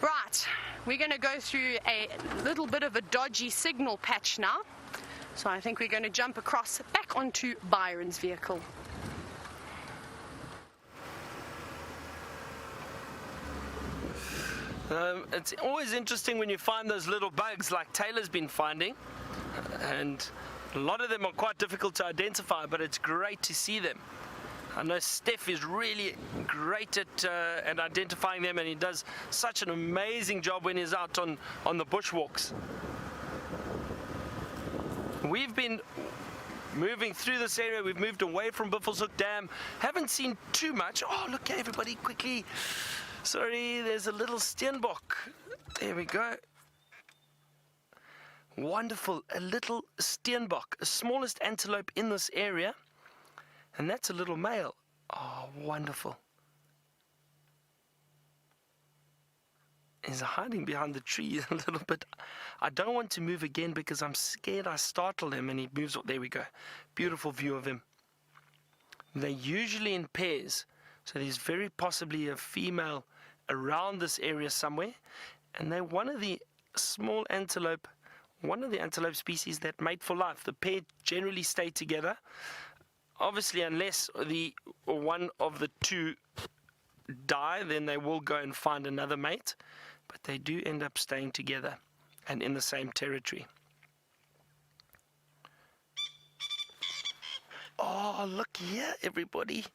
Right, we're going to go through a little bit of a dodgy signal patch now. So I think we're going to jump across back onto Byron's vehicle. It's always interesting when you find those little bugs like Taylor's been finding, and a lot of them are quite difficult to identify, but it's great to see them. I know Steph is really great at identifying them, and he does such an amazing job when he's out on the bushwalks. We've been moving through this area. We've moved away from Buffelshoek Dam. Haven't seen too much. Oh, look, everybody, quickly. Sorry, there's a little steenbok. There we go. Wonderful, a little steenbok, the smallest antelope in this area. And that's a little male. Oh, wonderful. He's hiding behind the tree a little bit. I don't want to move again because I'm scared I startle him and he moves. There we go. Beautiful view of him. They're usually in pairs. So there's very possibly a female around this area somewhere. And they're one of the small antelope, one of the antelope species that mate for life. The pair generally stay together. Obviously, unless one of the two die, then they will go and find another mate. But they do end up staying together and in the same territory. Oh, look here, everybody.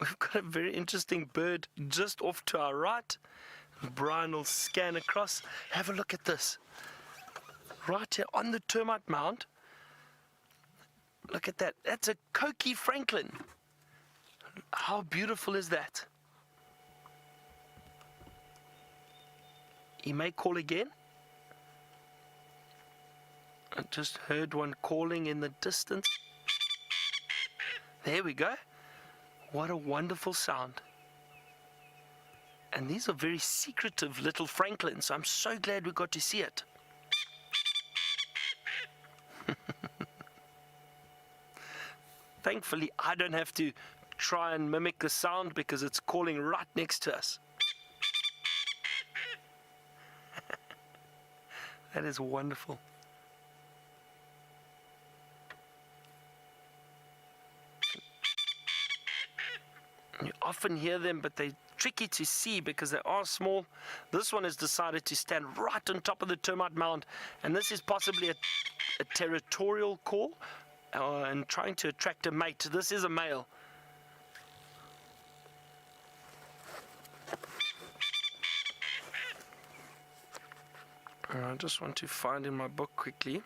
We've got a very interesting bird just off to our right. Brian will scan across. Have a look at this. Right here on the termite mound. Look at that. That's a Coqui Franklin. How beautiful is that? He may call again. I just heard one calling in the distance. There we go. What a wonderful sound. And these are very secretive little franklins. I'm so glad we got to see it. Thankfully, I don't have to try and mimic the sound because it's calling right next to us. That is wonderful. You often hear them, but they're tricky to see because they are small. This one has decided to stand right on top of the termite mound, and this is possibly a territorial call and trying to attract a mate. This is a male. I just want to find in my book quickly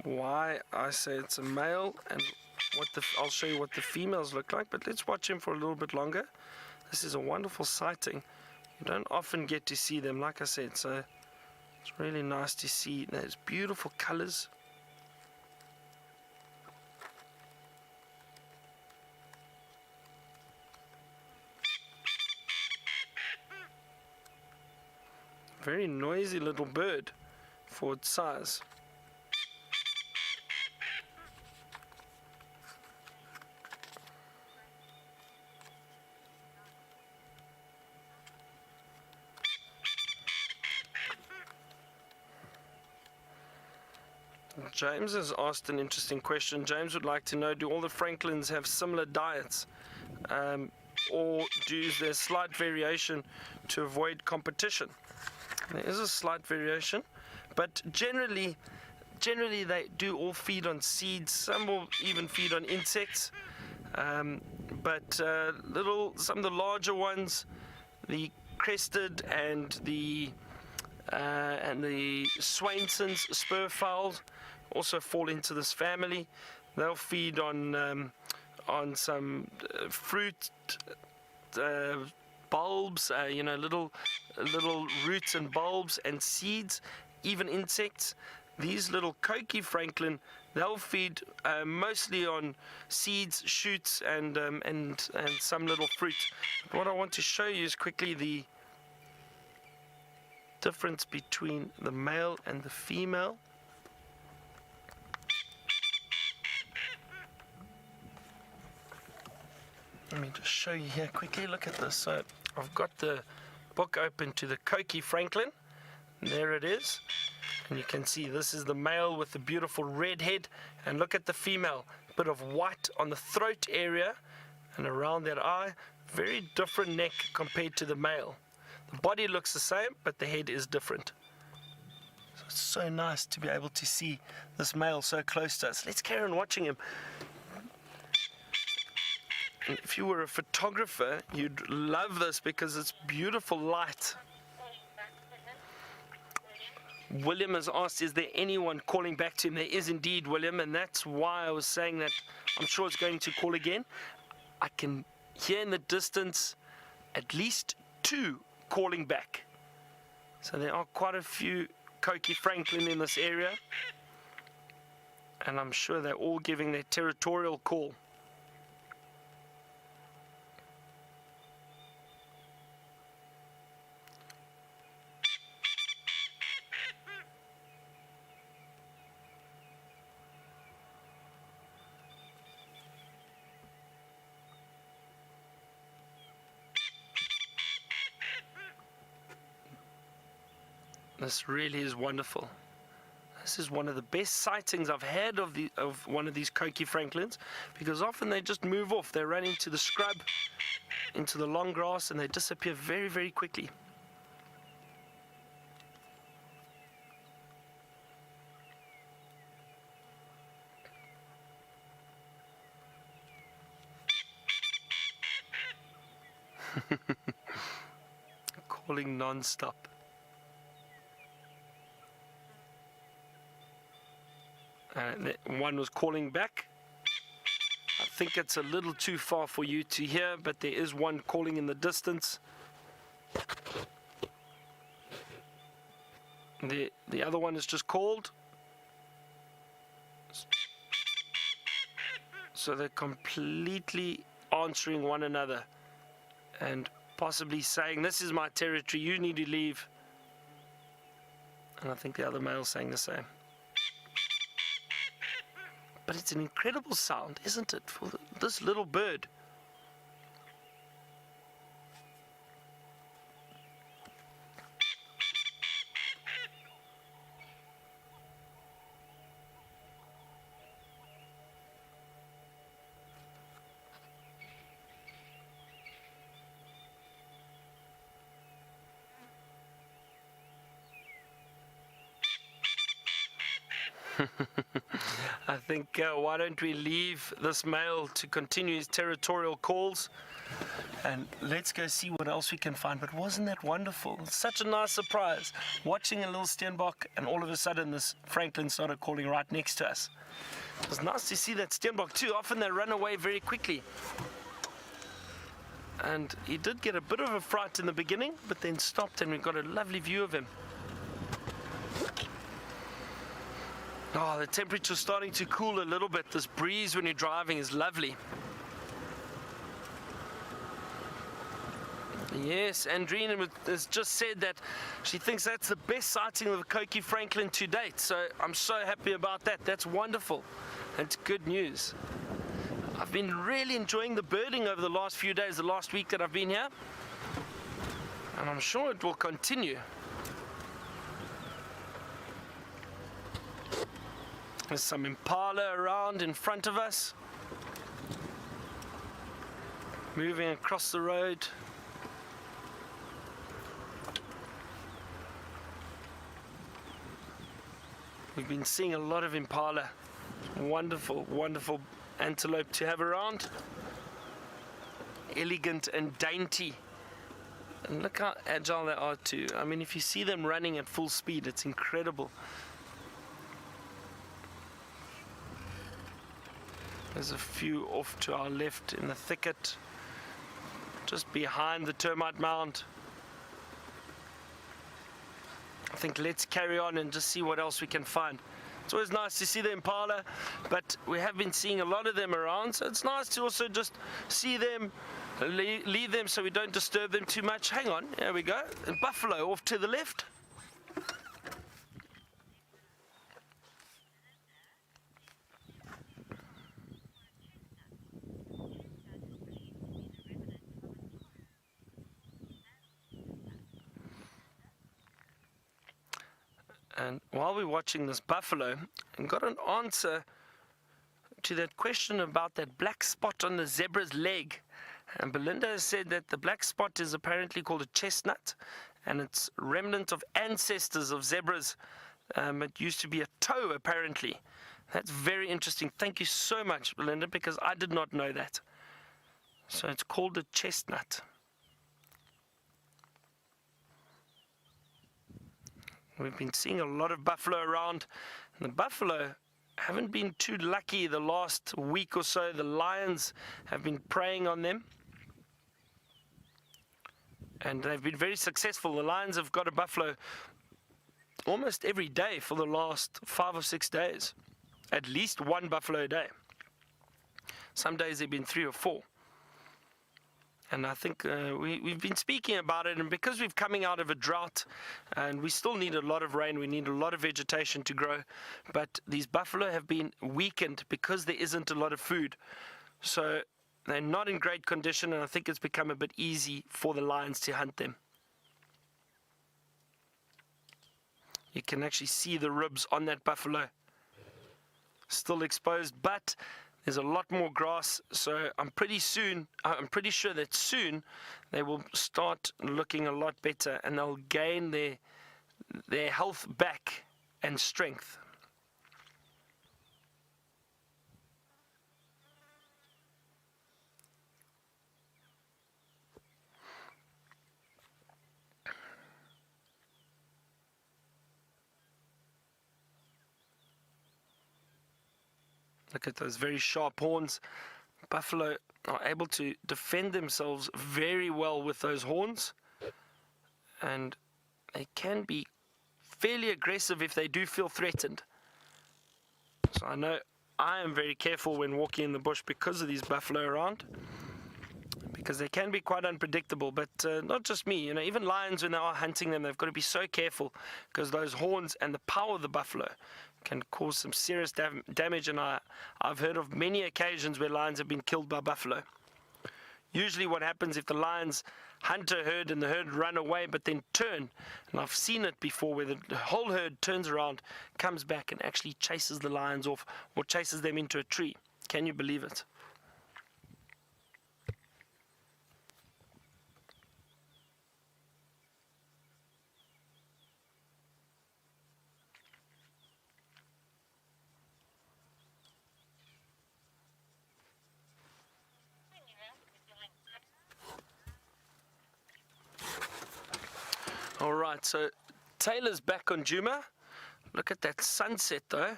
why I say it's a male, and I'll show you what the females look like, but let's watch him for a little bit longer. This is a wonderful sighting. You don't often get to see them, like I said, so it's really nice to see those beautiful colors. Very noisy little bird for its size. James has asked an interesting question. James would like to know, do all the Franklins have similar diets? Or is there slight variation to avoid competition? There is a slight variation, but generally they do all feed on seeds. Some will even feed on insects, but some of the larger ones, the crested and the Swainson's spur fowls, also fall into this family. They'll feed on some fruit. Bulbs, little roots and bulbs and seeds, even insects. These little Coqui Franklin, they'll feed mostly on seeds, shoots, and some little fruit. But what I want to show you is quickly the difference between the male and the female. Let me just show you here quickly. Look at this. So I've got the book open to the Coqui Franklin. There it is. And you can see this is the male with the beautiful red head. And look at the female. A bit of white on the throat area and around that eye. Very different neck compared to the male. The body looks the same, but the head is different. So it's so nice to be able to see this male so close to us. Let's carry on watching him. If you were a photographer, you'd love this because it's beautiful light. William has asked, is there anyone calling back to him? There is indeed, William, and that's why I was saying that I'm sure it's going to call again. I can hear in the distance at least 2 calling back. So there are quite a few Coqui Franklin in this area, and I'm sure they're all giving their territorial call. This really is wonderful. This is one of the best sightings I've had of one of these Coqui Franklins, because often they just move off. They run into the scrub, into the long grass, and they disappear very, very quickly. Calling non-stop. One was calling back. I think it's a little too far for you to hear, but there is one calling in the distance. The other one is just called. So they're completely answering one another and possibly saying, this is my territory, you need to leave. And I think the other male's saying the same. but it's an incredible sound, isn't it, for this little bird? I think why don't we leave this male to continue his territorial calls, and let's go see what else we can find. But wasn't that wonderful? Such a nice surprise, watching a little Steenbok, and all of a sudden this Franklin started calling right next to us. It was nice to see that Steenbok too. Often they run away very quickly, and he did get a bit of a fright in the beginning, but then stopped, and we got a lovely view of him. Oh, the temperature's starting to cool a little bit. This breeze when you're driving is lovely. Yes, Andrina has just said that she thinks that's the best sighting of the Coqui Franklin to date. So I'm so happy about that. That's wonderful. That's good news. I've been really enjoying the birding over the last few days, the last week that I've been here. And I'm sure it will continue. There's some impala around in front of us, moving across the road. We've been seeing a lot of impala. Wonderful, wonderful antelope to have around. Elegant and dainty. And look how agile they are too. I mean, if you see them running at full speed, it's incredible. There's a few off to our left in the thicket, just behind the termite mound. I think let's carry on and just see what else we can find. It's always nice to see the impala, but we have been seeing a lot of them around, so it's nice to also just see them, leave them so we don't disturb them too much. Hang on, there we go. A buffalo off to the left. And while we're watching this buffalo, I got an answer to that question about that black spot on the zebra's leg. And Belinda has said that the black spot is apparently called a chestnut, and it's remnant of ancestors of zebras. It used to be a toe, apparently. That's very interesting. Thank you so much, Belinda, because I did not know that. So it's called a chestnut. We've been seeing a lot of buffalo around, and the buffalo haven't been too lucky the last week or so. The lions have been preying on them, and they've been very successful. The lions have got a buffalo almost every day for the last 5 or 6 days. At least one buffalo a day. Some days they've been 3 or 4. And I think we've been speaking about it, and because we're coming out of a drought and we still need a lot of rain, we need a lot of vegetation to grow, but these buffalo have been weakened because there isn't a lot of food. So they're not in great condition, and I think it's become a bit easy for the lions to hunt them. You can actually see the ribs on that buffalo. Still exposed, but there's a lot more grass, so I'm pretty sure that soon they will start looking a lot better, and they'll gain their health back and strength. Look at those very sharp horns. Buffalo are able to defend themselves very well with those horns, and they can be fairly aggressive if they do feel threatened. So I know I am very careful when walking in the bush because of these buffalo around, because because they can be quite unpredictable. But not just me, even lions, when they are hunting them, they've got to be so careful, because those horns and the power of the buffalo can cause some serious damage. And I've heard of many occasions where lions have been killed by buffalo. Usually what happens, if the lions hunt a herd and the herd run away but then turn, and I've seen it before where the whole herd turns around, comes back and actually chases the lions off or chases them into a tree. Can you believe it? All right, so Taylor's back on Djuma. Look at that sunset though.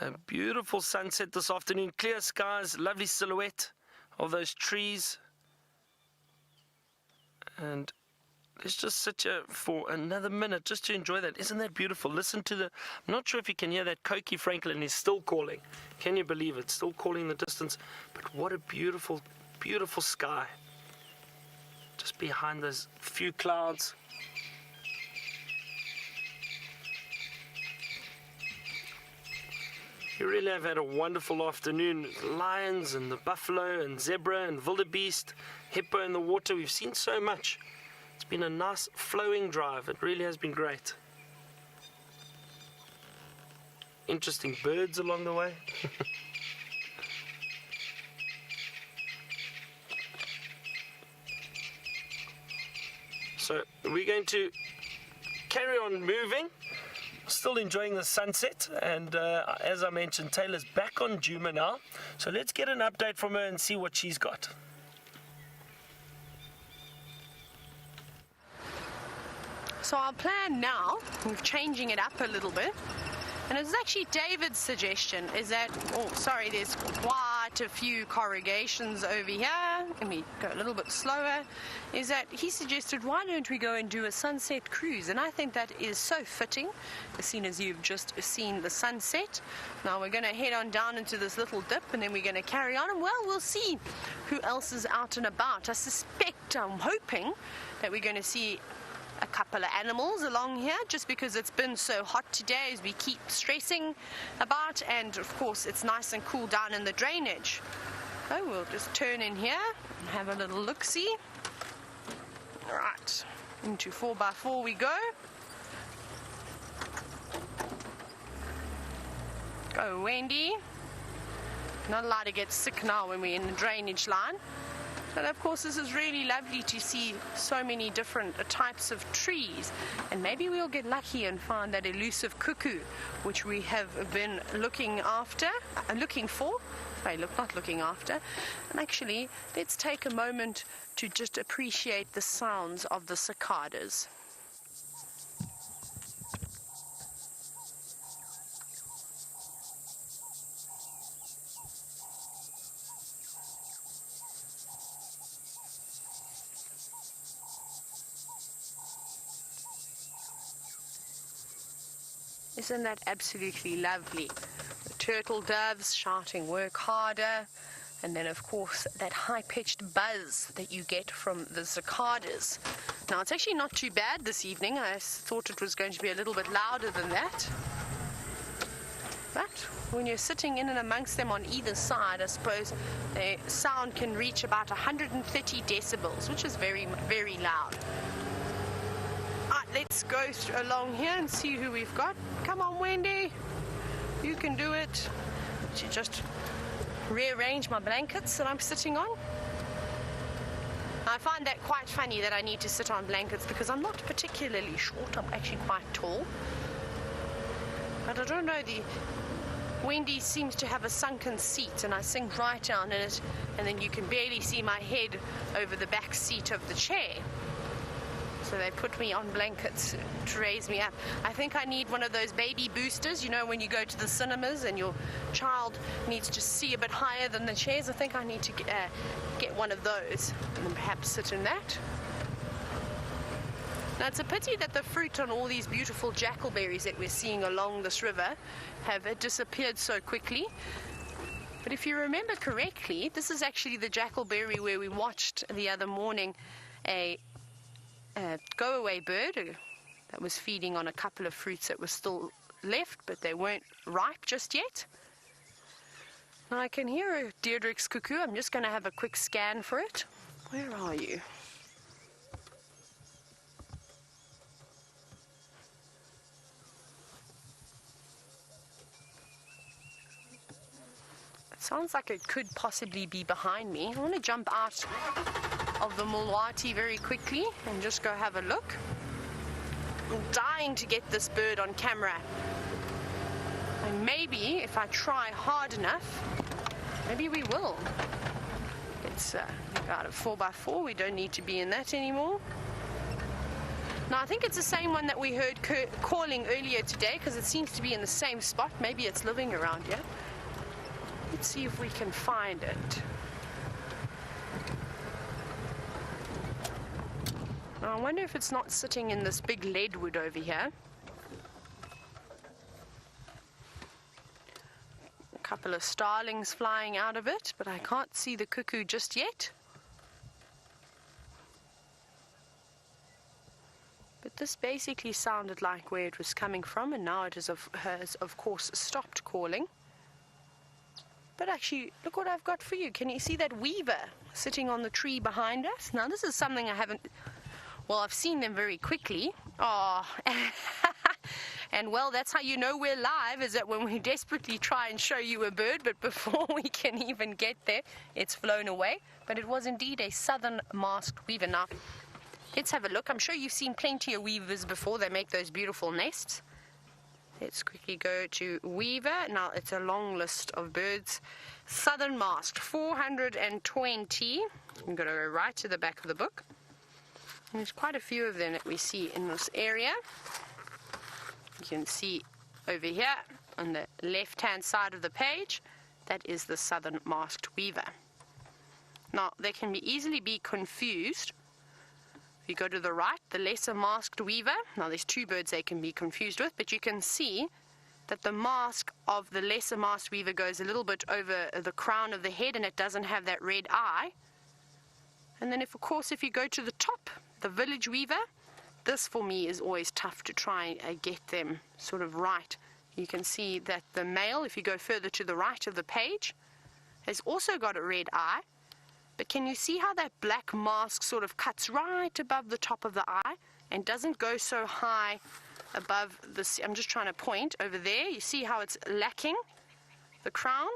A beautiful sunset this afternoon. Clear skies, lovely silhouette of those trees. And let's just sit here for another minute just to enjoy that. Isn't that beautiful? Listen to I'm not sure if you can hear that. Cokie Franklin is still calling. Can you believe it? Still calling in the distance. But what a beautiful, beautiful sky. Just behind those few clouds. You really have had a wonderful afternoon. Lions and the buffalo and zebra and wildebeest, hippo in the water. We've seen so much. It's been a nice flowing drive. It really has been great. Interesting birds along the way. So we're going to carry on moving. Still enjoying the sunset, and as I mentioned, Taylor's back on Djuma now, so let's get an update from her and see what she's got. So our plan now, we're changing it up a little bit, and it's actually David's suggestion, is that, there's quite a few corrugations over here, and we go a little bit slower, is that he suggested, why don't we go and do a sunset cruise? And I think that is so fitting, as soon as you've just seen the sunset. Now we're going to head on down into this little dip, and then we're going to carry on, and we'll see who else is out and about. I'm hoping that we're going to see a couple of animals along here, just because it's been so hot today, as we keep stressing about, and of course it's nice and cool down in the drainage. So we'll just turn in here and have a little look-see. Right, into 4x4 we go. Go Wendy. Not allowed to get sick now when we're in the drainage line. But of course this is really lovely to see so many different types of trees, and maybe we'll get lucky and find that elusive cuckoo which we have been looking for. And actually, let's take a moment to just appreciate the sounds of the cicadas. Isn't that absolutely lovely? The turtle doves shouting, work harder. And then, of course, that high-pitched buzz that you get from the cicadas. Now, it's actually not too bad this evening. I thought it was going to be a little bit louder than that. But when you're sitting in and amongst them on either side, I suppose the sound can reach about 130 decibels, which is very, very loud. Let's go along here and see who we've got. Come on, Wendy. You can do it. To just rearrange my blankets that I'm sitting on. I find that quite funny that I need to sit on blankets, because I'm not particularly short. I'm actually quite tall. But I don't know, Wendy seems to have a sunken seat, and I sink right down in it, and then you can barely see my head over the back seat of the chair. So they put me on blankets to raise me up. I think I need one of those baby boosters, you know, when you go to the cinemas and your child needs to see a bit higher than the chairs. I think I need to get one of those and perhaps sit in that. Now, it's a pity that the fruit on all these beautiful jackalberries that we're seeing along this river have disappeared so quickly. But if you remember correctly, this is actually the jackalberry where we watched the other morning a go-away bird that was feeding on a couple of fruits that were still left, but they weren't ripe just yet. Now I can hear a Deirdre's cuckoo. I'm just going to have a quick scan for it. Where are you? It sounds like it could possibly be behind me. I want to jump out of the mulwati very quickly and just go have a look. I'm dying to get this bird on camera. And maybe if I try hard enough, maybe we will. It's got a 4x4. We don't need to be in that anymore. Now I think it's the same one that we heard calling earlier today, because it seems to be in the same spot. Maybe it's living around here. Let's see if we can find it. Now, I wonder if it's not sitting in this big leadwood over here. A couple of starlings flying out of it, but I can't see the cuckoo just yet. But this basically sounded like where it was coming from, and now it has of course stopped calling. But actually, look what I've got for you. Can you see that weaver sitting on the tree behind us? Now, this is something I haven't... Well, I've seen them very quickly. Oh, and well, that's how you know we're live, is that when we desperately try and show you a bird, but before we can even get there, it's flown away. But it was indeed a southern masked weaver. Now, let's have a look. I'm sure you've seen plenty of weavers before. They make those beautiful nests. Let's quickly go to weaver. Now, it's a long list of birds. Southern masked, 420. I'm going to go right to the back of the book. And there's quite a few of them that we see in this area. You can see over here on the left-hand side of the page, that is the southern masked weaver. Now, they can easily be confused. If you go to the right, the lesser masked weaver. Now, there's two birds they can be confused with, but you can see that the mask of the lesser masked weaver goes a little bit over the crown of the head, and it doesn't have that red eye. And then, of course, if you go to the top, the village weaver, this for me is always tough to try and get them sort of right. You can see that the male, if you go further to the right of the page, has also got a red eye. But can you see how that black mask sort of cuts right above the top of the eye and doesn't go so high above this? I'm just trying to point over there. You see how it's lacking the crown,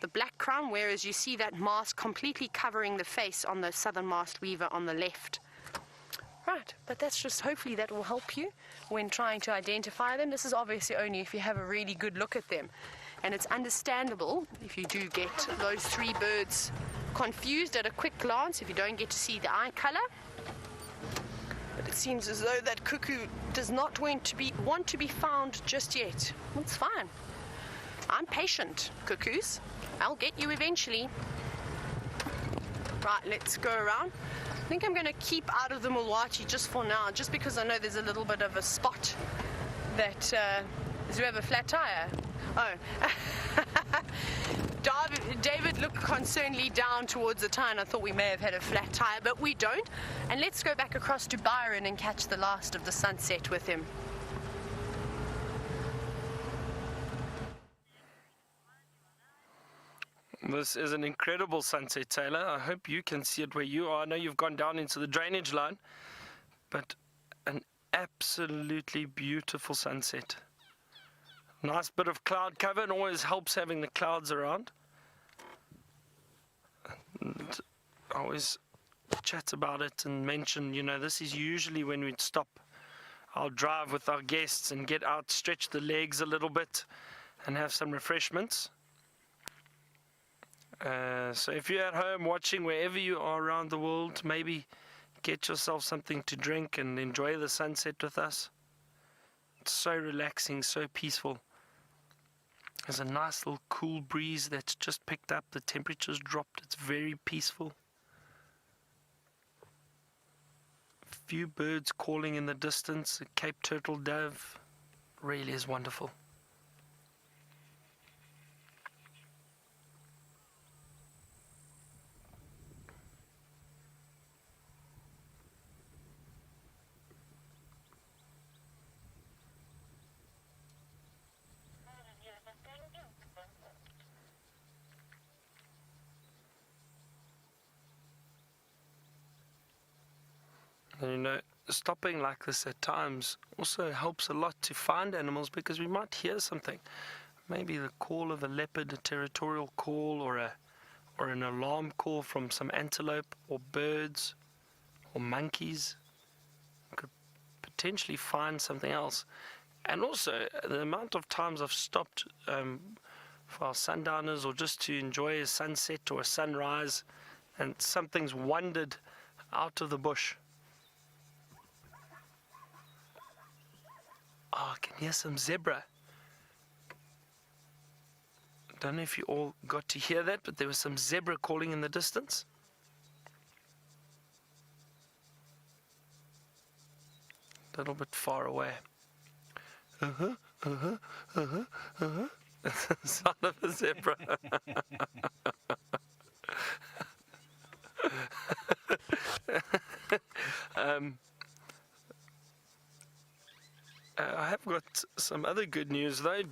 the black crown, whereas you see that mask completely covering the face on the southern masked weaver on the left. Right, but that's just, hopefully that will help you when trying to identify them. This is obviously only if you have a really good look at them. And it's understandable if you do get those three birds confused at a quick glance, if you don't get to see the eye color. But it seems as though that cuckoo does not want to be found just yet. It's fine. I'm patient, cuckoos. I'll get you eventually. Right, let's go around. I think I'm going to keep out of the mulwati just for now, just because I know there's a little bit of a spot that... does you have a flat tire? Oh. David looked concernedly down towards the tire, and I thought we may have had a flat tire, but we don't. And let's go back across to Byron and catch the last of the sunset with him. This is an incredible sunset, Taylor. I hope you can see it where you are. I know you've gone down into the drainage line, but an absolutely beautiful sunset. Nice bit of cloud cover, and always helps having the clouds around. And I always chat about it and mention, you know, this is usually when we'd stop our drive with our guests and get out, stretch the legs a little bit, and have some refreshments. So if you're at home watching, wherever you are around the world, maybe get yourself something to drink and enjoy the sunset with us. It's so relaxing, so peaceful. There's a nice little cool breeze that's just picked up. The temperature's dropped. It's very peaceful. A few birds calling in the distance. A Cape turtle dove. Really is wonderful. And you know, stopping like this at times also helps a lot to find animals, because we might hear something. Maybe the call of a leopard, a territorial call, or an alarm call from some antelope or birds or monkeys. We could potentially find something else. And also, the amount of times I've stopped for our sundowners, or just to enjoy a sunset or a sunrise, and something's wandered out of the bush. Oh, I can hear some zebra. Don't know if you all got to hear that, but there was some zebra calling in the distance. A little bit far away. Son of a zebra. I have got some other good news though.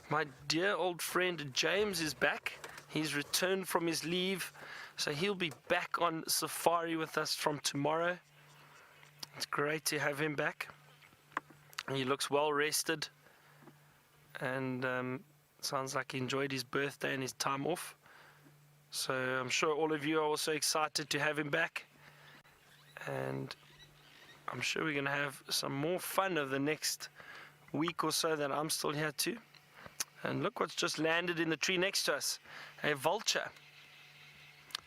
My dear old friend James is back. He's returned from his leave, so he'll be back on safari with us from tomorrow. It's great to have him back. He looks well rested, and sounds like he enjoyed his birthday and his time off. So I'm sure all of you are also excited to have him back, and I'm sure we're going to have some more fun over the next week or so that I'm still here too. And look what's just landed in the tree next to us. A vulture.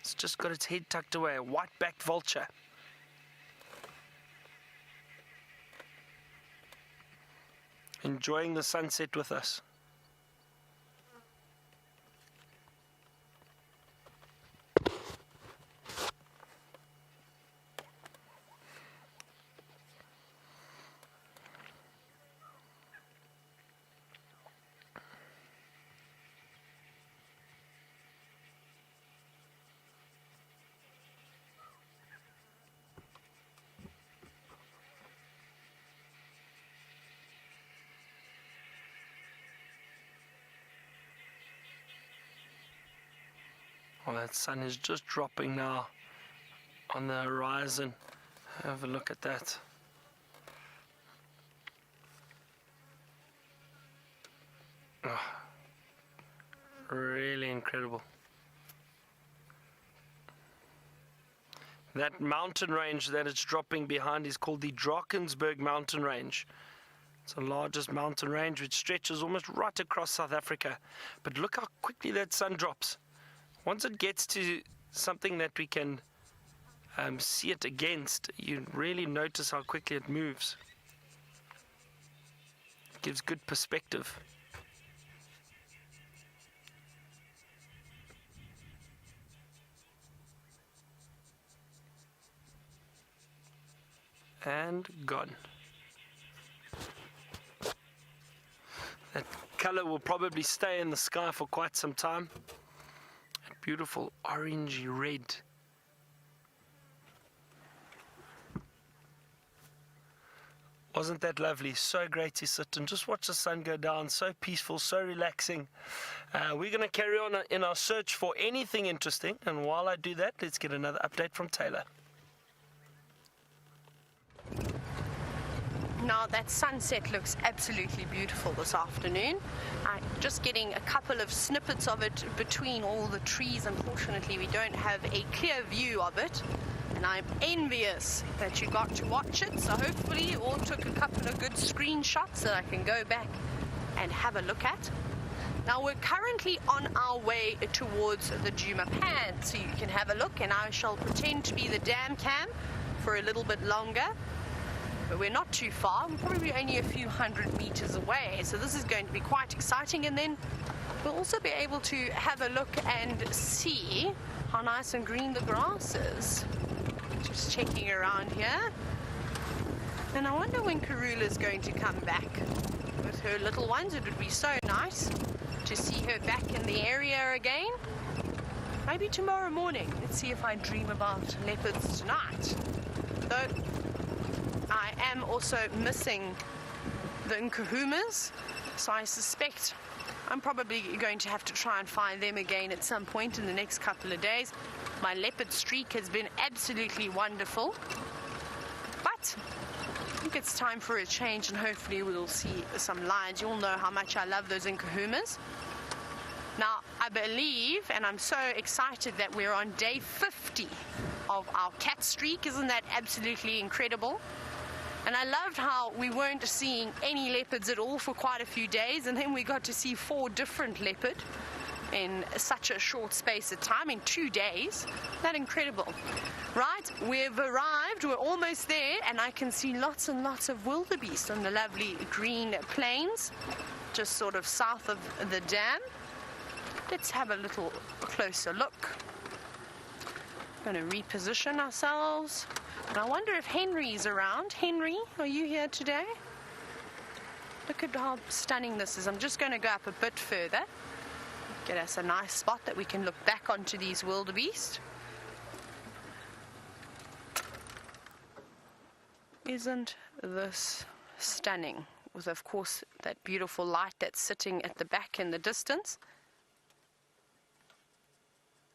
It's just got its head tucked away. A white-backed vulture. Enjoying the sunset with us. Well, that sun is just dropping now on the horizon. Have a look at that. Oh, really incredible. That mountain range that it's dropping behind is called the Drakensberg mountain range. It's the largest mountain range which stretches almost right across South Africa. But look how quickly that sun drops. Once it gets to something that we can see it against, you really notice how quickly it moves. It gives good perspective. And gone. That color will probably stay in the sky for quite some time. Beautiful orangey red. Wasn't that lovely? So great to sit and just watch the sun go down. So peaceful, so relaxing. We're going to carry on in our search for anything interesting. And while I do that, let's get another update from Taylor. Now that sunset looks absolutely beautiful this afternoon. I'm just getting a couple of snippets of it between all the trees. Unfortunately, we don't have a clear view of it, and I'm envious that you got to watch it. So hopefully you all took a couple of good screenshots that I can go back and have a look at. Now we're currently on our way towards the Djuma Pan, so you can have a look, and I shall pretend to be the dam cam for a little bit longer. But we're not too far. We're probably only a few hundred meters away. So this is going to be quite exciting. And then we'll also be able to have a look and see how nice and green the grass is. Just checking around here. And I wonder when Karula's going to come back with her little ones. It would be so nice to see her back in the area again. Maybe tomorrow morning. Let's see if I dream about leopards tonight. Though I am also missing the nkuhumas, so I suspect I'm probably going to have to try and find them again at some point in the next couple of days. My leopard streak has been absolutely wonderful, Right, I think it's time for a change, and hopefully we'll see some lions. You all know how much I love those Nkuhumas. Now, I believe, and I'm so excited that we're on day 50 of our cat streak. Isn't that absolutely incredible? And I loved how we weren't seeing any leopards at all for quite a few days, and then we got to see 4 different leopard in such a short space of time, in 2 days. Isn't that incredible? Right, we've arrived, we're almost there, and I can see lots and lots of wildebeest on the lovely green plains, just sort of south of the dam. Let's have a little closer look. We're going to reposition ourselves. And I wonder if Henry's around. Henry, are you here today? Look at how stunning this is. I'm just going to go up a bit further. Get us a nice spot that we can look back onto these wildebeest. Isn't this stunning? With, of course, that beautiful light that's sitting at the back in the distance.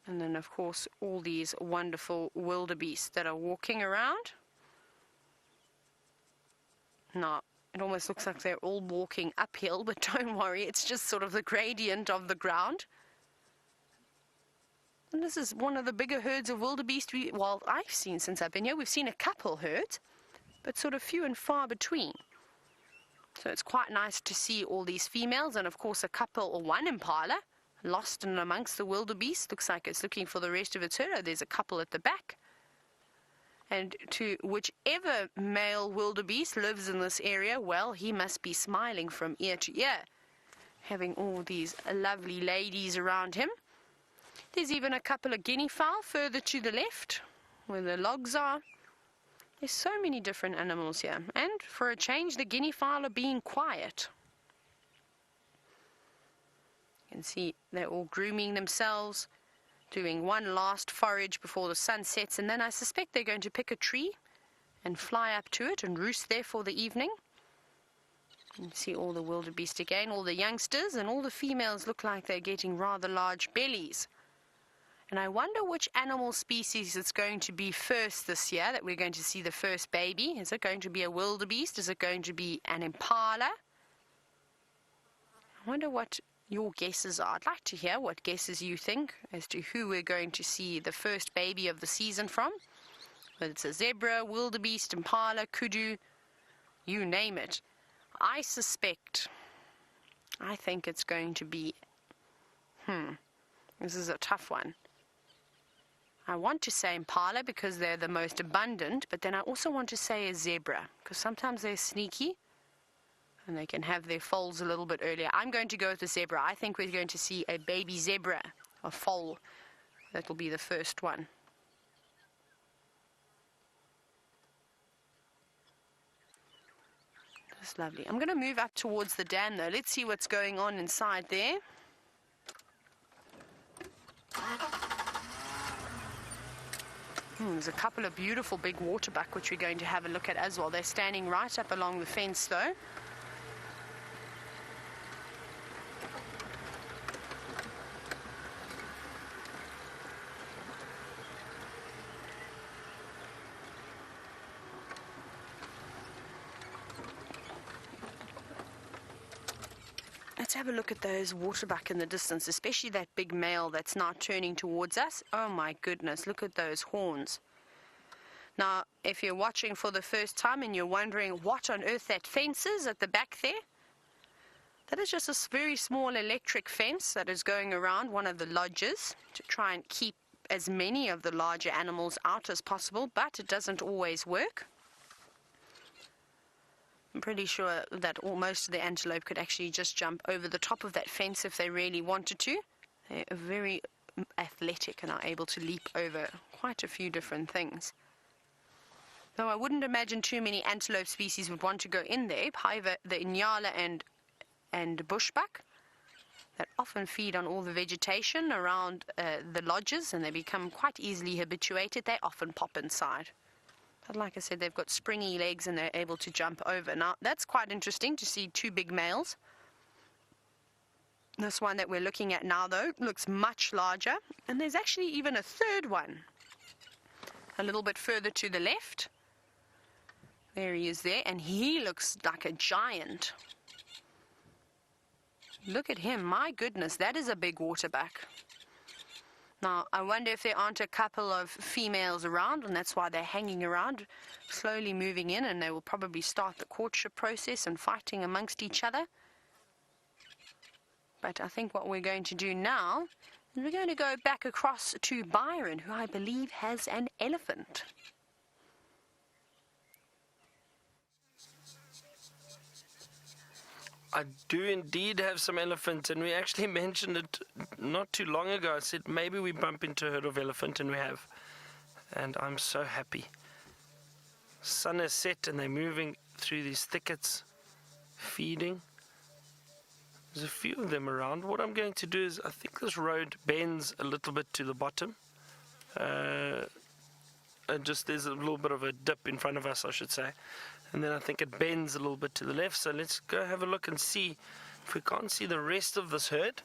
And then, of course, all these wonderful wildebeest that are walking around. Now, it almost looks like they're all walking uphill, but don't worry, it's just sort of the gradient of the ground. And this is one of the bigger herds of wildebeest I've seen since I've been here. We've seen a couple herds, but sort of few and far between. So it's quite nice to see all these females, and of course a couple or one impala lost in amongst the wildebeest. Looks like it's looking for the rest of its herd. There's a couple at the back. And to whichever male wildebeest lives in this area, well, he must be smiling from ear to ear, having all these lovely ladies around him. There's even a couple of guinea fowl further to the left, where the logs are. There's so many different animals here. And for a change, the guinea fowl are being quiet. You can see they're all grooming themselves, doing one last forage before the sun sets, and then I suspect they're going to pick a tree and fly up to it and roost there for the evening. You can see all the wildebeest again, all the youngsters, and all the females look like they're getting rather large bellies. And I wonder which animal species it's going to be first this year, that we're going to see the first baby. Is it going to be a wildebeest? Is it going to be an impala? I wonder what your guesses are. I'd like to hear what guesses you think as to who we're going to see the first baby of the season from. Whether it's a zebra, wildebeest, impala, kudu, you name it. I think it's going to be, this is a tough one. I want to say impala because they're the most abundant, but then I also want to say a zebra because sometimes they're sneaky and they can have their foals a little bit earlier. I'm going to go with the zebra. I think we're going to see a baby zebra, a foal. That'll be the first one. That's lovely. I'm going to move up towards the dam though. Let's see what's going on inside there. There's a couple of beautiful big waterbuck which we're going to have a look at as well. They're standing right up along the fence though. Let's have a look at those waterbuck in the distance, especially that big male that's now turning towards us. Oh my goodness, look at those horns. Now, if you're watching for the first time and you're wondering what on earth that fence is at the back there, that is just a very small electric fence that is going around one of the lodges to try and keep as many of the larger animals out as possible, but it doesn't always work. I'm pretty sure that most of the antelope could actually just jump over the top of that fence if they really wanted to. They're very athletic and are able to leap over quite a few different things. Though I wouldn't imagine too many antelope species would want to go in there. However, the inyala and bushbuck that often feed on all the vegetation around the lodges, and they become quite easily habituated, they often pop inside. But like I said, they've got springy legs and they're able to jump over. Now, that's quite interesting to see two big males. This one that we're looking at now, though, looks much larger. And there's actually even a third one, a little bit further to the left. There he is there, and he looks like a giant. Look at him. My goodness, that is a big waterback. Now, I wonder if there aren't a couple of females around, and that's why they're hanging around, slowly moving in, and they will probably start the courtship process and fighting amongst each other. But I think what we're going to do now is we're going to go back across to Byron, who I believe has an elephant. I do indeed have some elephants, and we actually mentioned it not too long ago. I said maybe we bump into a herd of elephant, and we have. And I'm so happy. Sun has set, and they're moving through these thickets, feeding. There's a few of them around. What I'm going to do is, I think this road bends a little bit to the bottom. And just there's a little bit of a dip in front of us, I should say. And then I think it bends a little bit to the left. So let's go have a look and see if we can't see the rest of this herd.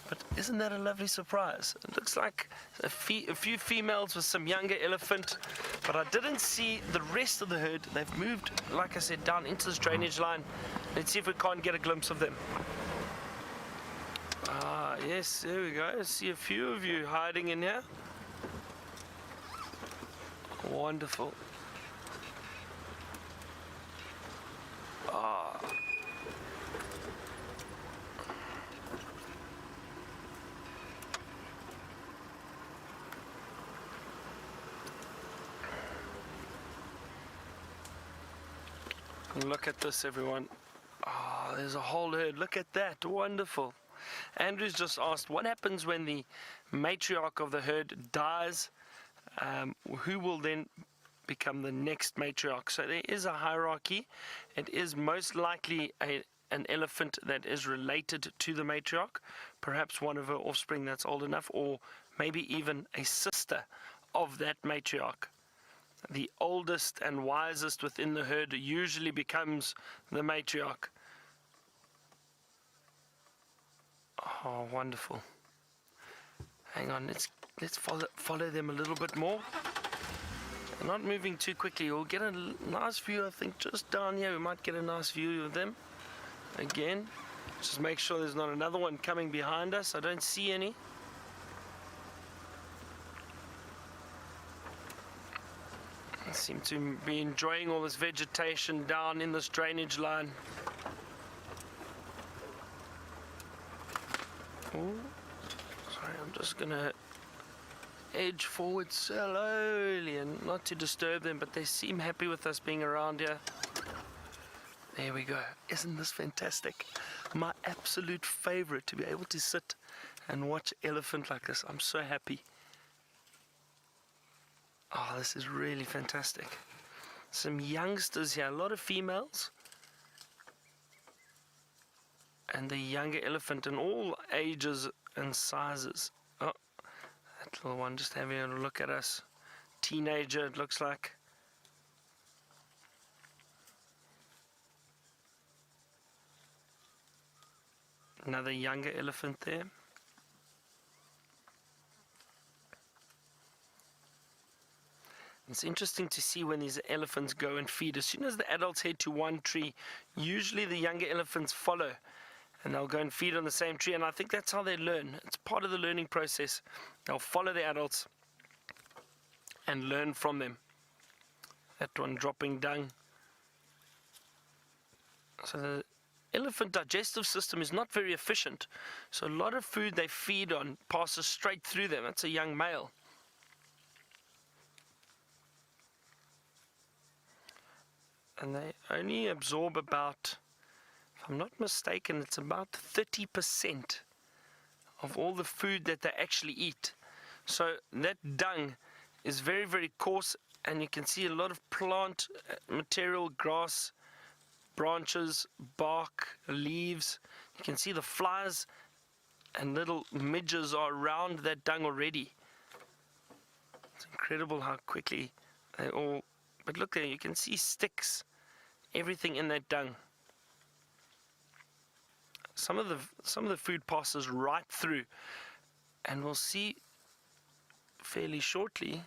But isn't that a lovely surprise? It looks like a few females with some younger elephant. But I didn't see the rest of the herd. They've moved, like I said, down into this drainage line. Let's see if we can't get a glimpse of them. Ah, yes, there we go. I see a few of you hiding in here. Wonderful. Ah. Look at this, everyone. Ah, there's a whole herd. Look at that. Wonderful. Andrew's just asked, what happens when the matriarch of the herd dies? Who will then become the next matriarch? So there is a hierarchy. It is most likely an elephant that is related to the matriarch, perhaps one of her offspring that's old enough, or maybe even a sister of that matriarch. The oldest and wisest within the herd usually becomes the matriarch. Oh, wonderful. Hang on, let's follow them a little bit more. They're not moving too quickly. We'll get a nice view, I think, just down here. We might get a nice view of them. Again, just make sure there's not another one coming behind us. I don't see any. They seem to be enjoying all this vegetation down in this drainage line. Ooh. Sorry, I'm just gonna edge forward slowly and not to disturb them, but they seem happy with us being around here. There we go. Isn't this fantastic? My absolute favorite, to be able to sit and watch elephant like this. I'm so happy. Oh, this is really fantastic. Some youngsters here, a lot of females. And the younger elephant in all ages and sizes. Oh, that little one just having a look at us. Teenager, it looks like. Another younger elephant there. It's interesting to see when these elephants go and feed. As soon as the adults head to one tree, usually the younger elephants follow. And they'll go and feed on the same tree, and I think that's how they learn. It's part of the learning process. They'll follow the adults and learn from them. That one dropping dung. So the elephant digestive system is not very efficient. So a lot of food they feed on passes straight through them. That's a young male. And they only absorb about, if I'm not mistaken, it's about 30% of all the food that they actually eat. So that dung is very, very coarse, and you can see a lot of plant material, grass, branches, bark, leaves. You can see the flies and little midges are around that dung already. It's incredible how quickly they all, but look there, you can see sticks, everything in that dung. Some of the food passes right through, and we'll see fairly shortly.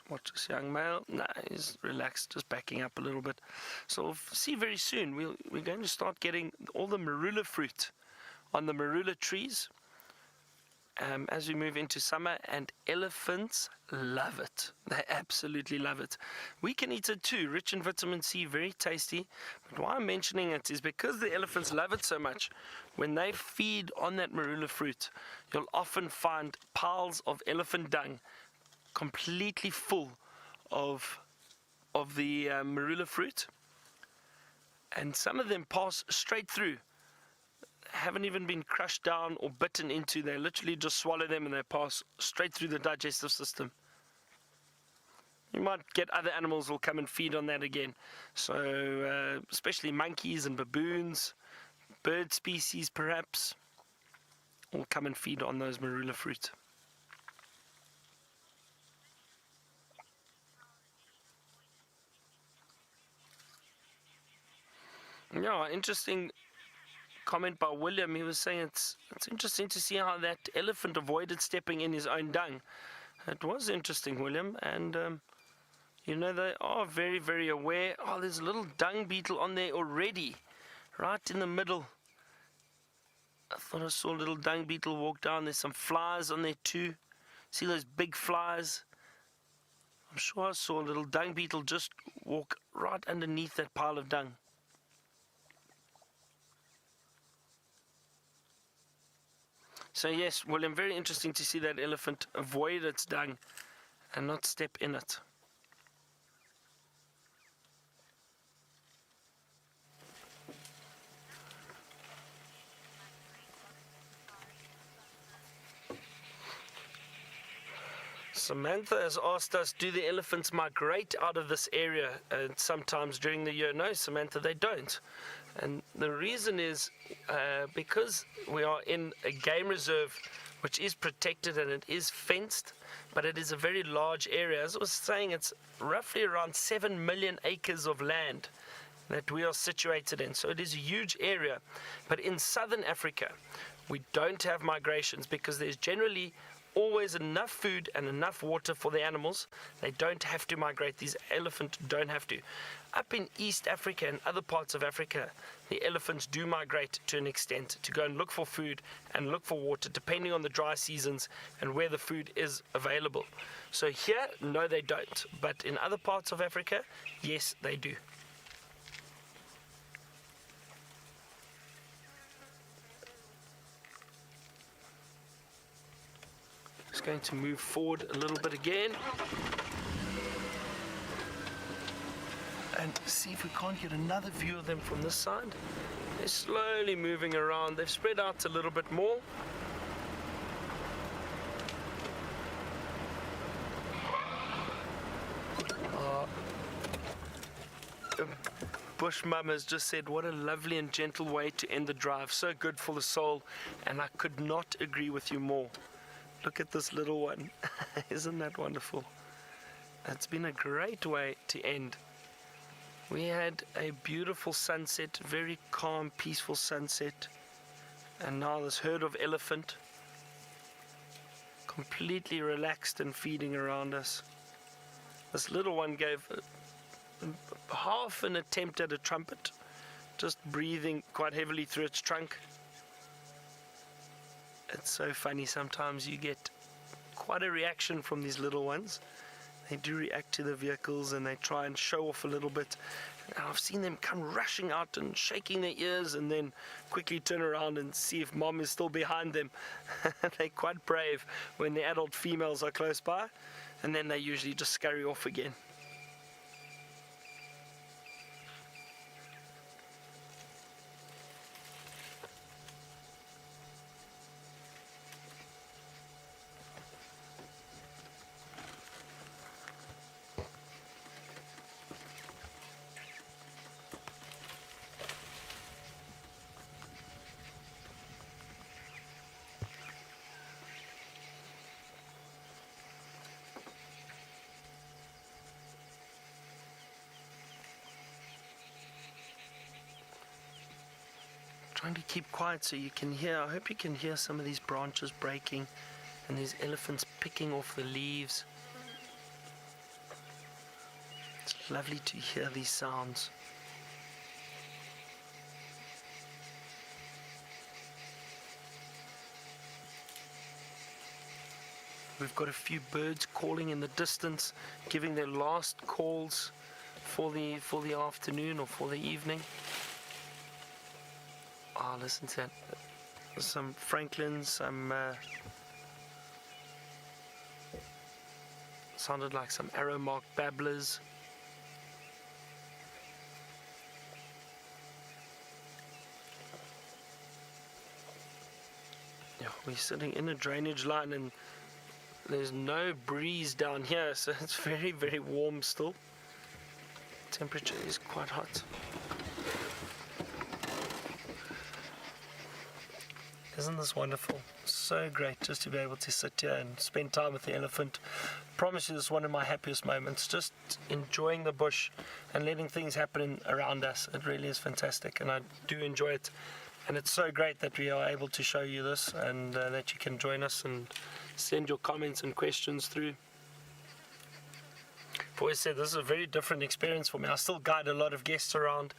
Watch this young male. Nah, he's relaxed, just backing up a little bit. So we'll see very soon. We're going to start getting all the marula fruit on the marula trees as we move into summer, and elephants love it. They absolutely love it. We can eat it too, rich in vitamin C, very tasty. But why I'm mentioning it is because the elephants love it so much. When they feed on that marula fruit, you'll often find piles of elephant dung completely full of the marula fruit, and some of them pass straight through, haven't even been crushed down or bitten into. They literally just swallow them and they pass straight through the digestive system. You might get other animals will come and feed on that again, so especially monkeys and baboons, bird species perhaps, will come and feed on those marula fruit. Yeah, interesting comment by William. He was saying it's interesting to see how that elephant avoided stepping in his own dung. It was interesting, William, and you know, they are very, very aware. Oh, there's a little dung beetle on there already, right in the middle. I thought I saw a little dung beetle walk down. There's some flies on there too. See those big flies? I'm sure I saw a little dung beetle just walk right underneath that pile of dung. So yes, William, very interesting to see that elephant avoid its dung and not step in it. Samantha has asked us, do the elephants migrate out of this area sometimes during the year? No, Samantha, they don't. And the reason is because we are in a game reserve which is protected and it is fenced, but it is a very large area. As I was saying, it's roughly around 7 million acres of land that we are situated in. So it is a huge area. But in southern Africa, we don't have migrations because there's generally always enough food and enough water for the animals. They don't have to migrate. These elephants don't have to. Up in East Africa and other parts of Africa, the elephants do migrate to an extent to go and look for food and look for water, depending on the dry seasons and where the food is available. So here, no, they don't. But in other parts of Africa, yes, they do. Just going to move forward a little bit again and see if we can't get another view of them from this side. They're slowly moving around. They've spread out a little bit more. Bush Mum has just said, what a lovely and gentle way to end the drive. So good for the soul, and I could not agree with you more. Look at this little one. Isn't that wonderful? It's been a great way to end. We had a beautiful sunset, very calm, peaceful sunset. And now this herd of elephant, completely relaxed and feeding around us. This little one gave half an attempt at a trumpet, just breathing quite heavily through its trunk. It's so funny, sometimes you get quite a reaction from these little ones. They do react to the vehicles and they try and show off a little bit. And I've seen them come rushing out and shaking their ears and then quickly turn around and see if mom is still behind them. They're quite brave when the adult females are close by, and then they usually just scurry off again. Trying to keep quiet so you can hear. I hope you can hear some of these branches breaking and these elephants picking off the leaves. Lovely to hear these sounds. We've got a few birds calling in the distance, giving their last calls for the afternoon or for the evening. Ah, listen to that. Some francolins, some sounded like some arrow-marked babblers. Yeah, we're sitting in a drainage line and there's no breeze down here, so it's very, very warm still. Temperature is quite hot. Isn't this wonderful? So great just to be able to sit here and spend time with the elephant. I promise you, this is one of my happiest moments, just enjoying the bush and letting things happen around us. It really is fantastic, and I do enjoy it. And it's so great that we are able to show you this, and that you can join us and send your comments and questions through. I've always said this is a very different experience for me. I still guide a lot of guests around,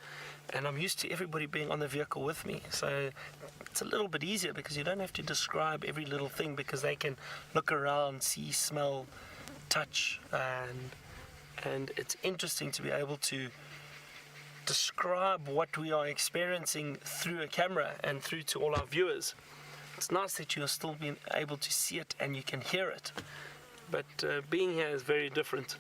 and I'm used to everybody being on the vehicle with me, so it's a little bit easier because you don't have to describe every little thing, because they can look around, see, smell, touch, and it's interesting to be able to describe what we are experiencing through a camera and through to all our viewers. It's nice that you're still being able to see it and you can hear it, but being here is very different.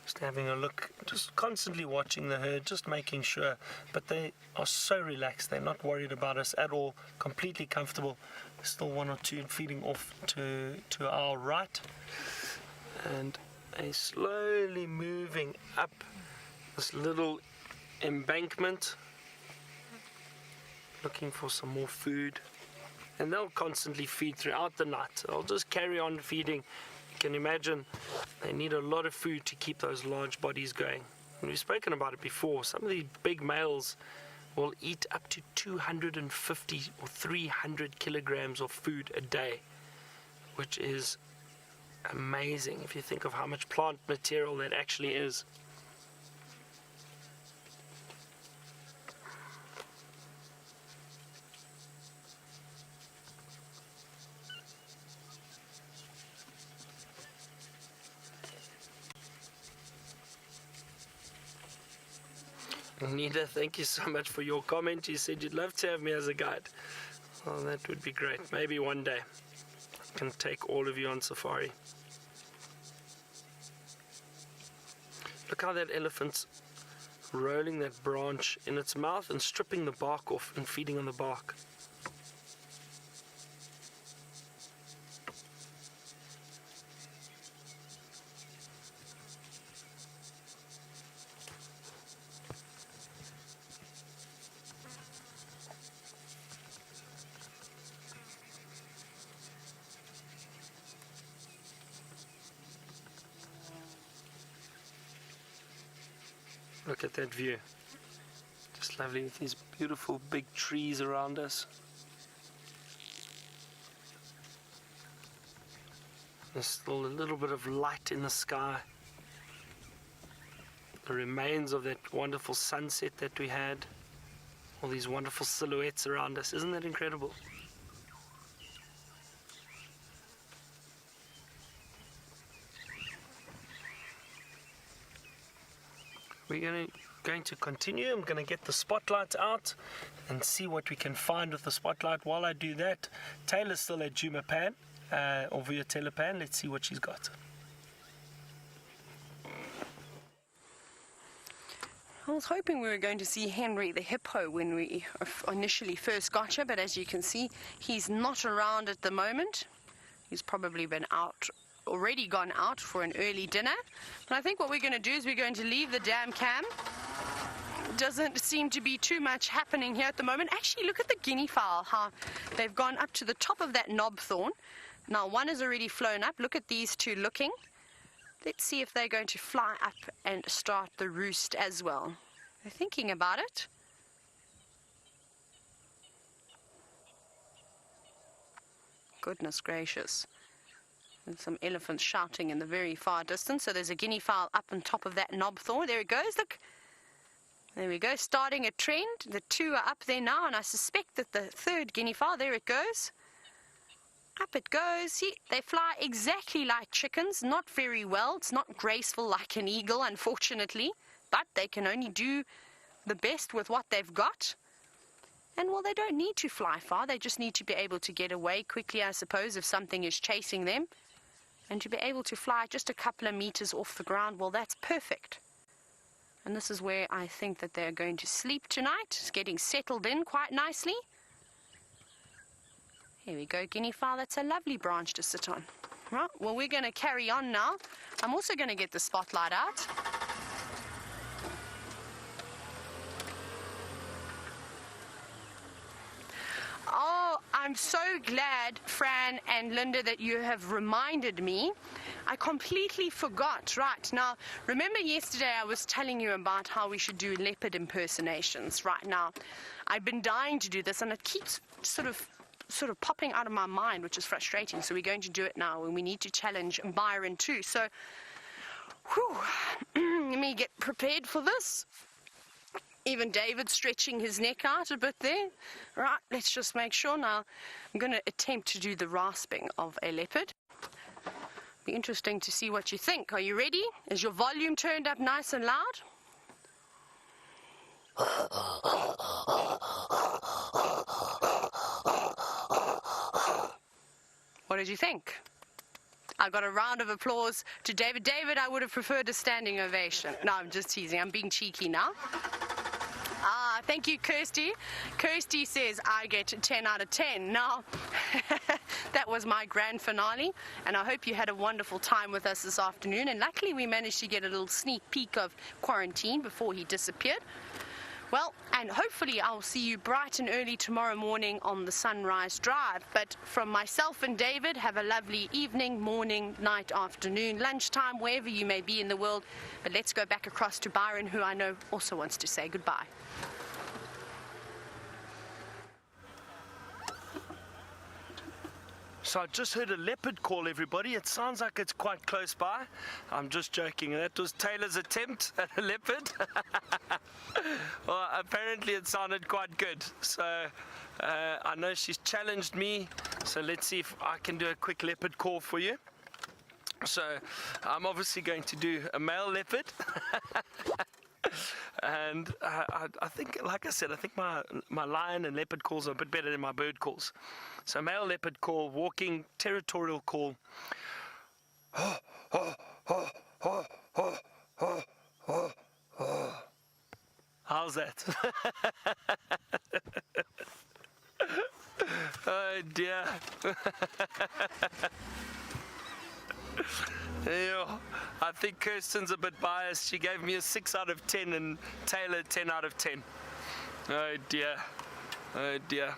Just having a look, just constantly watching the herd, just making sure, but they are so relaxed, they're not worried about us at all, completely comfortable. There's still one or two feeding off to our right, and a slowly moving up this little embankment, looking for some more food, and they'll constantly feed throughout the night. They'll just carry on feeding. You can imagine they need a lot of food to keep those large bodies going. And we've spoken about it before. Some of these big males will eat up to 250 or 300 kilograms of food a day, which is amazing if you think of how much plant material that actually is. Nita, thank you so much for your comment. You said you'd love to have me as a guide. Oh, that would be great. Maybe one day I can take all of you on safari. Look how that elephant's rolling that branch in its mouth and stripping the bark off and feeding on the bark. Look at that view. Just lovely with these beautiful big trees around us. There's still a little bit of light in the sky. The remains of that wonderful sunset that we had. All these wonderful silhouettes around us. Isn't that incredible? We're going to continue. I'm going to get the spotlight out and see what we can find with the spotlight. While I do that, Taylor's still at Jumapan, or via Telepan. Let's see what she's got. I was hoping we were going to see Henry the hippo when we initially first got here, but as you can see, he's not around at the moment. He's probably been already gone out for an early dinner. But I think what we're going to do is we're going to leave the dam cam. Doesn't seem to be too much happening here at the moment. Actually, look at the guinea fowl, how they've gone up to the top of that knob thorn. Now one has already flown up. Look at these two looking. Let's see if they're going to fly up and start the roost as well. They're thinking about it. Goodness gracious. There's some elephants shouting in the very far distance. So there's a guinea fowl up on top of that knob thorn. There it goes, look. There we go, starting a trend. The two are up there now, and I suspect that the third guinea fowl, there it goes. Up it goes. See, they fly exactly like chickens, not very well. It's not graceful like an eagle, unfortunately, but they can only do the best with what they've got. And well, they don't need to fly far. They just need to be able to get away quickly, I suppose, if something is chasing them. And to be able to fly just a couple of meters off the ground, well, that's perfect. And this is where I think that they're going to sleep tonight. It's getting settled in quite nicely. Here we go, guinea fowl. That's a lovely branch to sit on. Right, well, we're going to carry on now. I'm also going to get the spotlight out. Oh, I'm so glad, Fran and Linda, that you have reminded me. I completely forgot. Right, now, remember yesterday I was telling you about how we should do leopard impersonations. Right now, I've been dying to do this, and it keeps sort of popping out of my mind, which is frustrating. So we're going to do it now, and we need to challenge Byron too. So, let me get prepared for this. Even David stretching his neck out a bit there. Right, let's just make sure now. I'm going to attempt to do the rasping of a leopard. Be interesting to see what you think. Are you ready? Is your volume turned up nice and loud? What did you think? I got a round of applause to David. David, I would have preferred a standing ovation. No, I'm just teasing. I'm being cheeky now. Thank you, Kirsty. Kirsty says I get 10 out of 10. Now, that was my grand finale, and I hope you had a wonderful time with us this afternoon. And luckily, we managed to get a little sneak peek of quarantine before he disappeared. Well, and hopefully I'll see you bright and early tomorrow morning on the Sunrise Drive. But from myself and David, have a lovely evening, morning, night, afternoon, lunchtime, wherever you may be in the world. But let's go back across to Byron, who I know also wants to say goodbye. So I just heard a leopard call, everybody. It sounds like it's quite close by. I'm just joking. That was Taylor's attempt at a leopard. Well, apparently it sounded quite good. So I know she's challenged me. So let's see if I can do a quick leopard call for you. So I'm obviously going to do a male leopard. And I think, like I said, I think my lion and leopard calls are a bit better than my bird calls. So male leopard call, walking territorial call. How's that? Oh dear. Yeah, I think Kirsten's a bit biased. She gave me a 6 out of 10 and Taylor 10 out of 10. Oh dear. Oh dear.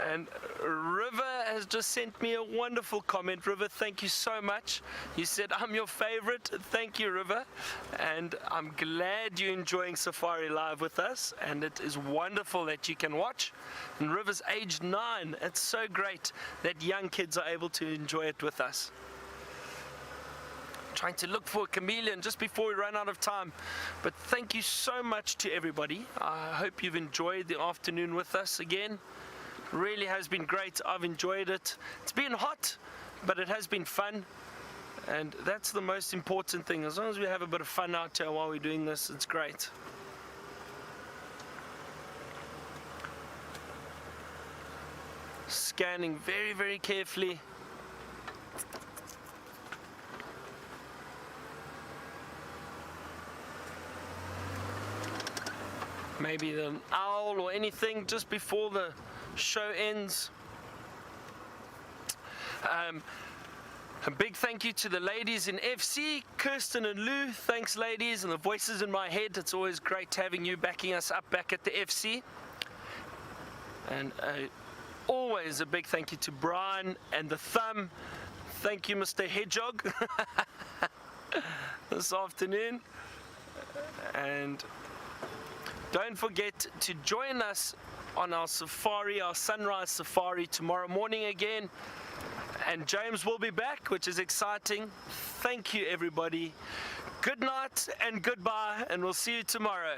And River has just sent me a wonderful comment. River, thank you so much. You said, I'm your favorite. Thank you, River. And I'm glad you're enjoying Safari Live with us. And it is wonderful that you can watch. And River's age 9. It's so great that young kids are able to enjoy it with us. Trying to look for a chameleon just before we run out of time. But thank you so much to everybody. I hope you've enjoyed the afternoon with us again. Really has been great. I've enjoyed it. It's been hot, but it has been fun, and that's the most important thing. As long as we have a bit of fun out here while we're doing this, it's great. Scanning very, very carefully. Maybe an owl or anything just before the show ends. A big thank you to the ladies in FC, Kirsten and Lou. Thanks, ladies, and the voices in my head. It's always great having you backing us up back at the FC. And always a big thank you to Brian and the Thumb. Thank you, Mr. Hedgehog. this afternoon. And don't forget to join us on our safari, our sunrise safari tomorrow morning again. And James will be back, which is exciting. Thank you, everybody. Good night and goodbye, and we'll see you tomorrow.